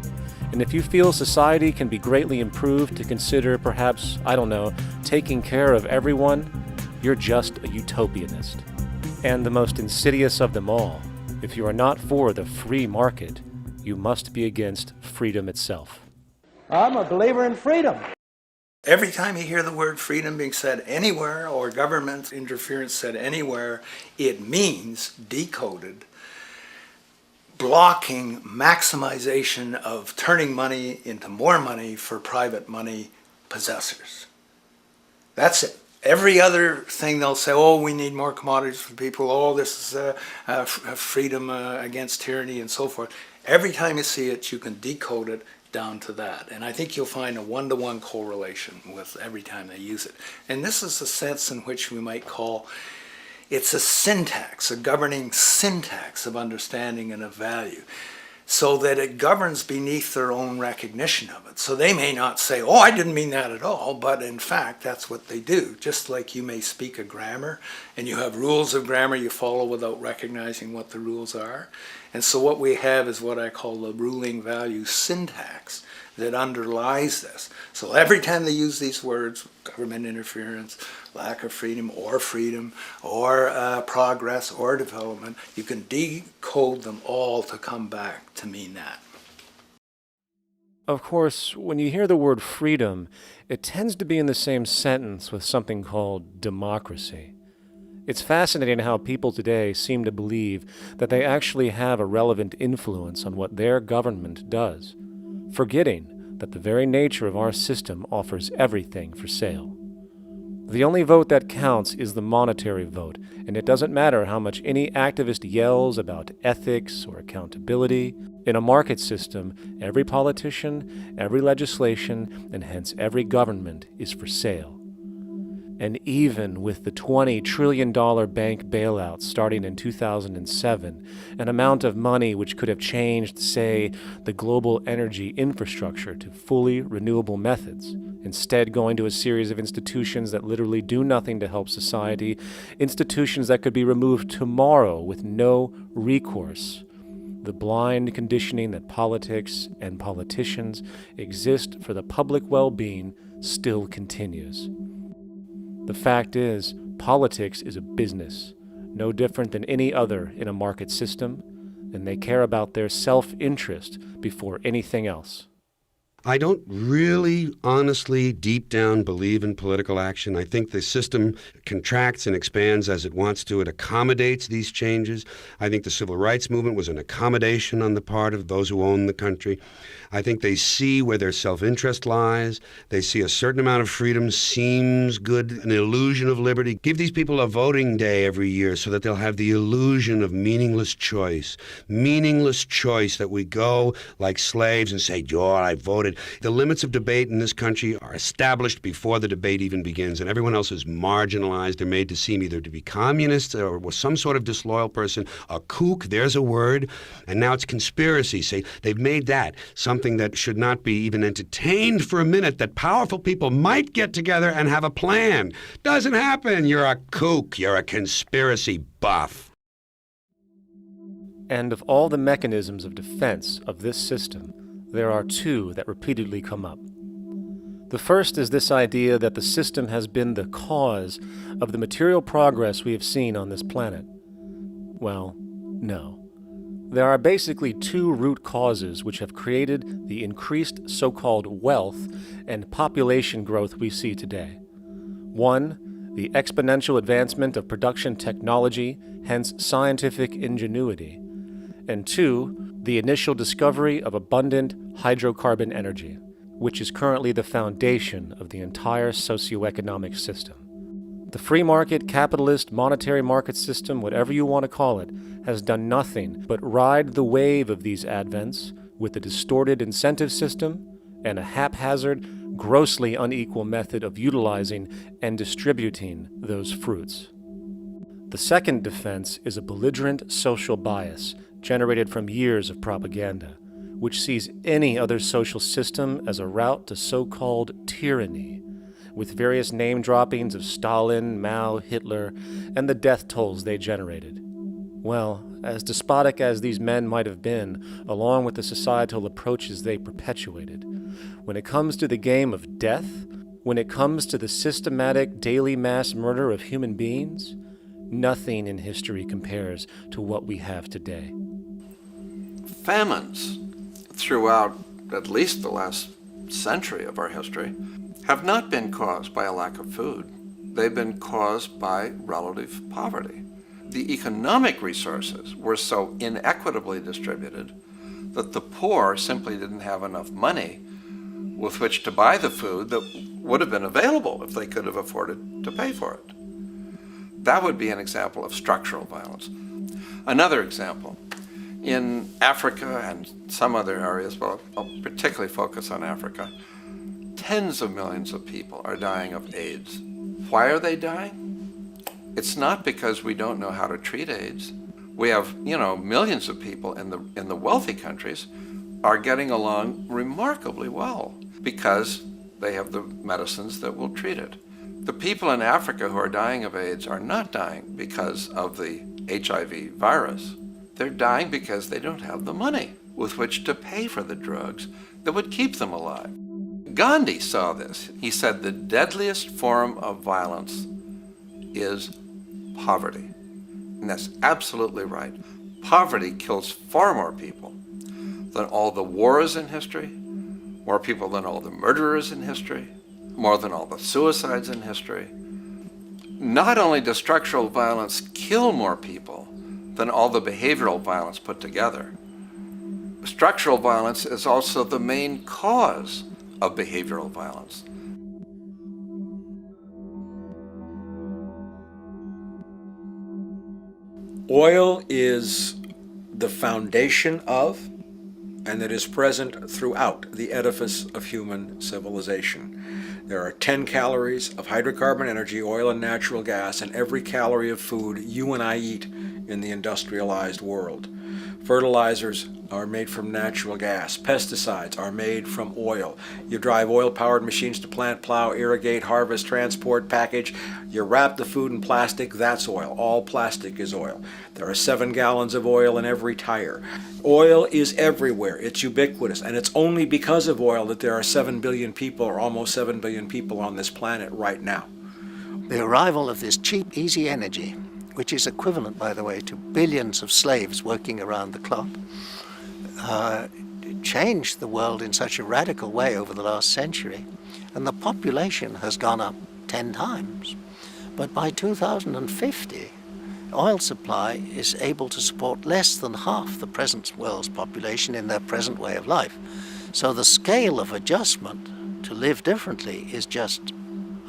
And if you feel society can be greatly improved to consider perhaps, taking care of everyone, you're just a utopianist. And the most insidious of them all, if you are not for the free market, you must be against freedom itself. I'm a believer in freedom. Every time you hear the word freedom being said anywhere or government interference said anywhere, it means, decoded, blocking maximization of turning money into more money for private money possessors. That's it. Every other thing they'll say, oh, we need more commodities for people, oh, this is freedom against tyranny and so forth. Every time you see it, you can decode it down to that. And I think you'll find a one-to-one correlation with every time they use it. And this is a sense in which we might call it's a syntax, a governing syntax of understanding and of value, so that it governs beneath their own recognition of it. So they may not say, oh, I didn't mean that at all, but in fact, that's what they do. Just like you may speak a grammar, and you have rules of grammar you follow without recognizing what the rules are. And so what we have is what I call the ruling value syntax that underlies this. So every time they use these words, government interference, lack of freedom, or progress, or development, you can decode them all to come back to mean that. Of course, when you hear the word freedom, it tends to be in the same sentence with something called democracy. It's fascinating how people today seem to believe that they actually have a relevant influence on what their government does, forgetting that the very nature of our system offers everything for sale. The only vote that counts is the monetary vote, and it doesn't matter how much any activist yells about ethics or accountability. In a market system, every politician, every legislation, and hence every government is for sale. And even with the $20 trillion bank bailout starting in 2007, an amount of money which could have changed, say, the global energy infrastructure to fully renewable methods, instead going to a series of institutions that literally do nothing to help society, institutions that could be removed tomorrow with no recourse. The blind conditioning that politics and politicians exist for the public well-being still continues. The fact is, politics is a business, no different than any other in a market system, and they care about their self-interest before anything else. I don't really, honestly, deep down believe in political action. I think the system contracts and expands as it wants to. It accommodates these changes. I think the civil rights movement was an accommodation on the part of those who own the country. I think they see where their self-interest lies. They see a certain amount of freedom seems good, an illusion of liberty. Give these people a voting day every year so that they'll have the illusion of meaningless choice. Meaningless choice that we go like slaves and say, "Oh, I voted." The limits of debate in this country are established before the debate even begins, and everyone else is marginalized. They're made to seem either to be communists or some sort of disloyal person, a kook, there's a word, and now it's conspiracy. Say, they've made that something that should not be even entertained for a minute, that powerful people might get together and have a plan. Doesn't happen. You're a kook. You're a conspiracy buff. And of all the mechanisms of defense of this system, there are two that repeatedly come up. The first is this idea that the system has been the cause of the material progress we have seen on this planet. Well, no. There are basically two root causes which have created the increased so-called wealth and population growth we see today. One, the exponential advancement of production technology, hence scientific ingenuity. And two, the initial discovery of abundant hydrocarbon energy, which is currently the foundation of the entire socioeconomic system. The free market, capitalist, monetary market system, whatever you want to call it, has done nothing but ride the wave of these advents with a distorted incentive system and a haphazard, grossly unequal method of utilizing and distributing those fruits. The second defense is a belligerent social bias generated from years of propaganda, which sees any other social system as a route to so-called tyranny, with various name droppings of Stalin, Mao, Hitler, and the death tolls they generated. Well, as despotic as these men might have been, along with the societal approaches they perpetuated, when it comes to the game of death, when it comes to the systematic daily mass murder of human beings, nothing in history compares to what we have today. Famines throughout at least the last century of our history have not been caused by a lack of food. They've been caused by relative poverty. The economic resources were so inequitably distributed that the poor simply didn't have enough money with which to buy the food that would have been available if they could have afforded to pay for it. That would be an example of structural violence. Another example, in Africa and some other areas, but I'll particularly focus on Africa, tens of millions of people are dying of AIDS. Why are they dying? It's not because we don't know how to treat AIDS. We have, millions of people in the wealthy countries are getting along remarkably well because they have the medicines that will treat it. The people in Africa who are dying of AIDS are not dying because of the HIV virus. They're dying because they don't have the money with which to pay for the drugs that would keep them alive. Gandhi saw this. He said the deadliest form of violence is poverty. And that's absolutely right. Poverty kills far more people than all the wars in history, more people than all the murderers in history, more than all the suicides in history. Not only does structural violence kill more people than all the behavioral violence put together, structural violence is also the main cause of behavioral violence. Oil is the foundation of, and it is present throughout the edifice of human civilization. There are 10 calories of hydrocarbon energy, oil and natural gas, in every calorie of food you and I eat in the industrialized world. Fertilizers are made from natural gas. Pesticides are made from oil. You drive oil-powered machines to plant, plow, irrigate, harvest, transport, package. You wrap the food in plastic, that's oil. All plastic is oil. There are 7 gallons of oil in every tire. Oil is everywhere. It's ubiquitous. And it's only because of oil that there are 7 billion people, or almost 7 billion people on this planet right now. The arrival of this cheap, easy energy, which is equivalent, by the way, to billions of slaves working around the clock, changed the world in such a radical way over the last century, and the population has gone up 10 times. But by 2050, oil supply is able to support less than half the present world's population in their present way of life. So the scale of adjustment to live differently is just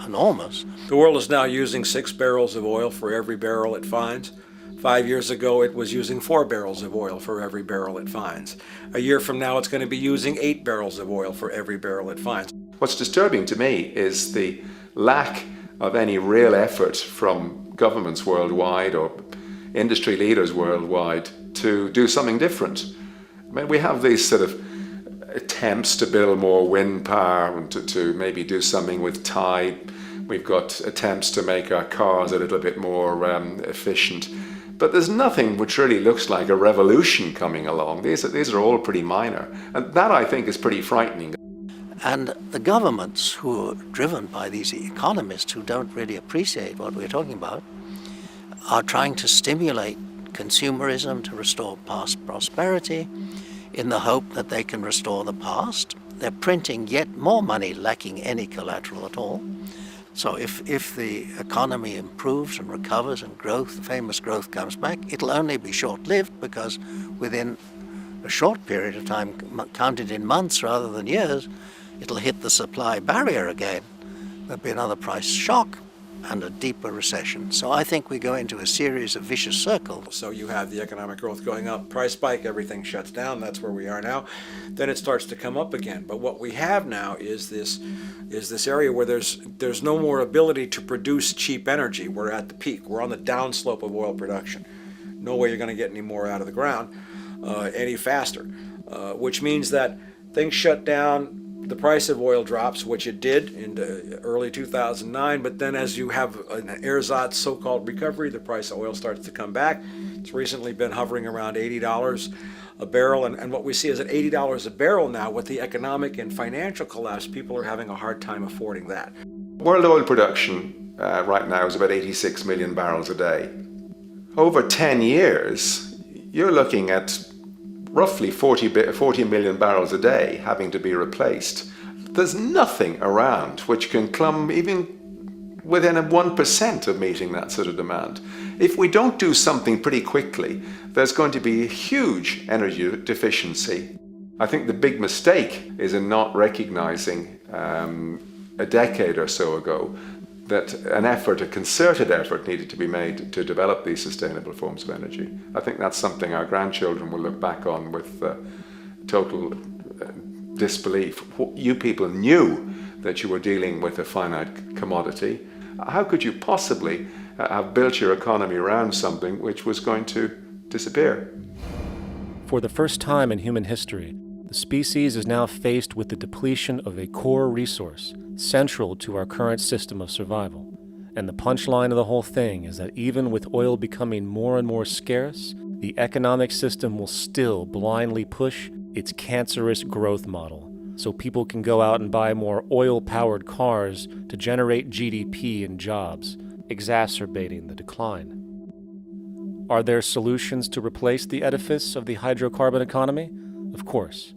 enormous. The world is now using 6 barrels of oil for every barrel it finds. 5 years ago, it was using 4 barrels of oil for every barrel it finds. A year from now, it's going to be using 8 barrels of oil for every barrel it finds. What's disturbing to me is the lack of any real effort from governments worldwide or industry leaders worldwide to do something different. I mean, we have these sort of attempts to build more wind power and to maybe do something with tide. We've got attempts to make our cars a little bit more efficient. But there's nothing which really looks like a revolution coming along. These are all pretty minor. And that, I think, is pretty frightening. And the governments who are driven by these economists who don't really appreciate what we're talking about are trying to stimulate consumerism to restore past prosperity in the hope that they can restore the past. They're printing yet more money lacking any collateral at all. So if the economy improves and recovers and growth, famous growth comes back, it'll only be short-lived because within a short period of time, counted in months rather than years, it'll hit the supply barrier again. There'll be another price shock and a deeper recession. So I think we go into a series of vicious circles. So you have the economic growth going up, price spike, everything shuts down, that's where we are now. Then it starts to come up again. But what we have now is this area where there's no more ability to produce cheap energy. We're at the peak. We're on the downslope of oil production. No way you're going to get any more out of the ground any faster, which means that things shut down. The price of oil drops, which it did in early 2009, but then as you have an ersatz so-called recovery, the price of oil starts to come back. It's recently been hovering around $80 a barrel, and what we see is at $80 a barrel now, with the economic and financial collapse, people are having a hard time affording that. World oil production right now is about 86 million barrels a day. Over 10 years, you're looking at roughly 40 million barrels a day having to be replaced. There's nothing around which can come even within 1% of meeting that sort of demand. If we don't do something pretty quickly, there's going to be a huge energy deficiency. I think the big mistake is in not recognizing a decade or so ago that a concerted effort needed to be made to develop these sustainable forms of energy. I think that's something our grandchildren will look back on with total disbelief. You people knew that you were dealing with a finite commodity. How could you possibly have built your economy around something which was going to disappear? For the first time in human history, the species is now faced with the depletion of a core resource central to our current system of survival. And the punchline of the whole thing is that even with oil becoming more and more scarce, the economic system will still blindly push its cancerous growth model, so people can go out and buy more oil-powered cars to generate GDP and jobs, exacerbating the decline. Are there solutions to replace the edifice of the hydrocarbon economy? Of course.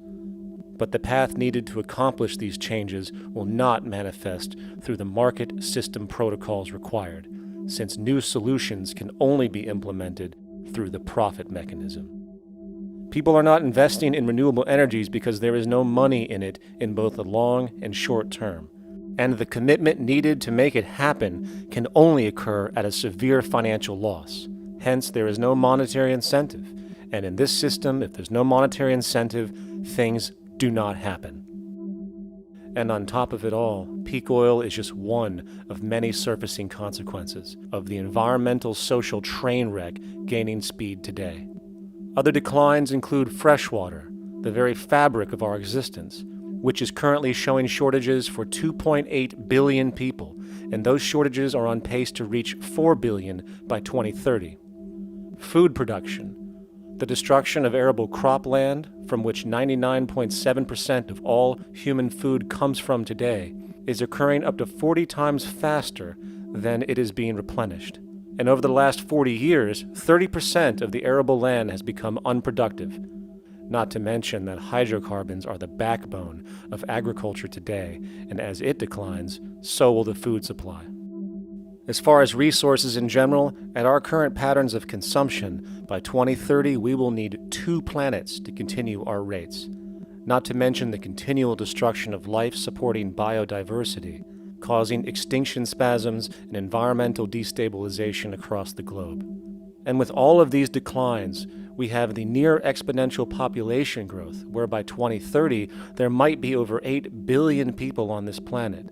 But the path needed to accomplish these changes will not manifest through the market system protocols required, since new solutions can only be implemented through the profit mechanism. People are not investing in renewable energies because there is no money in it in both the long and short term, and the commitment needed to make it happen can only occur at a severe financial loss. Hence, there is no monetary incentive, and in this system, if there's no monetary incentive, things do not happen. And on top of it all, peak oil is just one of many surfacing consequences of the environmental social train wreck gaining speed today. Other declines include freshwater, the very fabric of our existence, which is currently showing shortages for 2.8 billion people, and those shortages are on pace to reach 4 billion by 2030. Food production, the destruction of arable cropland, from which 99.7% of all human food comes from today, is occurring up to 40 times faster than it is being replenished. And over the last 40 years, 30% of the arable land has become unproductive. not to mention that hydrocarbons are the backbone of agriculture today, and as it declines, so will the food supply. As far as resources in general, at our current patterns of consumption, by 2030 we will need 2 planets to continue our rates, not to mention the continual destruction of life-supporting biodiversity, causing extinction spasms and environmental destabilization across the globe. And with all of these declines, we have the near exponential population growth, where by 2030 there might be over 8 billion people on this planet.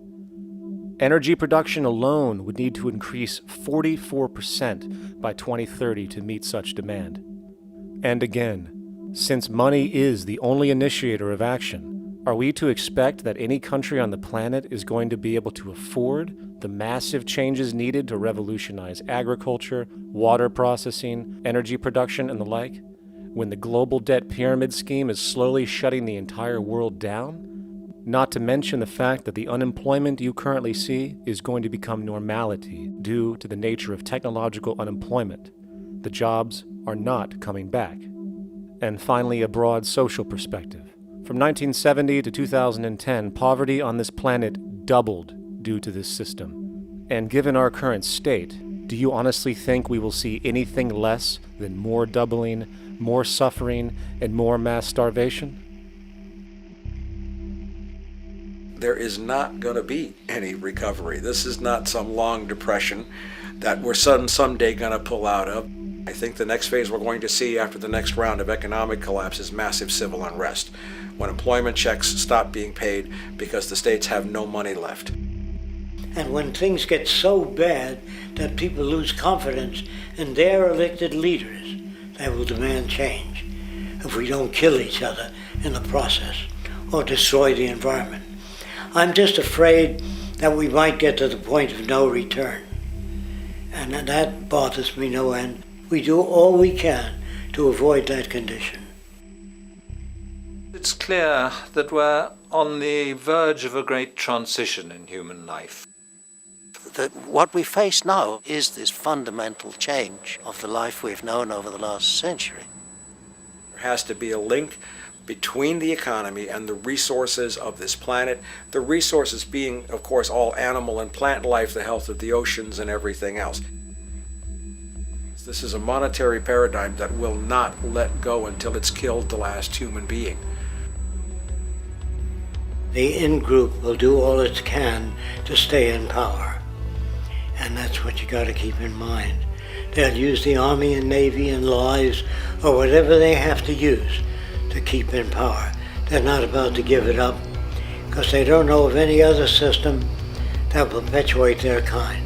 Energy production alone would need to increase 44% by 2030 to meet such demand. And again, since money is the only initiator of action, are we to expect that any country on the planet is going to be able to afford the massive changes needed to revolutionize agriculture, water processing, energy production, and the like, when the global debt pyramid scheme is slowly shutting the entire world down? Not to mention the fact that the unemployment you currently see is going to become normality due to the nature of technological unemployment. The jobs are not coming back. And finally, a broad social perspective. From 1970 to 2010, poverty on this planet doubled due to this system. And given our current state, do you honestly think we will see anything less than more doubling, more suffering, and more mass starvation? There is not going to be any recovery. This is not some long depression that we're someday going to pull out of. I think the next phase we're going to see after the next round of economic collapse is massive civil unrest, when employment checks stop being paid because the states have no money left. And when things get so bad that people lose confidence in their elected leaders, they will demand change if we don't kill each other in the process or destroy the environment. I'm just afraid that we might get to the point of no return. And that bothers me no end. We do all we can to avoid that condition. It's clear that we're on the verge of a great transition in human life. That what we face now is this fundamental change of the life we've known over the last century. There has to be a link between the economy and the resources of this planet, the resources being, of course, all animal and plant life, the health of the oceans and everything else. This is a monetary paradigm that will not let go until it's killed the last human being. The in-group will do all it can to stay in power. And that's what you got to keep in mind. They'll use the Army and Navy and lies or whatever they have to use to keep in power. They're not about to give it up because they don't know of any other system that will perpetuate their kind.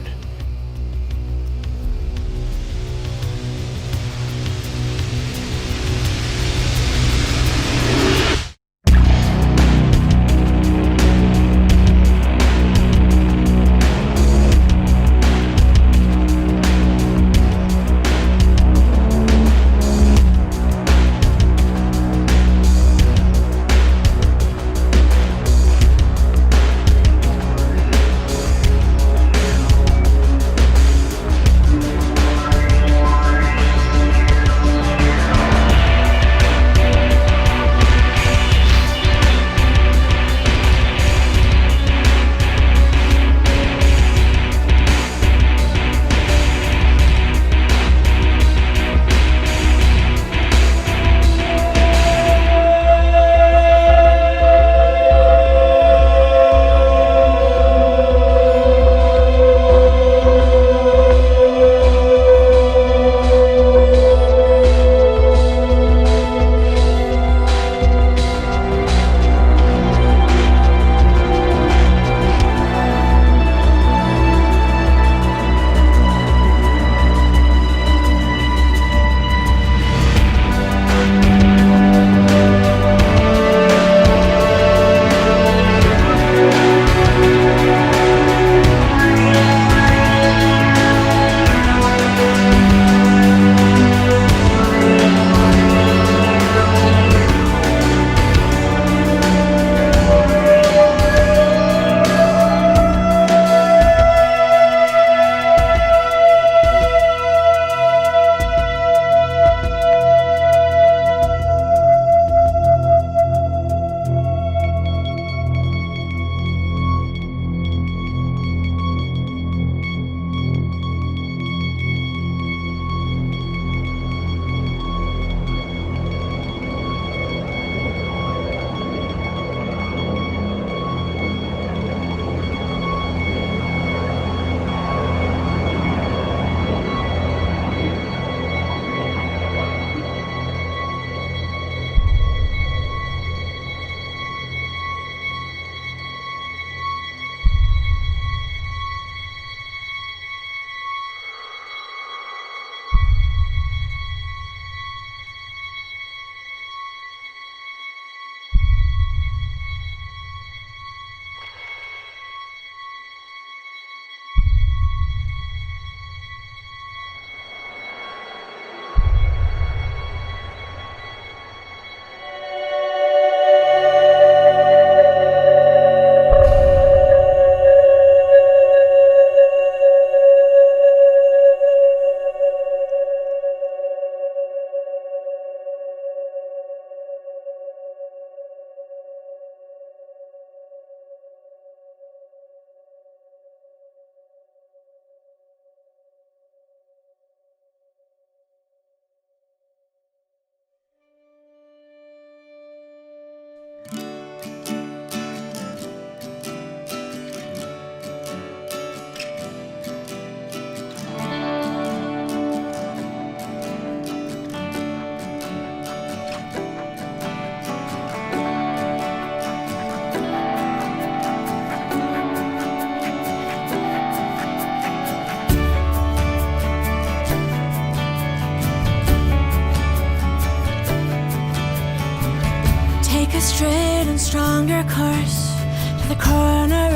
straight and stronger course to the corner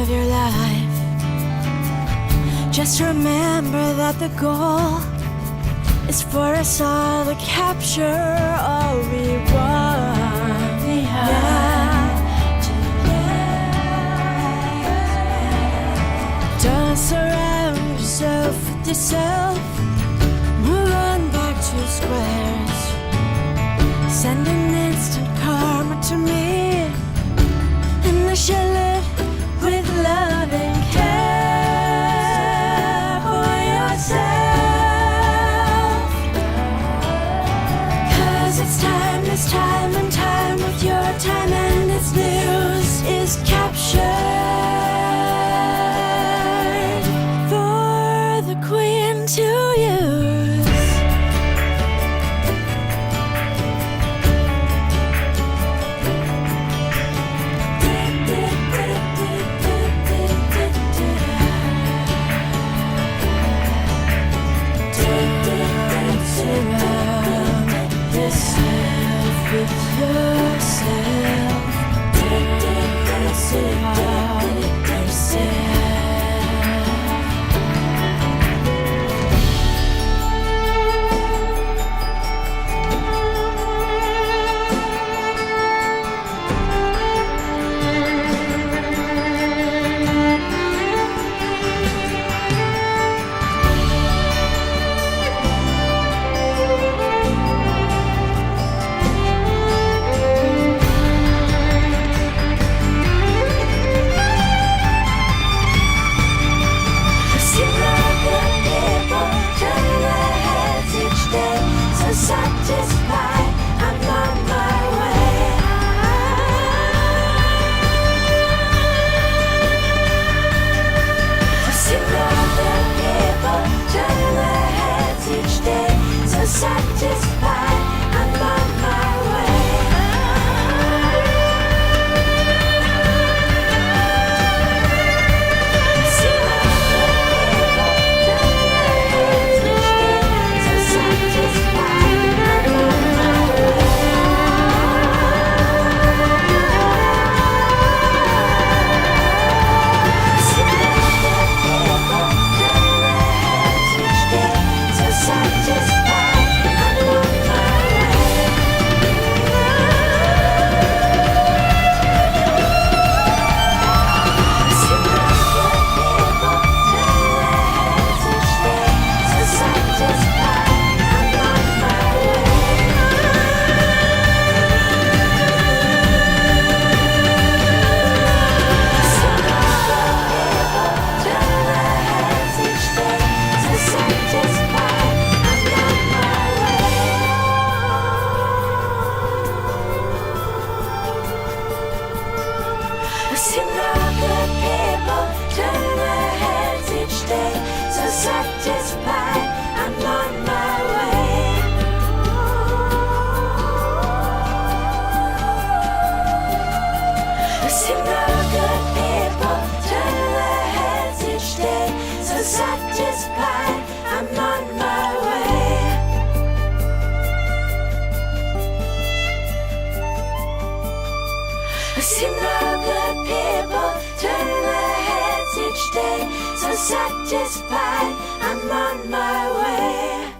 of your life. Just remember that the goal is for us all to capture all we want. We have to don't surround yourself with yourself. Move on back to squares. Send an instant karma to me, and I shall live with love and care for yourself. 'Cause it's time and time with your time, and its news is captured for the queen to use. With yourself, dance around yourself. Satisfied, I'm on my way. To see other people turn their heads each day. So satisfied, I'm on my way. To see other people turn their heads each day. So satisfied. Satisfied, I'm on my way. I see no good people turn their heads each day. So satisfied, I'm on my way. I see no good people turn their heads each day. So satisfied, I'm on my way.